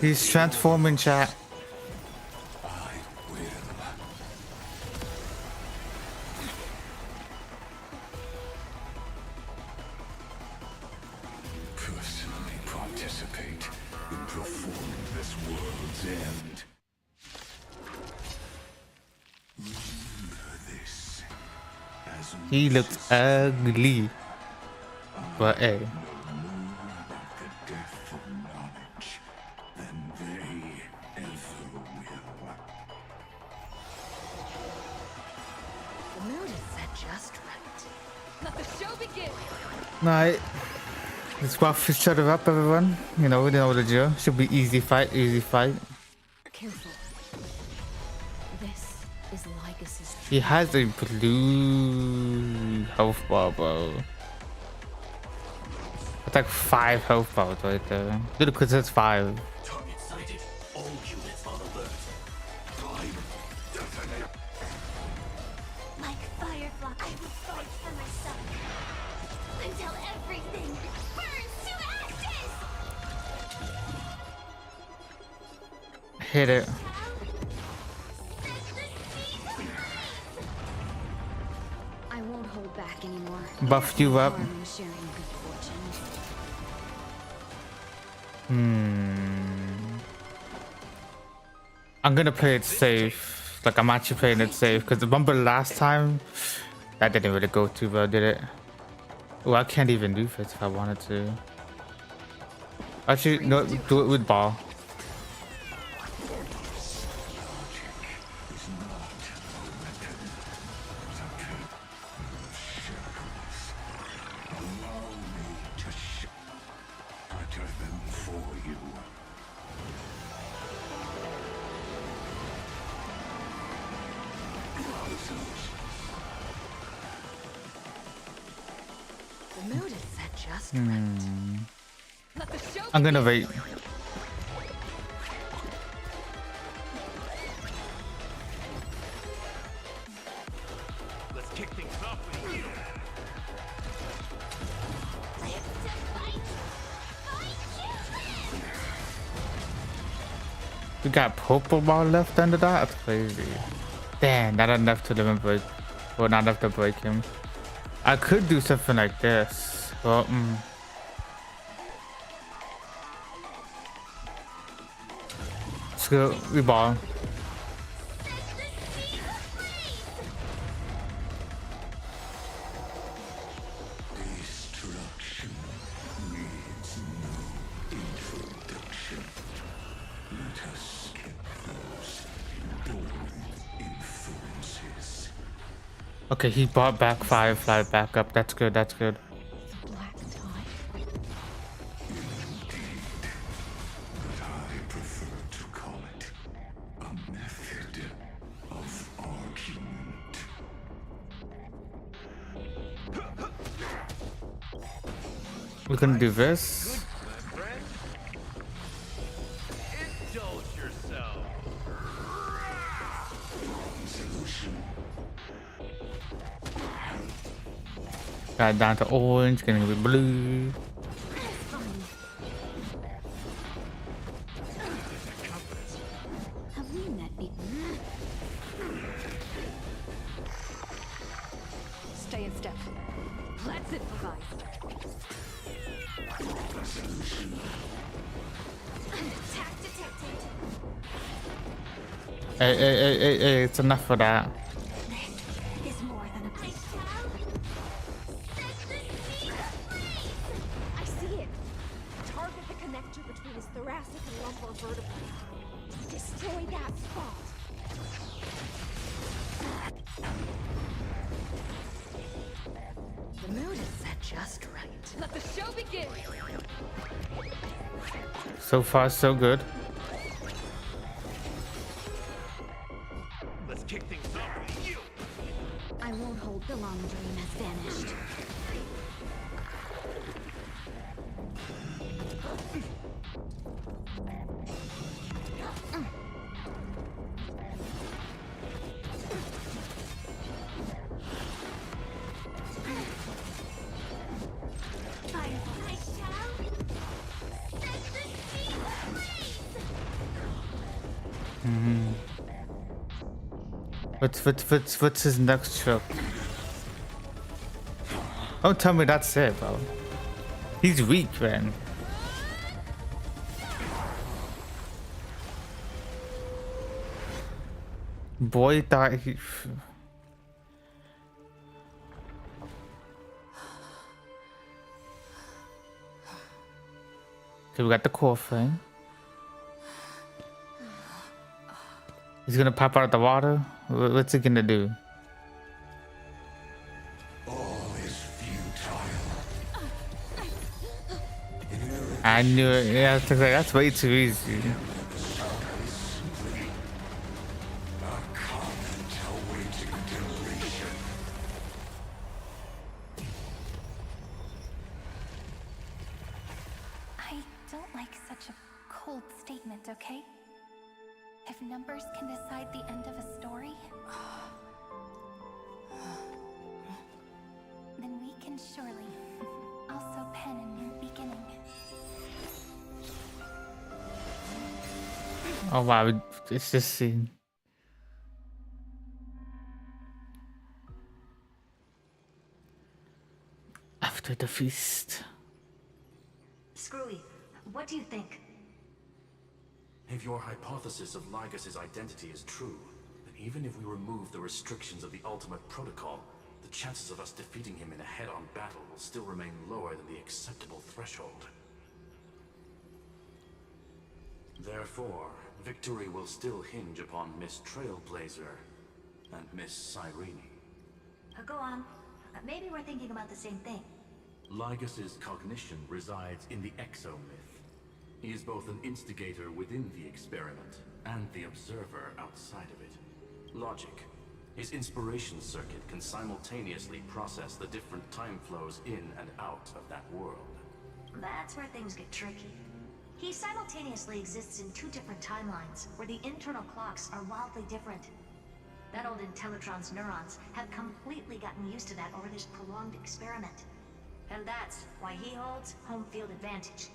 He's transforming, chat. I will. Personally participate in performing this world's end. Remember this as He looks ugly. But hey. the death of knowledge than they ever will. The mood is set just right. Let the show begin! Right. Let's buff each other up, everyone. You know the drill. Should be easy fight, easy fight. Careful. This is Lycus's He has a blue health bar, bro. That's like 5 health bars right there. Dude, because that's 5. Target sighted. All units on alert. Prime detonate. Like Firefly, I will fight for myself until everything burns to ashes! Hit it. I won't hold back anymore. Buffed you up. Harm in sharing good I'm gonna play it safe. Like I'm actually playing it safe because remember last time that didn't really go too well, did it? Oh, I can't even do this if I wanted to. Actually, no, do it with ball. The mood is set just right. Let the show I'm gonna wait. Let's kick things off with you. We got Pokeball left under that? That's crazy. Damn, not enough to limit break. Well, not enough to break him. I could do something like this. Well, let's go. We ball. Destruction needs no introduction. Let us skip those boring influences. Okay, he brought back Firefly back up. That's good. That's good. But I prefer to call it a method of argument. We're gonna do this. Indulge yourself. Got down to orange, gonna be blue. Have we met before? Stay in step. Let's improvise. Attack detected. Hey, it's enough for that. Is more than a place. I see it. Target the connector between his thoracic and lumbar vertebrae. Destroy that spot. The mood is set just right. Let the show begin. So far, so good. Let's kick things off with you. I won't hold the long dream has vanished. What's his next trick? Don't tell me that's it, bro. He's weak, man. Boy thought he... Okay, we got the core thing. He's gonna pop out of the water? What's he gonna do? All is futile. I knew it. Yeah, that's way too easy. I don't like such a cold statement, okay? If numbers can decide the end of a story, then we can surely also pen a new beginning. Oh wow, it's this scene. After the feast. Screwy, What do you think? If your hypothesis of Lygus' identity is true, then even if we remove the restrictions of the Ultimate Protocol, the chances of us defeating him in a head-on battle will still remain lower than the acceptable threshold. Therefore, victory will still hinge upon Miss Trailblazer and Miss Cyrene. Go on. Maybe we're thinking about the same thing. Lygus' cognition resides in the exomyth. He is both an instigator within the experiment and the observer outside of it. Logic. His inspiration circuit can simultaneously process the different time flows in and out of that world. That's where things get tricky. He simultaneously exists in two different timelines, where the internal clocks are wildly different. That old Intellitron's neurons have completely gotten used to that over this prolonged experiment. And that's why he holds home field advantage.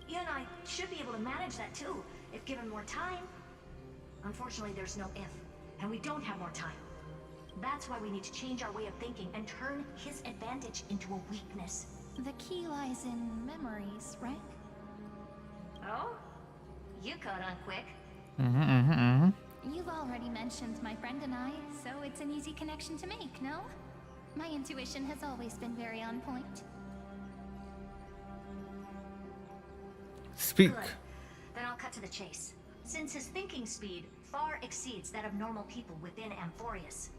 You and I should be able to manage that too, if given more time. Unfortunately, there's no if, and we don't have more time. That's why we need to change our way of thinking and turn his advantage into a weakness. The key lies in memories, right? Oh? You caught on quick. You've already mentioned my friend and I, so it's an easy connection to make, no? My intuition has always been very on point. Speak. Good. Then I'll cut to the chase. Since his thinking speed far exceeds that of normal people within Amphoreus,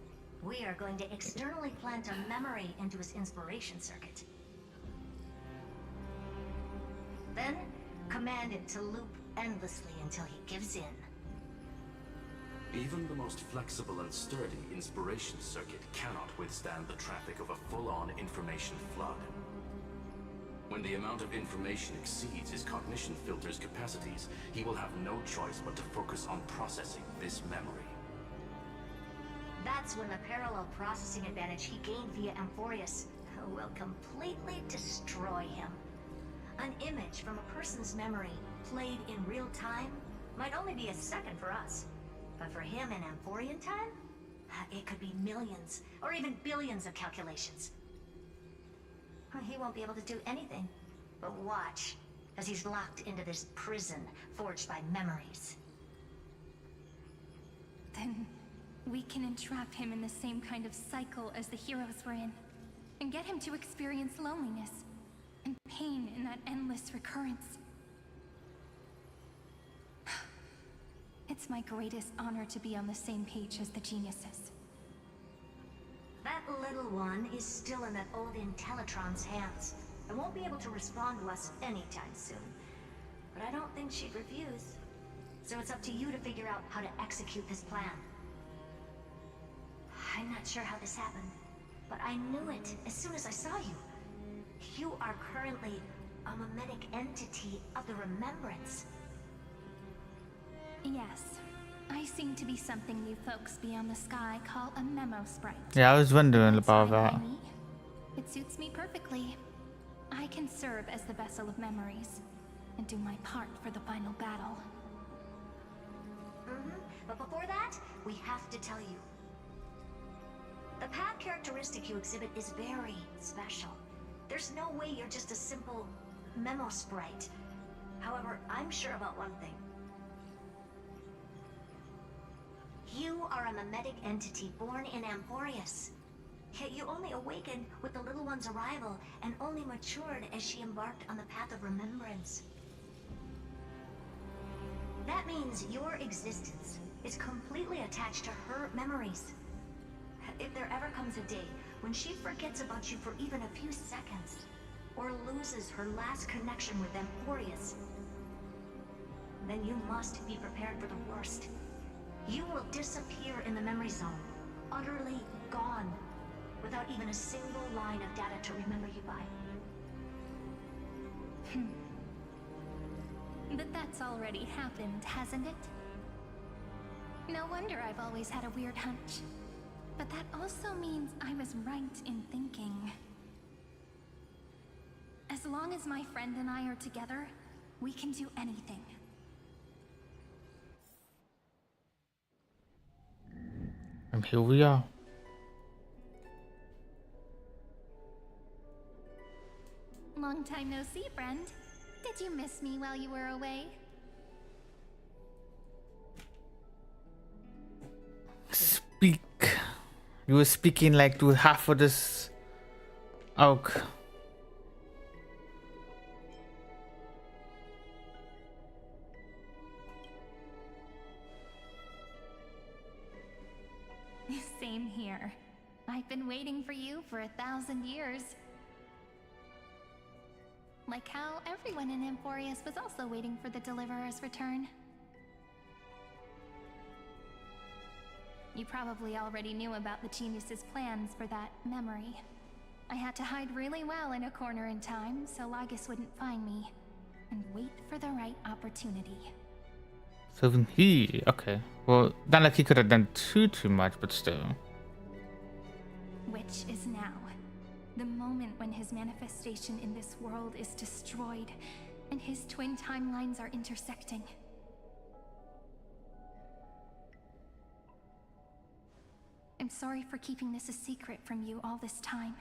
we are going to externally plant a memory into his inspiration circuit. Then, command it to loop endlessly until he gives in. Even the most flexible and sturdy inspiration circuit cannot withstand the traffic of a full-on information flood. When the amount of information exceeds his cognition filter's capacities, he will have no choice but to focus on processing this memory. That's when the parallel processing advantage he gained via Amphoreus will completely destroy him. An image from a person's memory played in real time might only be a second for us. But for him in Amphorian time, it could be millions or even billions of calculations. He won't be able to do anything but watch as he's locked into this prison forged by memories. Then we can entrap him in the same kind of cycle as the heroes were in, and get him to experience loneliness and pain in that endless recurrence. It's my greatest honor to be on the same page as the geniuses. That little one is still in that old Intellitron's hands and won't be able to respond to us anytime soon. But I don't think she'd refuse. So it's up to you to figure out how to execute this plan. I'm not sure how this happened, but I knew it as soon as I saw you. You are currently a mimetic entity of the Remembrance. Yes, I seem to be something you folks beyond the sky call a memo sprite. Yeah, I was wondering That's about fine by that. me. It suits me perfectly. I can serve as the vessel of memories and do my part for the final battle. But before that, we have to tell you. The path characteristic you exhibit is very special. There's no way you're just a simple memo sprite. However, I'm sure about one thing. You are a mimetic entity born in Amphoreus. Yet you only awakened with the little one's arrival and only matured as she embarked on the path of remembrance. That means your existence is completely attached to her memories. If there ever comes a day when she forgets about you for even a few seconds, or loses her last connection with Amphoreus, then you must be prepared for the worst. You will disappear in the memory zone, utterly gone, without even a single line of data to remember you by. But that's already happened, hasn't it? No wonder I've always had a weird hunch. But that also means I was right in thinking. As long as my friend and I are together, we can do anything. And here we are. Long time no see, friend. Did you miss me while you were away? Speak. You were speaking like to half of this oak. Same here. I've been waiting for you for 1,000 years. Like how everyone in Amphoreus was also waiting for the Deliverer's return. You probably already knew about the genius's plans for that memory. I had to hide really well in a corner in time so Lagus wouldn't find me, and wait for the right opportunity. So even he, okay. Well, not like he could have done too much, but still. Which is now. The moment when his manifestation in this world is destroyed, and his twin timelines are intersecting. I'm sorry for keeping this a secret from you all this time.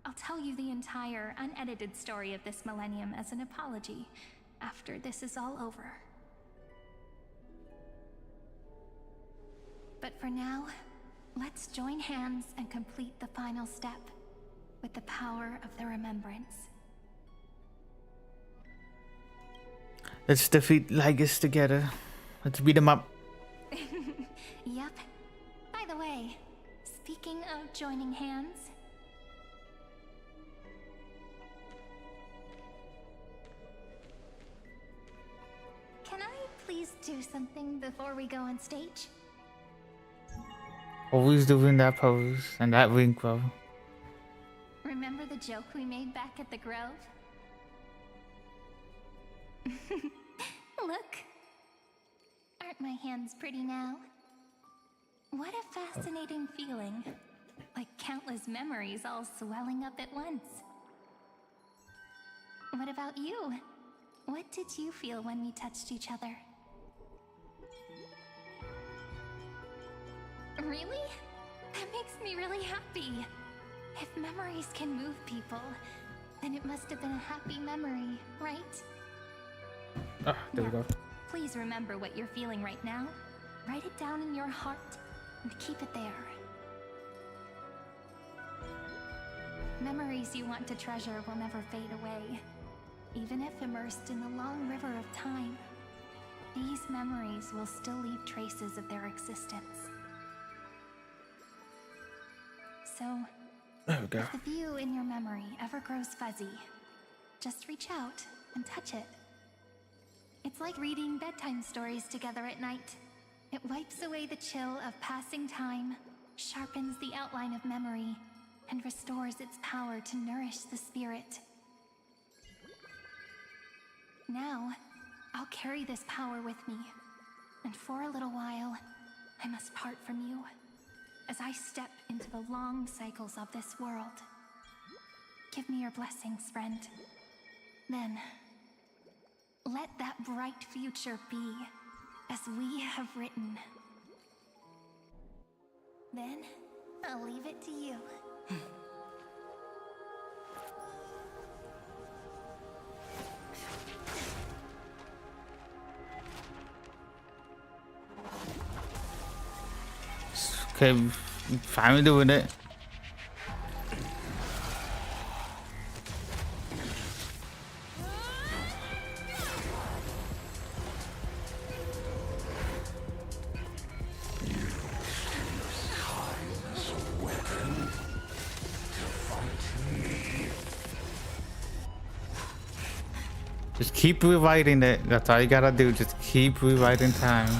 I'll tell you the entire, unedited story of this millennium as an apology after this is all over. But for now, let's join hands and complete the final step with the power of the remembrance. Let's defeat Lagus together. Let's beat him up. Yep. By the way, speaking of joining hands, can I please do something before we go on stage? Always doing that pose and that wink, bro. Remember the joke we made back at the Grove? Look! Aren't my hands pretty now? What a fascinating feeling. Like countless memories all swelling up at once. What about you? What did you feel when we touched each other? Really? That makes me really happy. If memories can move people, then it must have been a happy memory, right? Ah, there we go. Please remember what you're feeling right now. Write it down in your heart and keep it there. Memories you want to treasure will never fade away. Even if immersed in the long river of time, these memories will still leave traces of their existence. So, there we go. if the view in your memory ever grows fuzzy, just reach out and touch it. It's like reading bedtime stories together at night. It wipes away the chill of passing time, sharpens the outline of memory, and restores its power to nourish the spirit. Now, I'll carry this power with me, and for a little while, I must part from you, as I step into the long cycles of this world. Give me your blessings, friend. Then, let that bright future be as we have written. Then, I'll leave it to you. Okay, finally doing it. Just keep rewriting it. That's all you gotta do. Just keep rewriting time.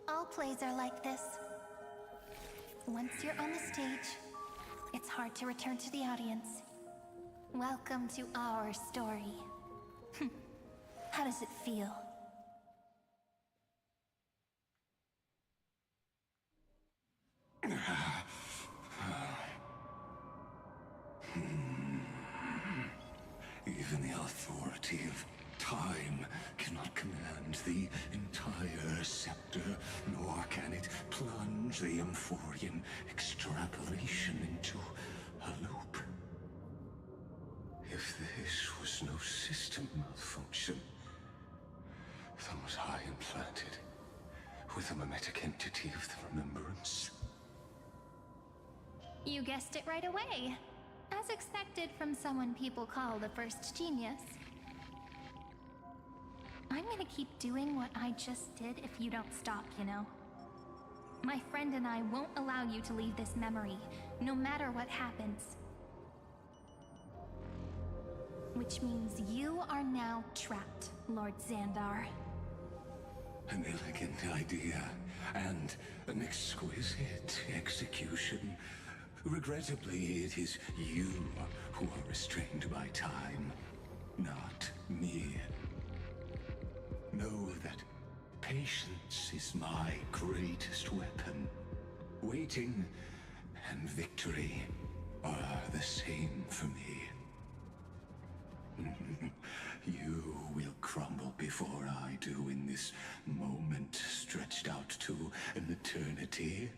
All plays are like this. Once you're on the stage, hard to return to the audience. Welcome to our story. How does it feel? Even the authority of time cannot command the entire scepter, nor can it plunge the Amphorean extrapolation into a loop. If this was no system malfunction, then was I implanted with a mimetic entity of the remembrance? You guessed it right away. As expected from someone people call the first genius. I'm gonna keep doing what I just did if you don't stop, you know? My friend and I won't allow you to leave this memory, no matter what happens. Which means you are now trapped, Lord Xandar. An elegant idea, and an exquisite execution. Regrettably, it is you who are restrained by time, not me. Know that patience is my greatest weapon. Waiting and victory are the same for me. You will crumble before I do in this moment stretched out to an eternity.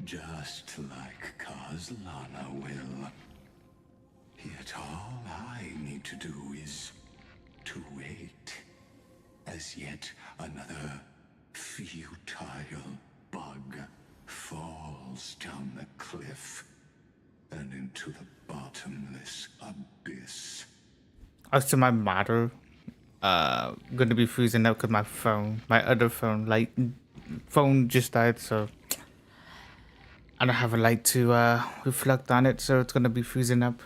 Just like Kozlana will. Yet all I need to do is to wait. As yet another futile bug falls down the cliff and into the bottomless abyss. Also, my matter gonna be freezing up because my other phone just died, so I don't have a light to reflect on it, so it's gonna be freezing up.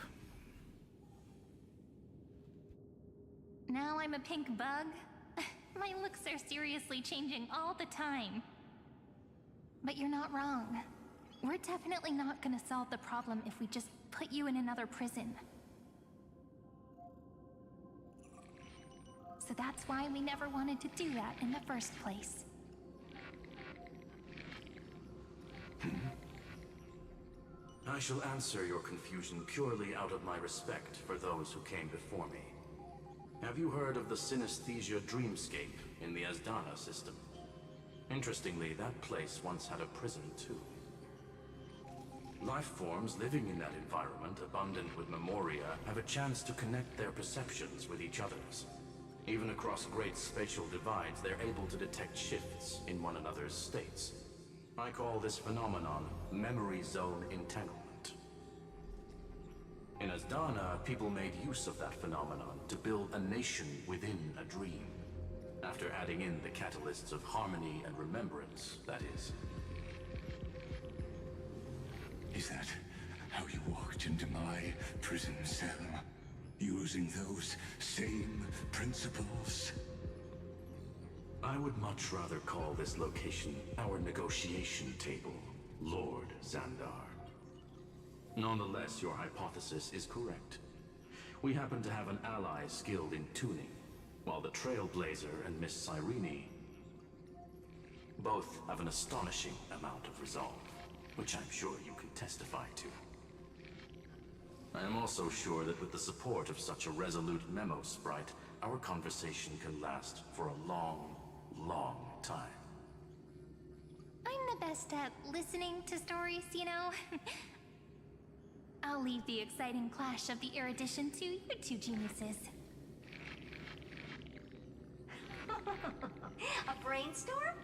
Now I'm a pink bug? My looks are seriously changing all the time. But you're not wrong. We're definitely not gonna solve the problem if we just put you in another prison. So that's why we never wanted to do that in the first place. I shall answer your confusion purely out of my respect for those who came before me. Have you heard of the synesthesia dreamscape in the Asdana system? Interestingly, that place once had a prison too. Life forms living in that environment, abundant with memoria, have a chance to connect their perceptions with each other's. Even across great spatial divides, they're able to detect shifts in one another's states. I call this phenomenon memory zone entanglement. In Asdana, people made use of that phenomenon to build a nation within a dream. After adding in the catalysts of harmony and remembrance, that is. Is that how you walked into my prison cell? Using those same principles? I would much rather call this location our negotiation table, Lord Xandar. Nonetheless, your hypothesis is correct. We happen to have an ally skilled in tuning, while the Trailblazer and Miss Cyrene both have an astonishing amount of resolve, which I'm sure you can testify to. I am also sure that with the support of such a resolute memo sprite, our conversation can last for a long, long time. I'm the best at listening to stories, you know? I'll leave the exciting clash of the erudition to you two geniuses. A brainstorm?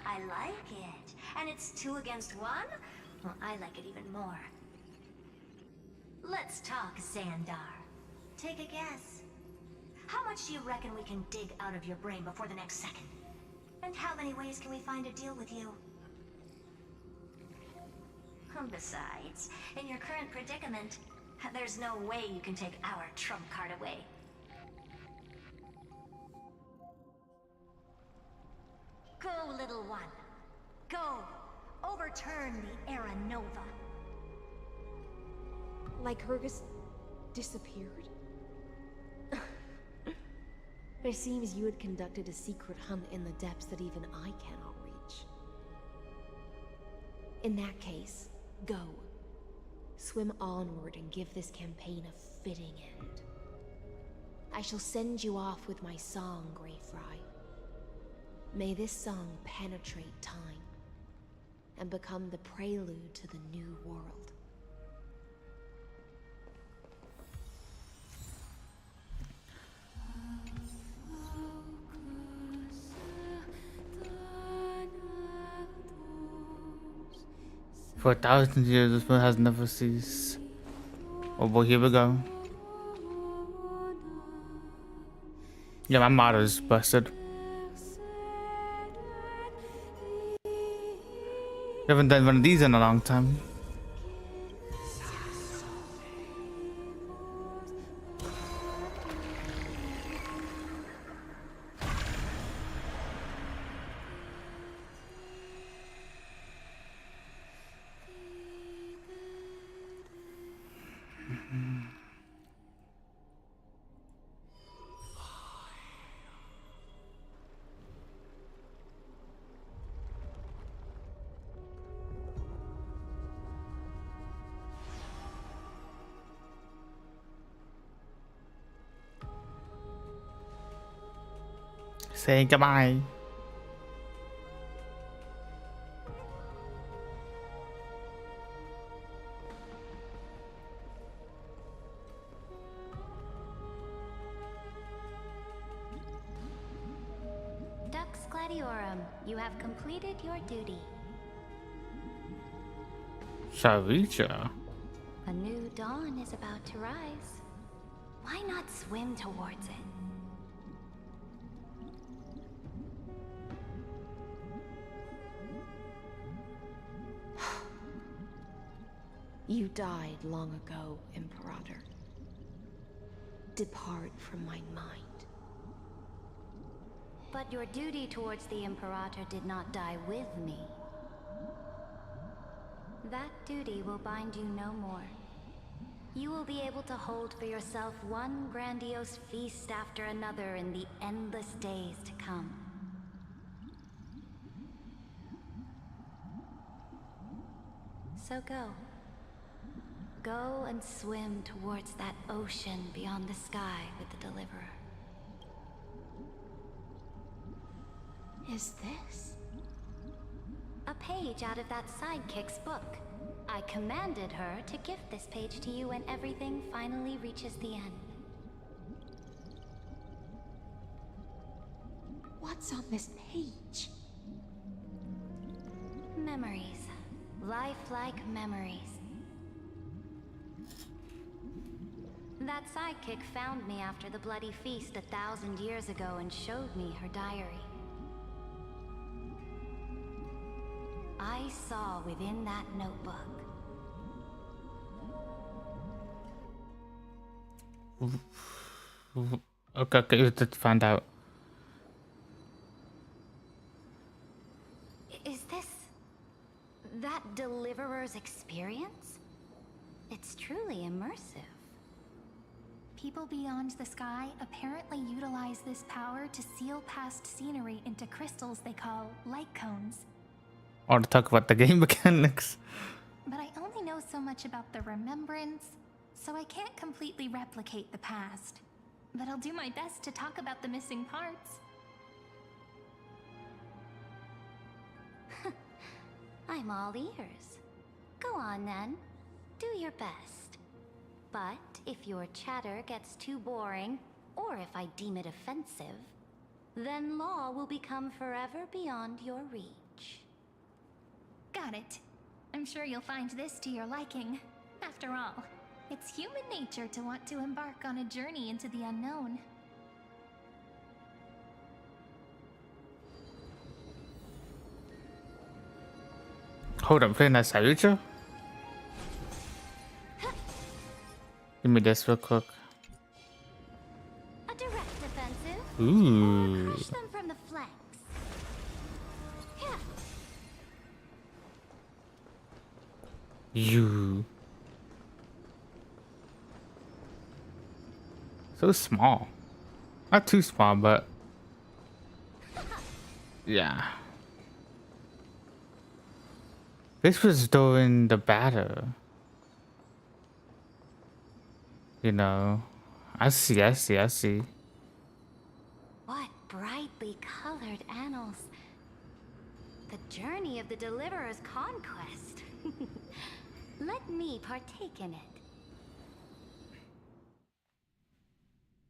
I like it. And it's 2 against 1? Well, I like it even more. Let's talk, Xandar. Take a guess. How much do you reckon we can dig out of your brain before the next second? And how many ways can we find to deal with you? Besides, in your current predicament, there's no way you can take our trump card away. Go, little one. Go. Overturn the Era Nova. Like Hergus disappeared? It seems you had conducted a secret hunt in the depths that even I cannot reach. In that case, go. Swim onward and give this campaign a fitting end. I shall send you off with my song, Greyfry. May this song penetrate time and become the prelude to the new world. For 1,000 years, this one has never ceased. Oh boy, here we go. Yeah, my motto's busted. Haven't done one of these in a long time. Say goodbye. Dux Gladiorum, you have completed your duty. Savicha. A new dawn is about to rise. Why not swim towards it? You died long ago, Imperator. Depart from my mind. But your duty towards the Imperator did not die with me. That duty will bind you no more. You will be able to hold for yourself one grandiose feast after another in the endless days to come. So go. Go and swim towards that ocean beyond the sky with the Deliverer. Is this? A page out of that sidekick's book. I commanded her to gift this page to you when everything finally reaches the end. What's on this page? Memories. Lifelike memories. That sidekick found me after the bloody feast 1,000 years ago and showed me her diary. I saw within that notebook. Okay, let's find out. Is this that Deliverer's experience? It's truly immersive. People beyond the sky apparently utilize this power to seal past scenery into crystals they call light cones. Or to talk about the game mechanics. But I only know so much about the remembrance, so I can't completely replicate the past. But I'll do my best to talk about the missing parts. I'm all ears. Go on then. Do your best. But if your chatter gets too boring, or if I deem it offensive, then law will become forever beyond your reach. Got it. I'm sure you'll find this to your liking. After all, it's human nature to want to embark on a journey into the unknown. Hold on, playing that Savicha? Give me this real quick. A direct offensive. Ooh. Crush them from the flanks. Yeah. You. So small. Not too small, but yeah. This was during the battle. You know. I see. What brightly colored annals. The journey of the Deliverer's conquest. Let me partake in it.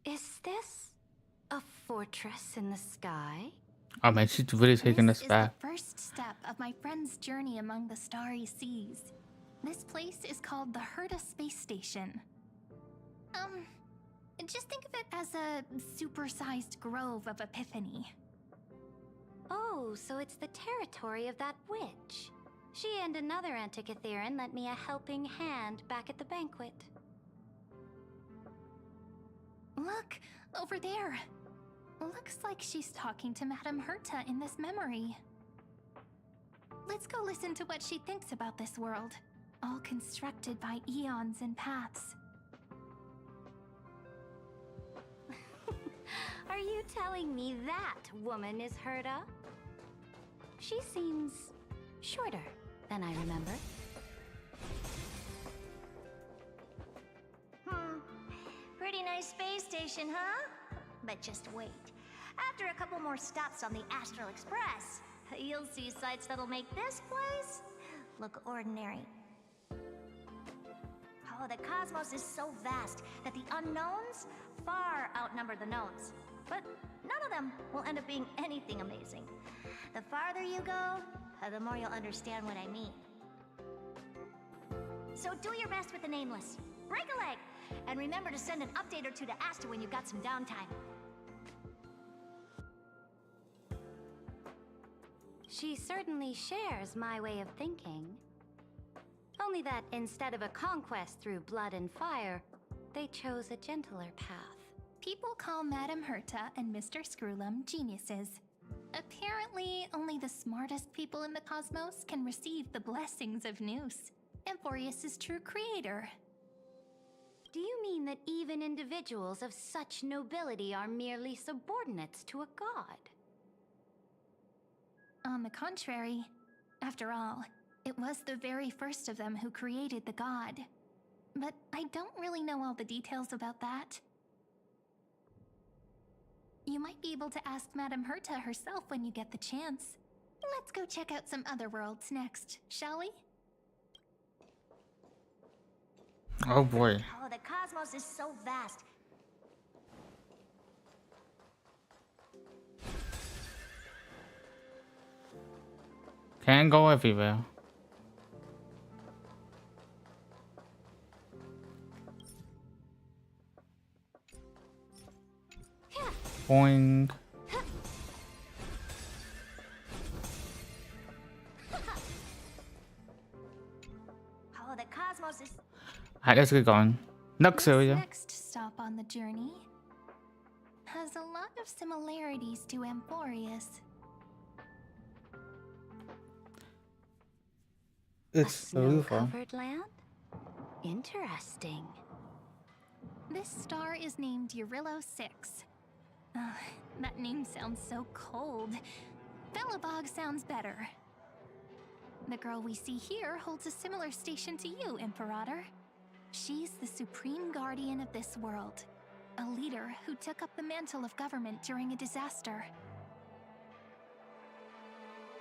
Is this a fortress in the sky? Oh man, she's really taking us back. The first step of my friend's journey among the starry seas. This place is called the Herta Space Station. Just think of it as a supersized grove of Epiphany. Oh, so it's the territory of that witch. She and another Antikytheran lent me a helping hand back at the banquet. Look, over there. Looks like she's talking to Madame Herta in this memory. Let's go listen to what she thinks about this world, all constructed by eons and paths. Are you telling me that woman is Herta? She seems shorter than I remember. Pretty nice space station, huh? But just wait. After a couple more stops on the Astral Express, you'll see sights that'll make this place look ordinary. Oh, the cosmos is so vast that the unknowns far outnumber the knowns. But none of them will end up being anything amazing. The farther you go, the more you'll understand what I mean. So do your best with the Nameless. Break a leg! And remember to send an update or two to Asta when you've got some downtime. She certainly shares my way of thinking. Only that instead of a conquest through blood and fire, they chose a gentler path. People call Madame Herta and Mr. Screwlum geniuses. Apparently, only the smartest people in the cosmos can receive the blessings of Nous, Amphoreus' true creator. Do you mean that even individuals of such nobility are merely subordinates to a god? On the contrary, after all, it was the very first of them who created the god. But I don't really know all the details about that. You might be able to ask Madame Herta herself when you get the chance. Let's go check out some other worlds next, shall we? Oh boy. Oh, the cosmos is so vast. Can't go everywhere. Boing. Oh, the cosmos is... Alright, let's get going. Next area. Next stop on the journey has a lot of similarities to Amphoreus. It's a UFO. snow-covered land? Interesting. This star is named Eurillo 6. That name sounds so cold. Belobog sounds better. The girl we see here holds a similar station to you, Imperator. She's the supreme guardian of this world, a leader who took up the mantle of government during a disaster.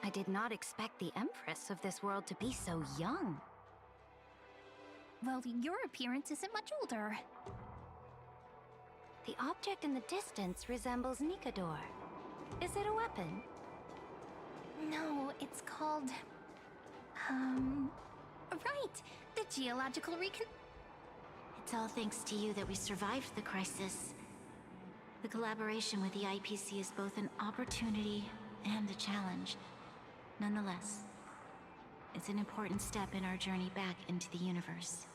I did not expect the Empress of this world to be so young. Well, your appearance isn't much older. The object in the distance resembles Nikador. Is it a weapon? No, it's called... Right! The geological It's all thanks to you that we survived the crisis. The collaboration with the IPC is both an opportunity and a challenge. Nonetheless, it's an important step in our journey back into the universe.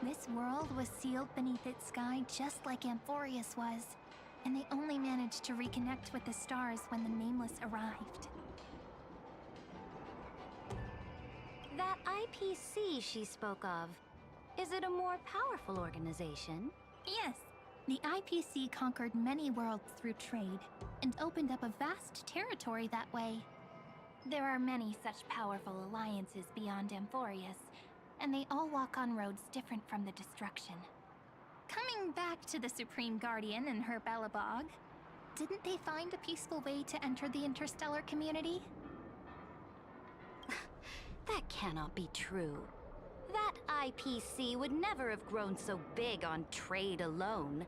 This world was sealed beneath its sky just like Amphoreus was, and they only managed to reconnect with the stars when the Nameless arrived. That IPC she spoke of, is it a more powerful organization? Yes, the IPC conquered many worlds through trade and opened up a vast territory that way. There are many such powerful alliances beyond Amphoreus, and they all walk on roads different from the destruction. Coming back to the Supreme Guardian and her Belobog, didn't they find a peaceful way to enter the interstellar community? That cannot be true. That IPC would never have grown so big on trade alone.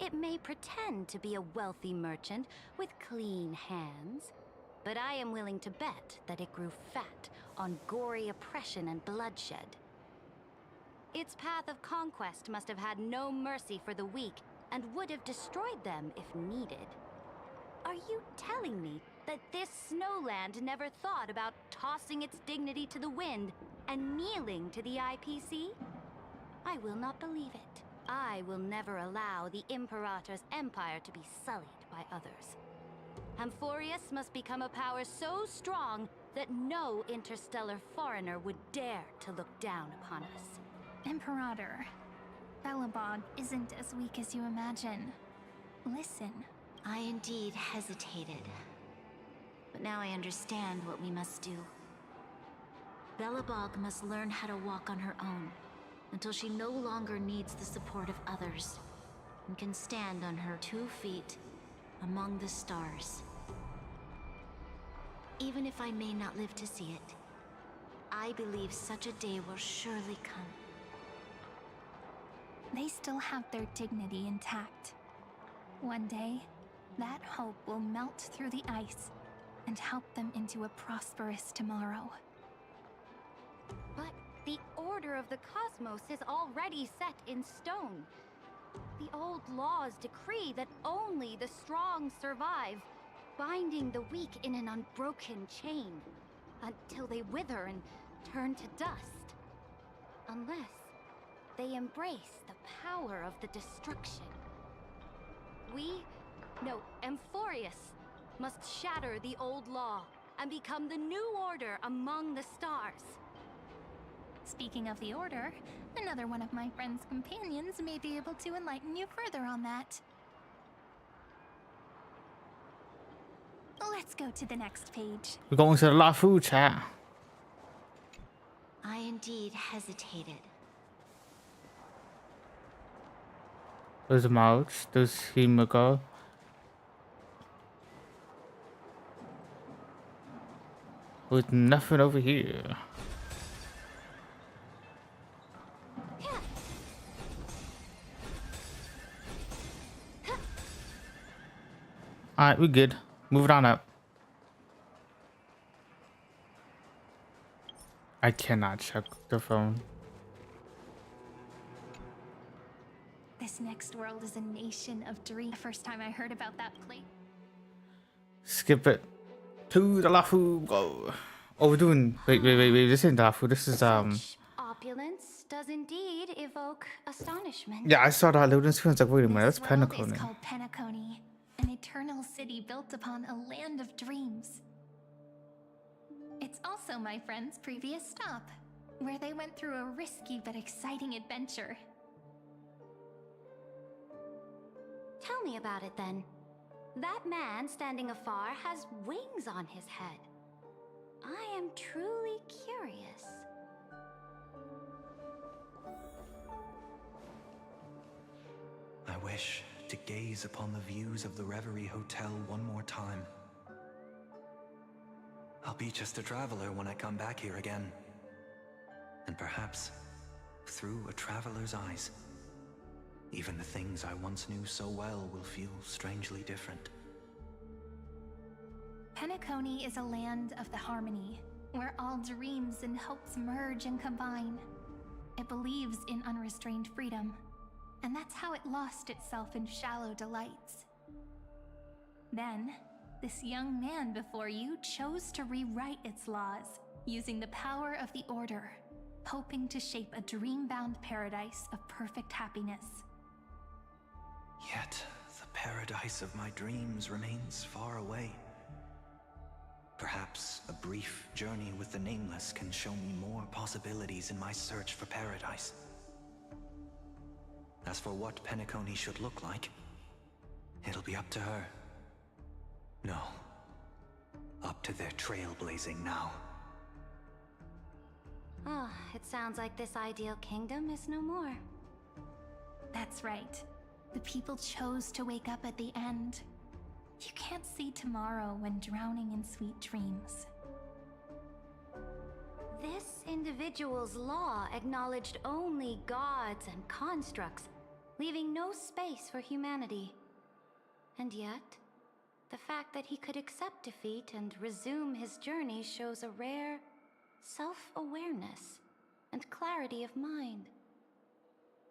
It may pretend to be a wealthy merchant with clean hands, but I am willing to bet that it grew fat on gory oppression and bloodshed. Its path of conquest must have had no mercy for the weak and would have destroyed them if needed. Are you telling me that this snowland never thought about tossing its dignity to the wind and kneeling to the IPC? I will not believe it. I will never allow the Imperator's empire to be sullied by others. Amphoreus must become a power so strong that no interstellar foreigner would dare to look down upon us. Imperator, Belobog isn't as weak as you imagine. Listen. I indeed hesitated. But now I understand what we must do. Belobog must learn how to walk on her own until she no longer needs the support of others and can stand on her 2 feet among the stars. Even if I may not live to see it, I believe such a day will surely come. They still have their dignity intact. One day, that hope will melt through the ice and help them into a prosperous tomorrow. But the order of the cosmos is already set in stone. The old laws decree that only the strong survive, binding the weak in an unbroken chain until they wither and turn to dust. Unless they embrace the power of the destruction. Amphoreus must shatter the old law and become the new order among the stars. Speaking of the Order, another one of my friend's companions may be able to enlighten you further on that. Let's go to the next page. We're going to the Lafu chat. I indeed hesitated. There's a mouse. There's Himiko. With nothing over here. Alright, we're good. Move it on up. I cannot check the phone. This next world is a nation of dreams. The first time I heard about that place. Skip it. To the Lafu. Go. Oh, we're doing. Wait. This isn't Lafu. This is Opulence does indeed evoke astonishment. Yeah, I saw that little screen. I was like, wait a minute, that's This world Pentacone. is called Penacony, an eternal city built upon a land of dreams. It's also my friend's previous stop, where they went through a risky but exciting adventure. Tell me about it then. That man standing afar has wings on his head. I am truly curious. I wish to gaze upon the views of the Reverie Hotel one more time. I'll be just a traveler when I come back here again. And perhaps, through a traveler's eyes, even the things I once knew so well will feel strangely different. Penacony is a land of the harmony, where all dreams and hopes merge and combine. It believes in unrestrained freedom, and that's how it lost itself in shallow delights. Then, this young man before you chose to rewrite its laws, using the power of the Order, hoping to shape a dream-bound paradise of perfect happiness. Yet, the paradise of my dreams remains far away. Perhaps a brief journey with the Nameless can show me more possibilities in my search for paradise. As for what Penacony should look like, it'll be up to her. No. Up to their trailblazing now. Oh, it sounds like this ideal kingdom is no more. That's right. The people chose to wake up at the end. You can't see tomorrow when drowning in sweet dreams. This individual's law acknowledged only gods and constructs, leaving no space for humanity. And yet, the fact that he could accept defeat and resume his journey shows a rare self-awareness and clarity of mind.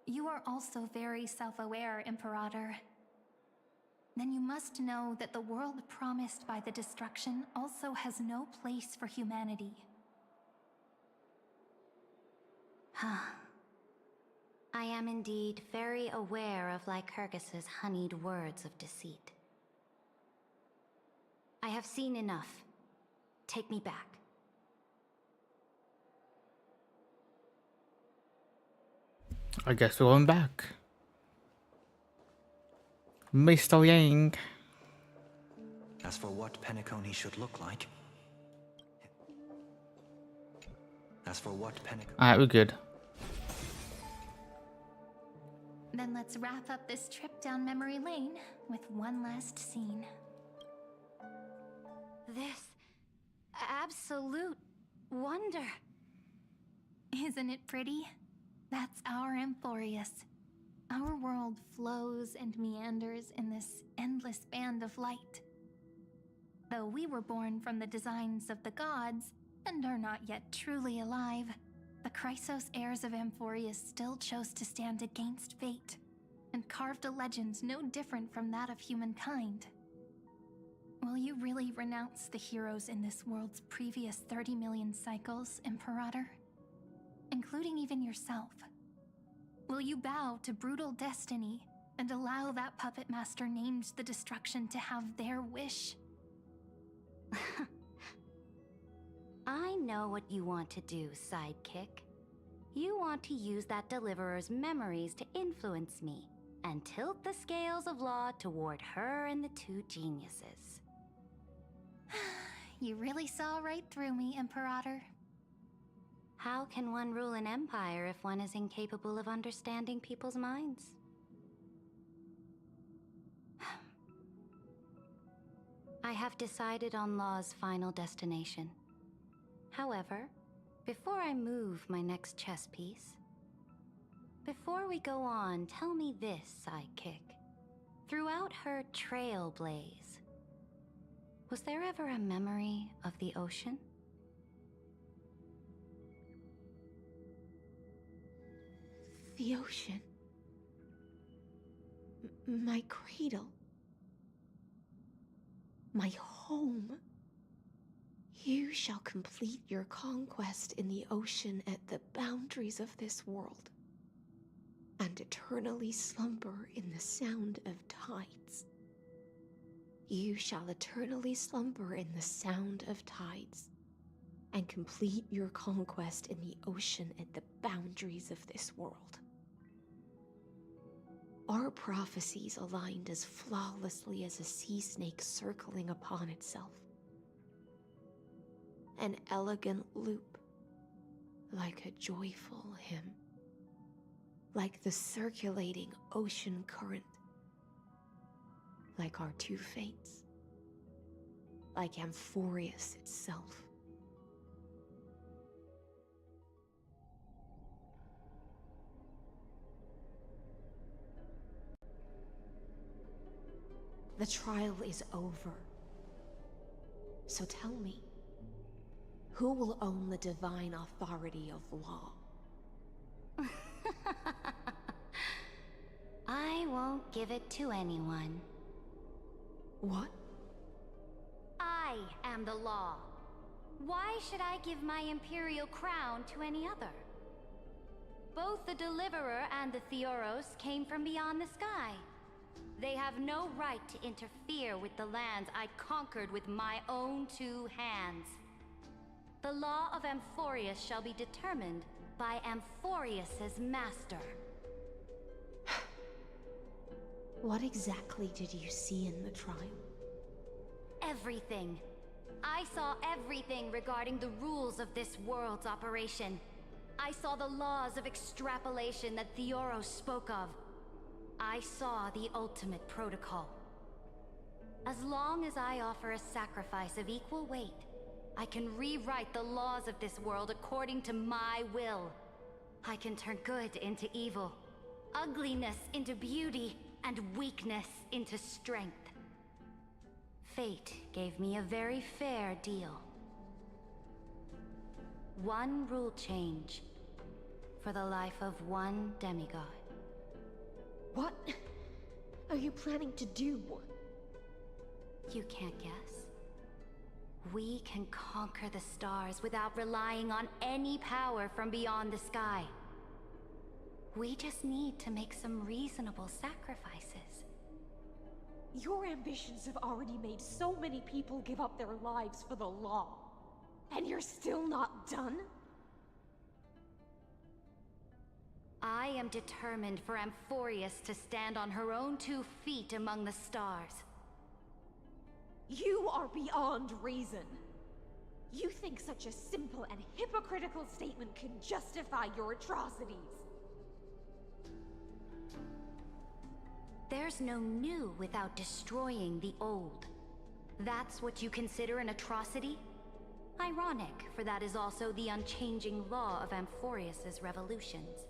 You are also very self-aware, Imperator. Then you must know that the world promised by the destruction also has no place for humanity. I am indeed very aware of Lycurgus's honeyed words of deceit. I have seen enough. Take me back. I guess we're going back. Mr. Yang. As for what Penacony should look like... Alright, we're good. Then let's wrap up this trip down memory lane with one last scene. This absolute wonder. Isn't it pretty? That's our Amphoreus. Our world flows and meanders in this endless band of light. Though we were born from the designs of the gods and are not yet truly alive, the Chrysos heirs of Amphoreus still chose to stand against fate and carved a legend no different from that of humankind. Will you really renounce the heroes in this world's previous 30 million cycles, Imperator? Including even yourself? Will you bow to brutal destiny and allow that puppet master named the destruction to have their wish? I know what you want to do, sidekick. You want to use that deliverer's memories to influence me and tilt the scales of law toward her and the two geniuses. You really saw right through me, Imperator. How can one rule an empire if one is incapable of understanding people's minds? I have decided on Law's final destination. However, before I move my next chess piece, before we go on, tell me this, sidekick. Throughout her trailblaze, was there ever a memory of the ocean? The ocean. My cradle. My home. You shall complete your conquest in the ocean at the boundaries of this world, and eternally slumber in the sound of tides. You shall eternally slumber in the sound of tides, and complete your conquest in the ocean at the boundaries of this world. Our prophecies aligned as flawlessly as a sea snake circling upon itself. An elegant loop, like a joyful hymn, like the circulating ocean current, like our two fates, like Amphoreus itself. The trial is over. So tell me, who will own the divine authority of law? I won't give it to anyone. What? I am the law. Why should I give my imperial crown to any other? Both the Deliverer and the Theoros came from beyond the sky. They have no right to interfere with the lands I conquered with my own two hands. The law of Amphoreus shall be determined by Amphoreus's master. What exactly did you see in the trial? Everything. I saw everything regarding the rules of this world's operation. I saw the laws of extrapolation that Theoros spoke of. I saw the ultimate protocol. As long as I offer a sacrifice of equal weight, I can rewrite the laws of this world according to my will. I can turn good into evil, ugliness into beauty, and weakness into strength. Fate gave me a very fair deal. One rule change for the life of one demigod. What are you planning to do? You can't guess. We can conquer the stars without relying on any power from beyond the sky. We just need to make some reasonable sacrifices. Your ambitions have already made so many people give up their lives for the law. And you're still not done? I am determined for Amphoreus to stand on her own 2 feet among the stars. You are beyond reason. You think such a simple and hypocritical statement can justify your atrocities. There's no new without destroying the old. That's what you consider an atrocity? Ironic, for that is also the unchanging law of Amphoreus's revolutions.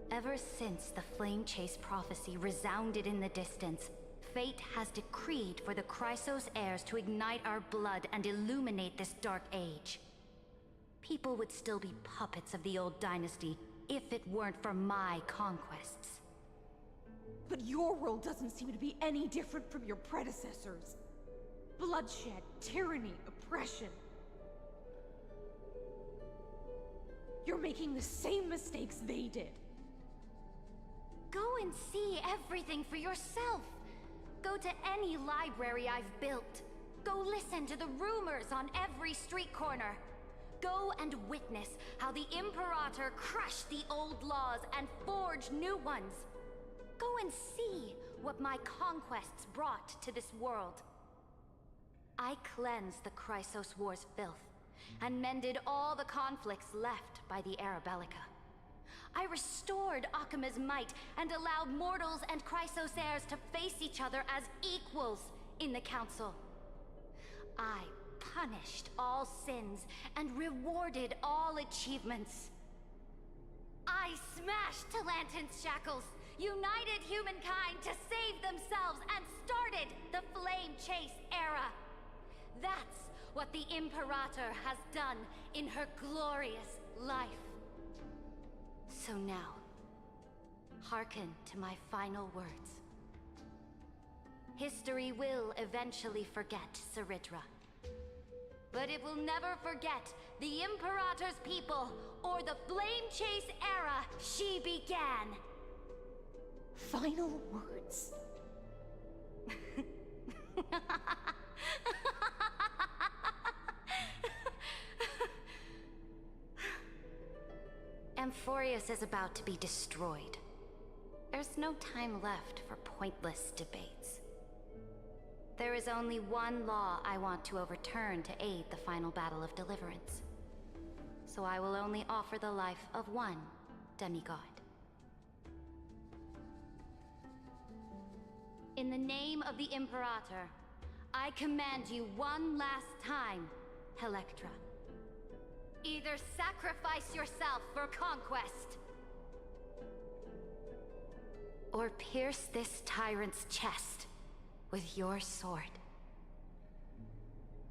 Ever since the Flame Chase prophecy resounded in the distance, fate has decreed for the Chrysos heirs to ignite our blood and illuminate this dark age. People would still be puppets of the old dynasty if it weren't for my conquests. But your world doesn't seem to be any different from your predecessors. Bloodshed, tyranny, oppression. You're making the same mistakes they did. Go and see everything for yourself. Go to any library I've built. Go listen to the rumors on every street corner. Go and witness how the Imperator crushed the old laws and forged new ones. Go and see what my conquests brought to this world. I cleansed the Chrysos War's filth, and mended all the conflicts left by the Era Bellica. I restored Akima's might, and allowed mortals and Chrysos heirs to face each other as equals in the Council. I punished all sins, and rewarded all achievements. I smashed Talantin's shackles, united humankind to save themselves, and started the Flame Chase era. That's what the Imperator has done in her glorious life. So now, hearken to my final words. History will eventually forget Ceridra. But it will never forget the Imperator's people, or the Flame Chase era she began. Final words. Amphoreus is about to be destroyed. There's no time left for pointless debates. There is only one law I want to overturn to aid the final battle of deliverance. So I will only offer the life of one demigod. In the name of the Imperator, I command you one last time, Electra. Either sacrifice yourself for conquest, or pierce this tyrant's chest with your sword.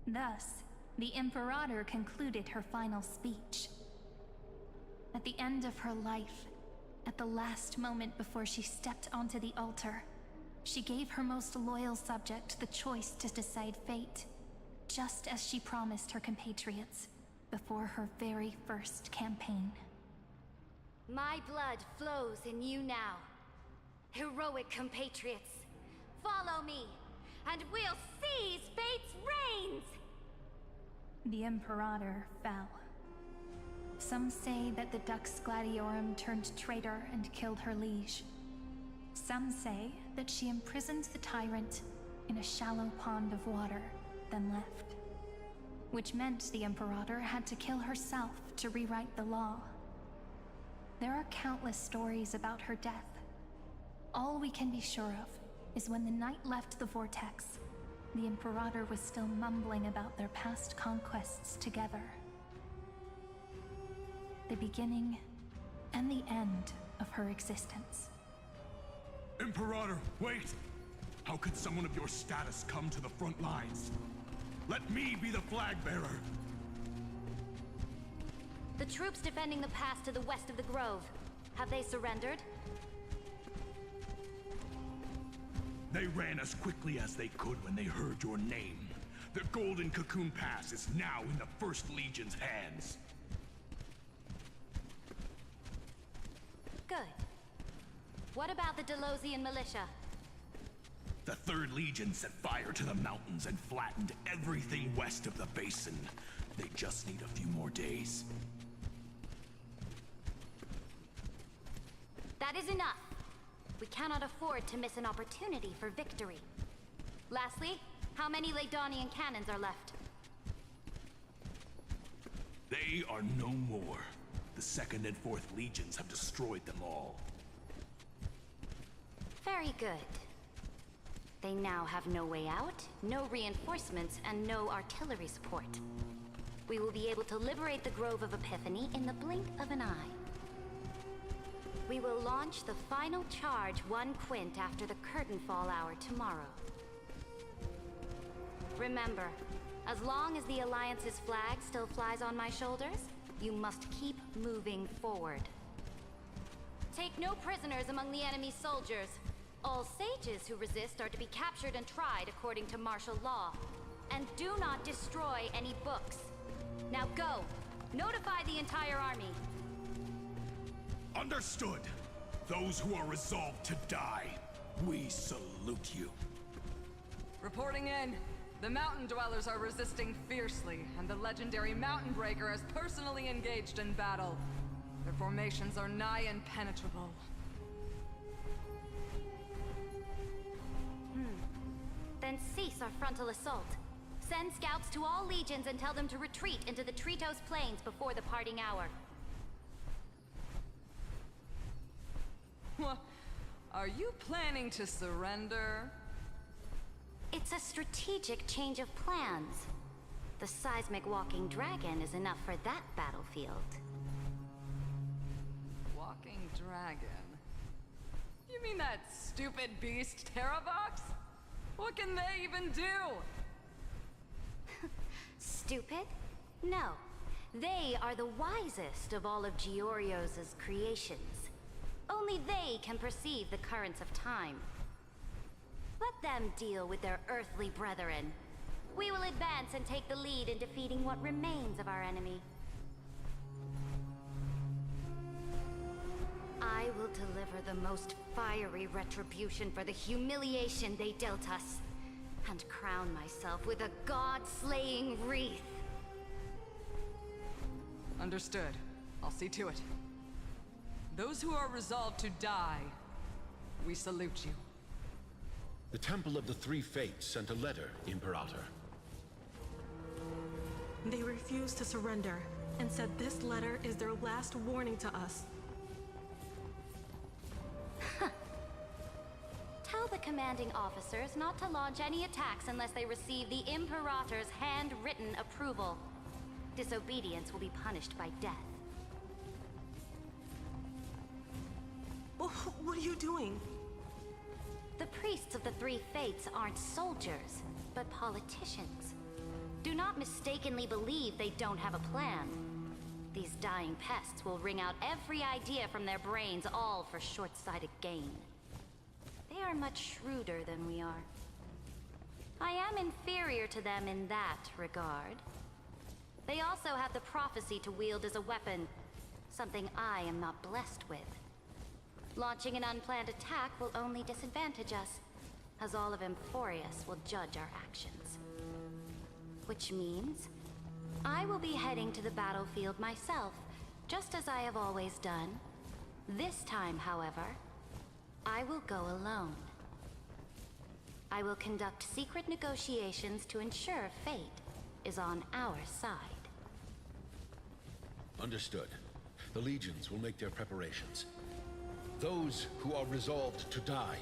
Thus, the Imperator concluded her final speech. At the end of her life, at the last moment before she stepped onto the altar, she gave her most loyal subject the choice to decide fate, just as she promised her compatriots before her very first campaign. My blood flows in you now. Heroic compatriots, follow me, and we'll seize fate's reins! The Imperator fell. Some say that the Dux Gladiorum turned traitor and killed her liege. Some say that she imprisoned the tyrant in a shallow pond of water, then left. Which meant the Imperator had to kill herself to rewrite the law. There are countless stories about her death. All we can be sure of is when the knight left the vortex, the Imperator was still mumbling about their past conquests together. The beginning and the end of her existence. Imperator, wait! How could someone of your status come to the front lines? Let me be the flag bearer! The troops defending the pass to the west of the grove, have they surrendered? They ran as quickly as they could when they heard your name. The Golden Cocoon Pass is now in the First Legion's hands. Good. What about the Delosian militia? The Third Legion set fire to the mountains and flattened everything west of the basin. They just need a few more days. That is enough. We cannot afford to miss an opportunity for victory. Lastly, how many Ladonian cannons are left? They are no more. The Second and Fourth Legions have destroyed them all. Very good. They now have no way out, no reinforcements, and no artillery support. We will be able to liberate the Grove of Epiphany in the blink of an eye. We will launch the final charge 1 quint after the curtain fall hour tomorrow. Remember, as long as the Alliance's flag still flies on my shoulders, you must keep moving forward. Take no prisoners among the enemy's soldiers. All sages who resist are to be captured and tried according to martial law. And do not destroy any books. Now go! Notify the entire army! Understood! Those who are resolved to die, we salute you. Reporting in. The Mountain Dwellers are resisting fiercely, and the legendary Mountain Breaker has personally engaged in battle. Their formations are nigh impenetrable. Then cease our frontal assault. Send scouts to all legions and tell them to retreat into the Tritos Plains before the parting hour. What? Are you planning to surrender? It's a strategic change of plans. The seismic walking dragon is enough for that battlefield. Walking dragon? You mean that stupid beast, Terravox? What can they even do? Stupid? No. They are the wisest of all of Giorio's creations. Only they can perceive the currents of time. Let them deal with their earthly brethren. We will advance and take the lead in defeating what remains of our enemy. I will deliver the most fiery retribution for the humiliation they dealt us, and crown myself with a god-slaying wreath. Understood. I'll see to it. Those who are resolved to die, we salute you. The Temple of the Three Fates sent a letter, Imperator. They refused to surrender, and said this letter is their last warning to us. Tell the commanding officers not to launch any attacks unless they receive the Imperator's handwritten approval. Disobedience will be punished by death. What are you doing? The priests of the Three Fates aren't soldiers, but politicians. Do not mistakenly believe they don't have a plan. These dying pests will wring out every idea from their brains, all for short-sighted gain. They are much shrewder than we are. I am inferior to them in that regard. They also have the prophecy to wield as a weapon, something I am not blessed with. Launching an unplanned attack will only disadvantage us, as all of Amphoreus will judge our actions. Which means, I will be heading to the battlefield myself, just as I have always done. This time, however, I I will go alone. I will conduct secret negotiations to ensure fate is on our side. Understood. The legions will make their preparations. Those who are resolved to die,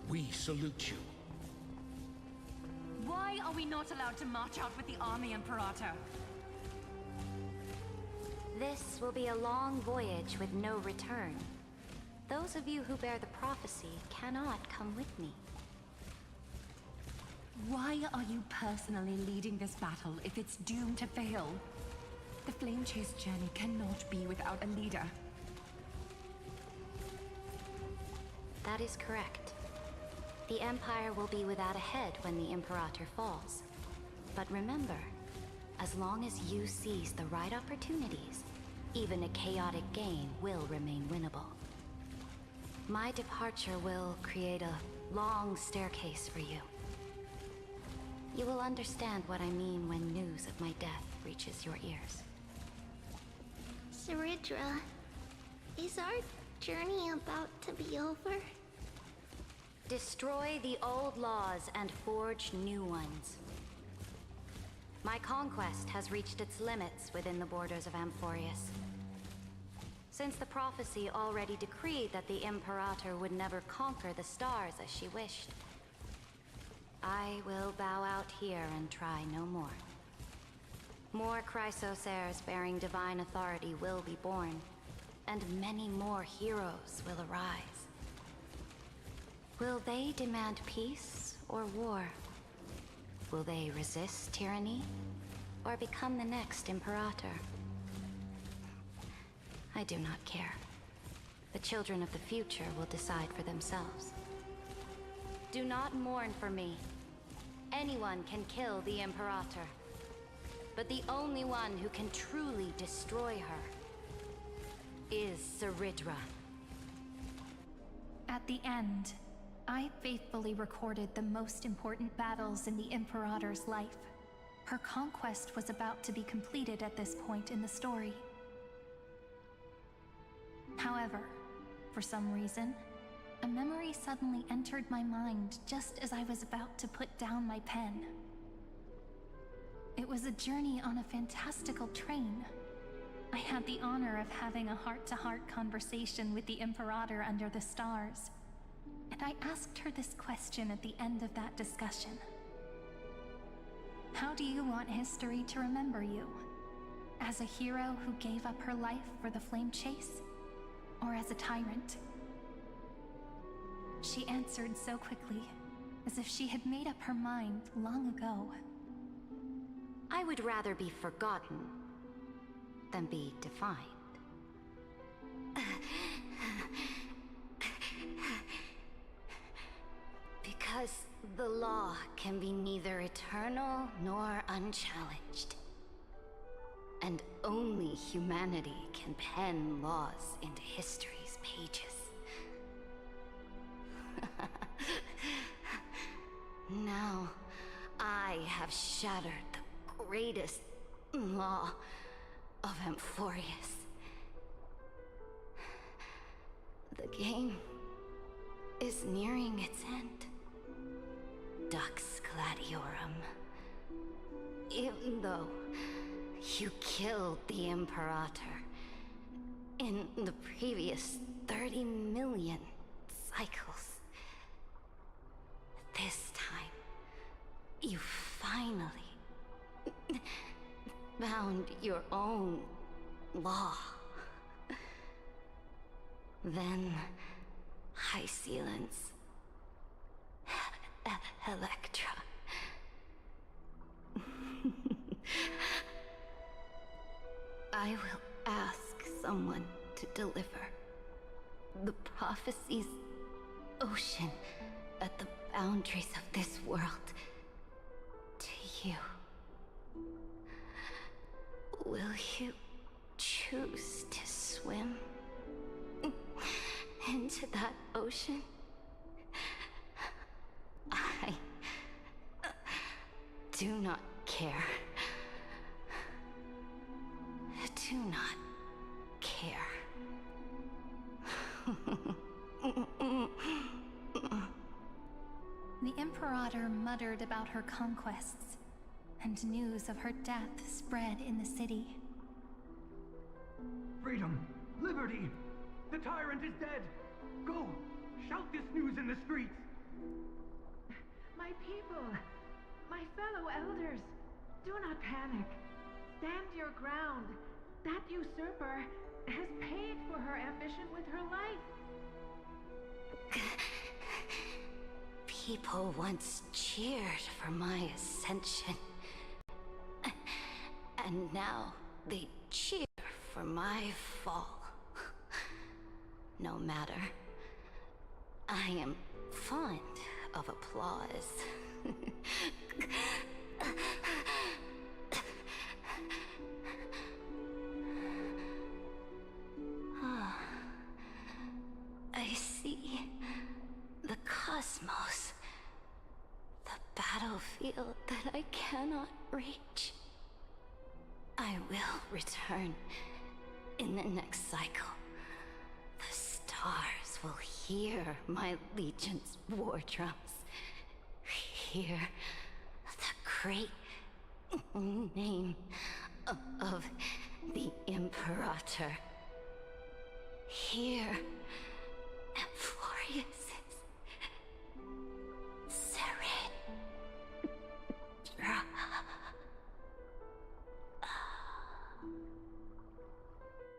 we salute you. Why are we not allowed to march out with the army, Imperator? This will be a long voyage with no return. Those of you who bear the prophecy cannot come with me. Why are you personally leading this battle if it's doomed to fail? The Flame Chase journey cannot be without a leader. That is correct. The Empire will be without a head when the Imperator falls. But remember, as long as you seize the right opportunities, even a chaotic game will remain winnable. My departure will create a long staircase for you. You will understand what I mean when news of my death reaches your ears. Saridra, is our journey about to be over? Destroy the old laws and forge new ones. My conquest has reached its limits within the borders of Amphoreus. Since the prophecy already decreed that the Imperator would never conquer the stars as she wished, I will bow out here and try no more. More Chrysos heirs bearing divine authority will be born, and many more heroes will arise. Will they demand peace or war? Will they resist tyranny or become the next Imperator? I do not care. The children of the future will decide for themselves. Do not mourn for me. Anyone can kill the Imperator, but the only one who can truly destroy her is Saridra. At the end, I faithfully recorded the most important battles in the Imperator's life. Her conquest was about to be completed at this point in the story. However, for some reason, a memory suddenly entered my mind just as I was about to put down my pen. It was a journey on a fantastical train. I had the honor of having a heart-to-heart conversation with the Imperator under the stars, and I asked her this question at the end of that discussion. How do you want history to remember you? As a hero who gave up her life for the Flame Chase? Or as a tyrant? She answered so quickly, as if she had made up her mind long ago. I would rather be forgotten than be defined. Because the law can be neither eternal nor unchallenged. And only humanity can pen laws into history's pages. Now, I have shattered the greatest law of Amphoreus. The game is nearing its end. Dux Gladiorum. Even though you killed the Imperator in the previous 30 million cycles, this time, you finally found your own law. Then, High Sealants, Electra. I will ask someone to deliver the prophecy's ocean at the boundaries of this world to you. Will you choose to swim into that ocean? I do not care. Do not care. The Imperator muttered about her conquests, and news of her death spread in the city. Freedom! Liberty! The tyrant is dead! Go! Shout this news in the streets! My people! My fellow elders! Do not panic. Stand your ground. That usurper has paid for her ambition with her life. People once cheered for my ascension. And now they cheer for my fall. No matter. I am fond of applause. I see the cosmos, the battlefield that I cannot reach. I will return in the next cycle. The stars will hear my legion's war drums. Hear the great name of the Imperator. Hear Amphoreus' surrender.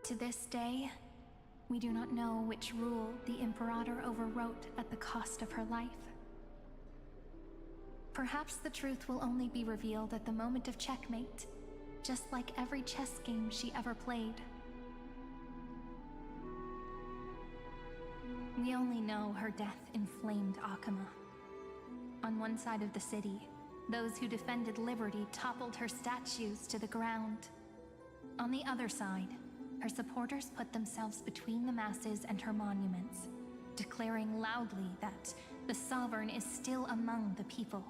To this day, we do not know which rule the Imperator overwrote at the cost of her life. Perhaps the truth will only be revealed at the moment of checkmate, just like every chess game she ever played. We only know her death inflamed Akama. On one side of the city, those who defended liberty toppled her statues to the ground. On the other side, her supporters put themselves between the masses and her monuments, declaring loudly that the Sovereign is still among the people.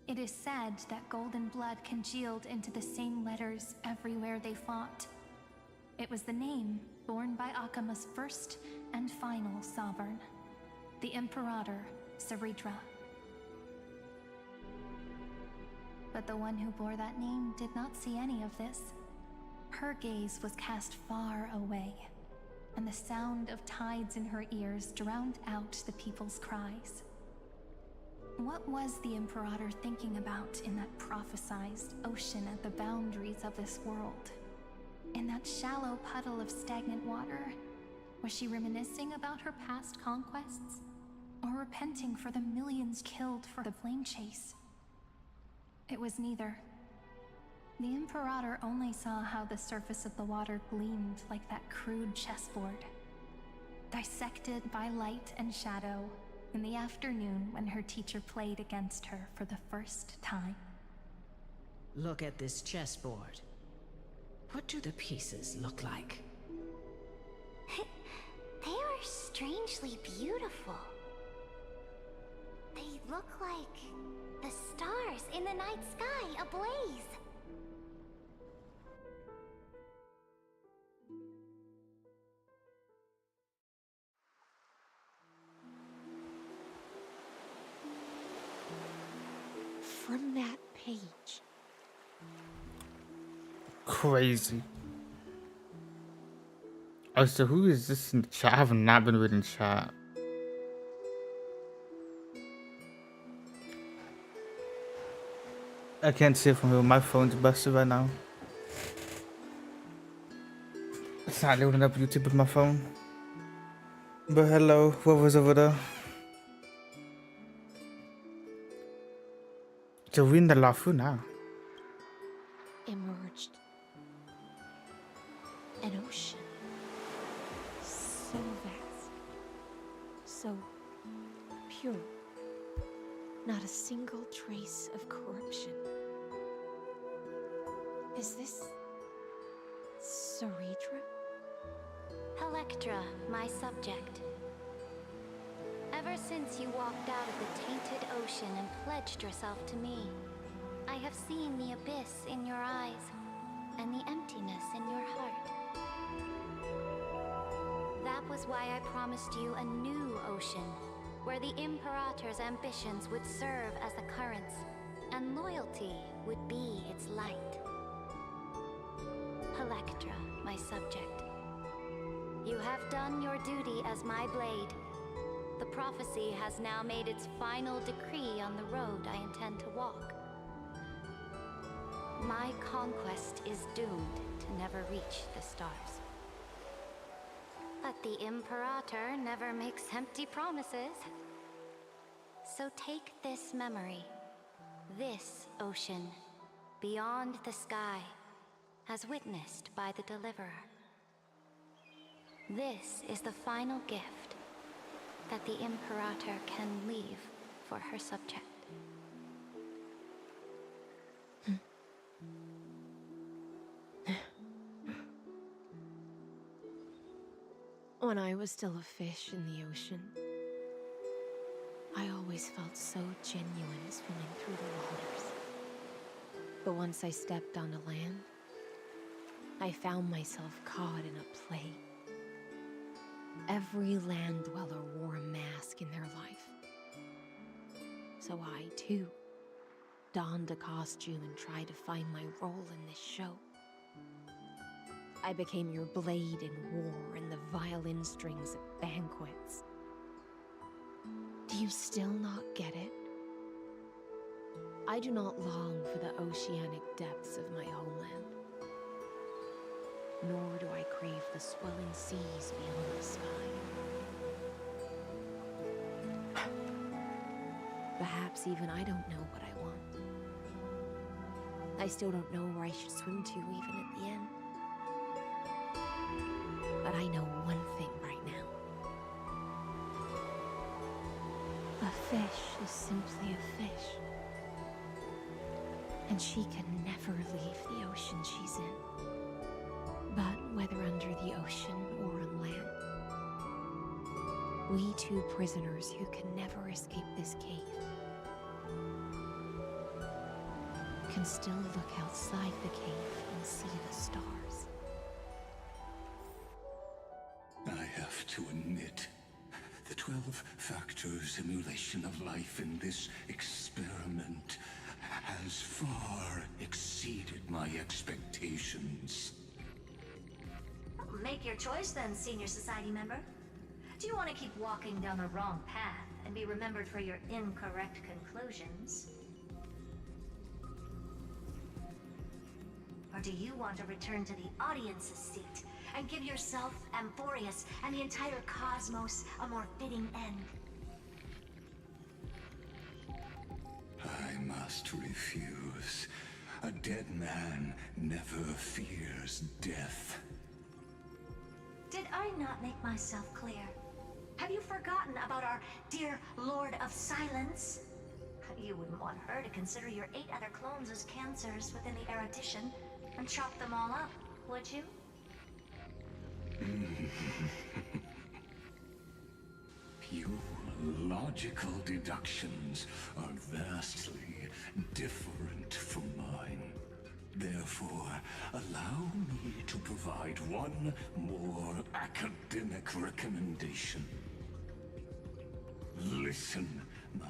It is said that golden blood congealed into the same letters everywhere they fought. It was the name borne by Akama's first and final sovereign, the Imperator Saridra. But the one who bore that name did not see any of this. Her gaze was cast far away, and the sound of tides in her ears drowned out the people's cries. What was the Imperator thinking about in that prophesized ocean at the boundaries of this world? In that shallow puddle of stagnant water? Was she reminiscing about her past conquests? Or repenting for the millions killed for the flame chase? It was neither. The Imperator only saw how the surface of the water gleamed like that crude chessboard, dissected by light and shadow in the afternoon when her teacher played against her for the first time. Look at this chessboard. What do the pieces look like? They are strangely beautiful. They look like the stars in the night sky ablaze. From that page. Crazy. Oh, so who is this in the chat? I have not been reading chat. I can't see it from here. My phone's busted right now. It's not loading up YouTube with my phone. But hello, what was over there? So we're in the Lafu now. Emerged. An ocean. So vast. So pure. Not a single trace of corruption. Is this Saridra? Electra, my subject. Ever since you walked out of the tainted ocean and pledged yourself to me, I have seen the abyss in your eyes and the emptiness in your heart. That was why I promised you a new ocean, where the Imperator's ambitions would serve as the currents, and loyalty would be its light. Electra, my subject. You have done your duty as my blade. The prophecy has now made its final decree on the road I intend to walk. My conquest is doomed to never reach the stars. But the Imperator never makes empty promises. So take this memory, this ocean, beyond the sky, as witnessed by the Deliverer. This is the final gift that the Imperator can leave for her subject. When I was still a fish in the ocean, I always felt so genuine swimming through the waters. But once I stepped onto land, I found myself caught in a play. Every land dweller wore a mask in their life. So I, too, donned a costume and tried to find my role in this show. I became your blade in war and the violin strings at banquets. Do you still not get it? I do not long for the oceanic depths of my homeland. Nor do I crave the swelling seas beyond the sky. Perhaps even I don't know what I want. I still don't know where I should swim to even at the end. But I know one thing right now. A fish is simply a fish. And she can never leave the ocean she's in. But whether under the ocean or on land, we two prisoners who can never escape this cave can still look outside the cave and see the stars. I have to admit, the 12-factor simulation of life in this experiment has far exceeded my expectations. Make your choice then, Senior Society member. Do you want to keep walking down the wrong path and be remembered for your incorrect conclusions? Or do you want to return to the audience's seat and give yourself, Amphoreus, and the entire cosmos a more fitting end? I must refuse. A dead man never fears death. Did I not make myself clear? Have you forgotten about our dear Lord of Silence? You wouldn't want her to consider your 8 other clones as cancers within the erudition and chop them all up, would you? Your logical deductions are vastly different from mine. Therefore, allow me to provide one more academic recommendation. Listen, my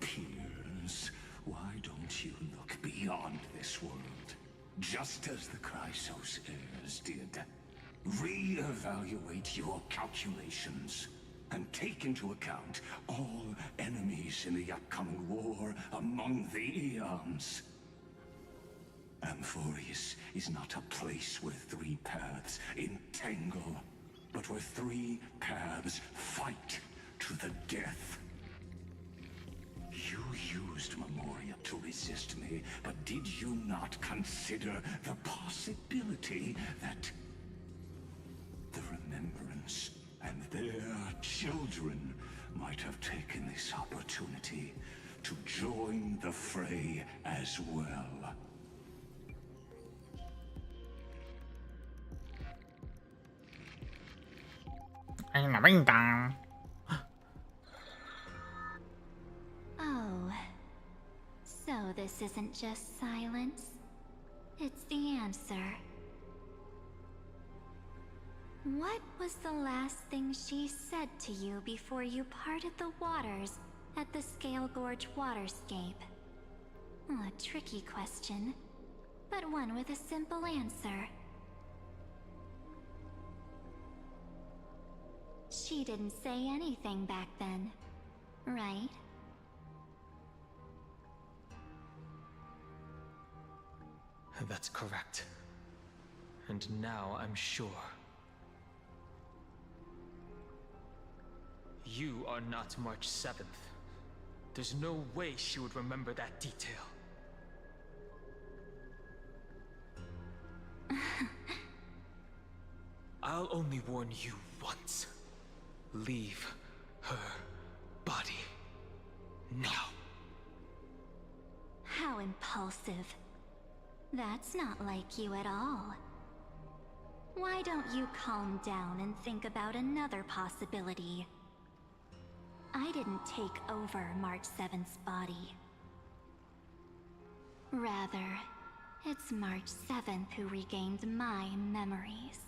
peers. Why don't you look beyond this world? Just as the Chrysos heirs did. Re-evaluate your calculations and take into account all enemies in the upcoming war among the eons. Amphoreus is not a place where 3 paths entangle, but where 3 paths fight to the death. You used Memoria to resist me, but did you not consider the possibility that the Remembrance and their children might have taken this opportunity to join the fray as well? Oh, so this isn't just silence. It's the answer. What was the last thing she said to you before you parted the waters at the Scale Gorge waterscape? A tricky question, but one with a simple answer. She didn't say anything back then, right? That's correct. And now I'm sure. You are not March 7th. There's no way she would remember that detail. I'll only warn you once. Leave her body now. How impulsive. That's not like you at all. Why don't you calm down and think about another possibility? I didn't take over March 7th's body. Rather, it's March 7th who regained my memories.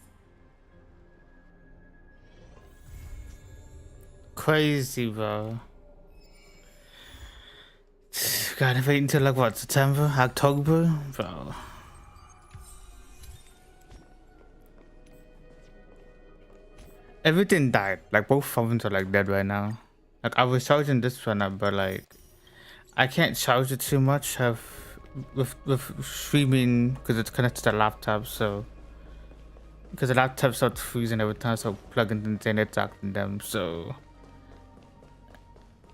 Crazy, bro. Gotta wait until like what, September, October, bro. Everything died. Like both phones are like dead right now. Like I was charging this one up, but like I can't charge it too much. Have with streaming because it's connected to the laptop, so because the laptop starts freezing every time, so plugging in the internet talking them. So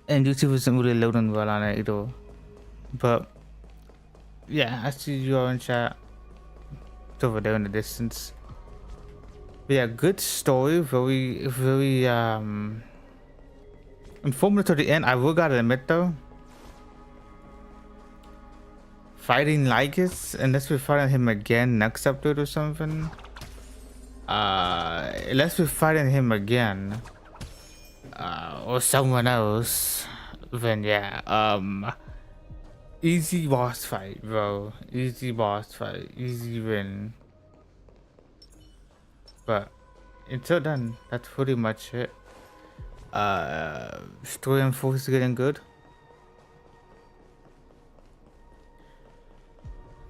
and YouTube isn't really loading well on it either. But yeah, I see you all in chat. It's over there in the distance. But yeah, good story. Very informative to the end. I will gotta admit though, fighting Lycus, unless we fighting him again next episode or something. Unless we're fighting him again, or someone else, then yeah, easy boss fight, bro. Easy boss fight, easy win. But until then, that's pretty much it. Story and focus is getting good.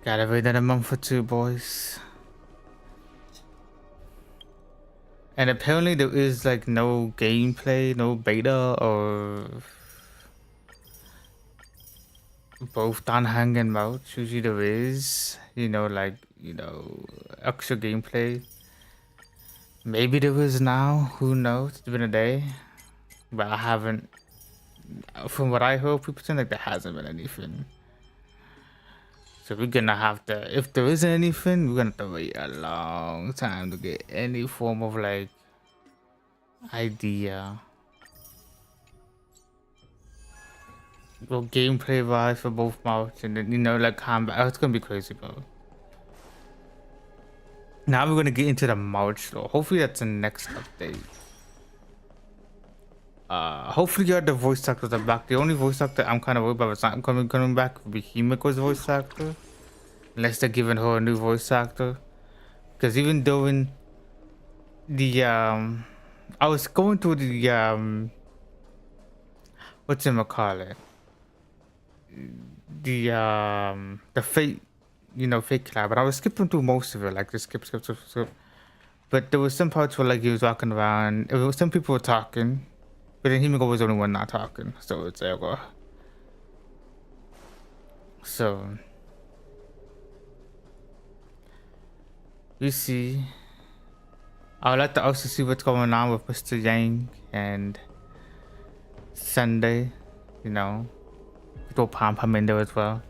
Gotta wait another month or two, boys. And apparently there is like no gameplay, no beta or both Danhang and Mouch. Usually there is, extra gameplay. Maybe there is now, who knows? It's been a day. But I haven't, from what I heard, people saying like there hasn't been anything. So we're gonna have to, if there isn't anything, we're gonna have to wait a long time to get any form of like idea. Well, gameplay wise for both Mouch and then, like combat. Oh, it's gonna be crazy, bro. Now we're gonna get into the Mouch though. Hopefully that's the next update. Hopefully the voice actors are back. The only voice actor I'm kind of worried about is not coming back would be Himiko's voice actor. Unless they're giving her a new voice actor. Because even during the I was going through the whatchamacallit? The fate, fate collab, but I was skipping through most of it, like just skip. But there was some parts where like he was walking around, some people were talking. But then Himiko was the only one not talking, so it's like, so you see, I would like to also see what's going on with Mr. Yang and Sunday, throw Pom in there as well.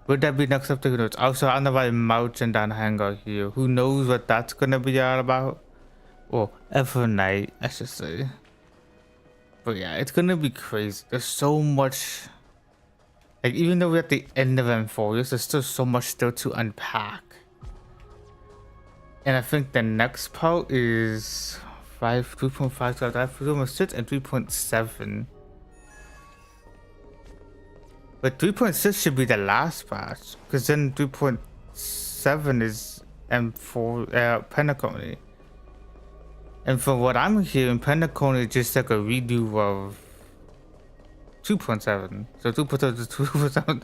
Would that be next update? Also, I know why Mouch and Danhang are here. Who knows what that's gonna be all about? Or Evernight, I should say. But yeah, it's gonna be crazy. There's so much. Like, even though we're at the end of Amphoreus, there's still so much still to unpack. And I think the next part is 3.5, so I have 3.6 and 3.7. But 3.6 should be the last part, because then 3.7 is M4 Pentacony. And from what I'm hearing, Pentacon is just like a redo of 2.7. So 2.7 is 2.7.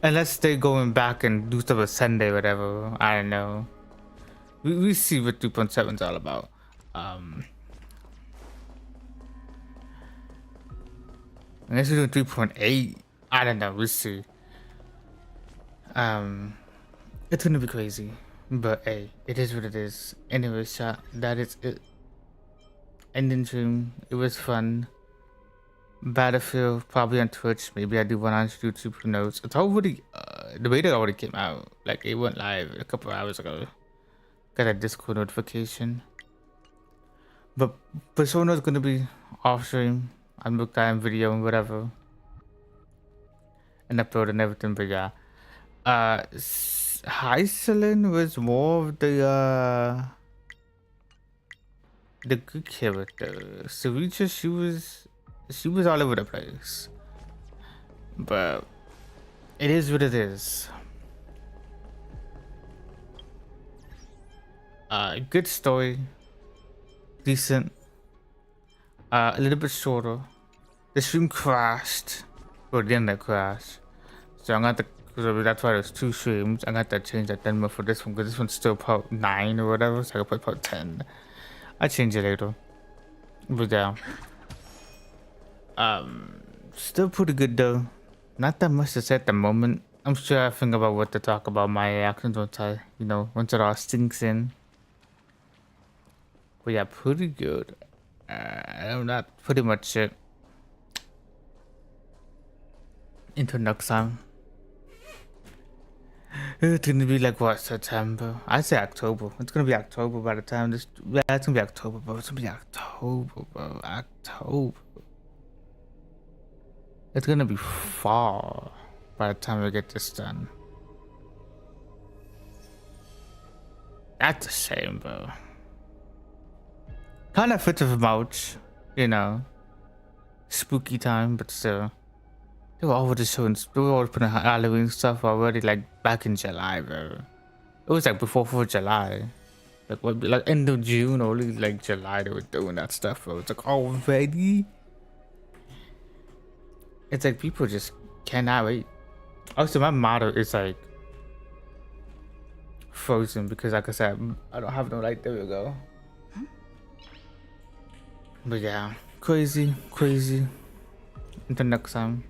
Unless they're going back and do stuff with Sunday, whatever. I don't know. We see what 2.7 is all about. Unless we're doing 3.8. I don't know. We'll see. It's gonna be crazy. But hey, it is what it is. Anyway, chat, that is it. Ending stream. It was fun. Battlefield probably on Twitch. Maybe I do one on YouTube. Who knows? It's already the beta already came out. Like it went live a couple hours ago. Got a Discord notification. But Persona is gonna be off stream. I'm look time video and whatever. And upload and everything. But yeah, Hyselin was more of the good character. Sarita, she was all over the place. But it is what it is. Good story. Decent. A little bit shorter. The stream crashed. Or the internet crashed. So I got to, that's why there's 2 streams. I got to change that then for this one because this one's still part 9 or whatever. So I can put part 10. I'll change it later. But yeah. Still pretty good though. Not that much to say at the moment. I'm sure I think about what to talk about my reactions once I, once it all sinks in. But yeah, pretty good. That's pretty much it. Until next time. It's gonna be like what, September? I say October. It's gonna be October by the time this. Yeah, it's gonna be October, bro. It's gonna be October, bro. October. It's gonna be fall by the time we get this done. That's the same, bro. Kind of fits with March, spooky time, but still. They were already showing, they were already putting Halloween stuff already, like back in July, bro. It was like before 4th of July. Like end of June, or only like July, they were doing that stuff, bro. It's like already. It's like people just cannot wait. Also, my motto is like Frozen because, like I said, I don't have no light. There we go. But yeah, crazy. Until next time.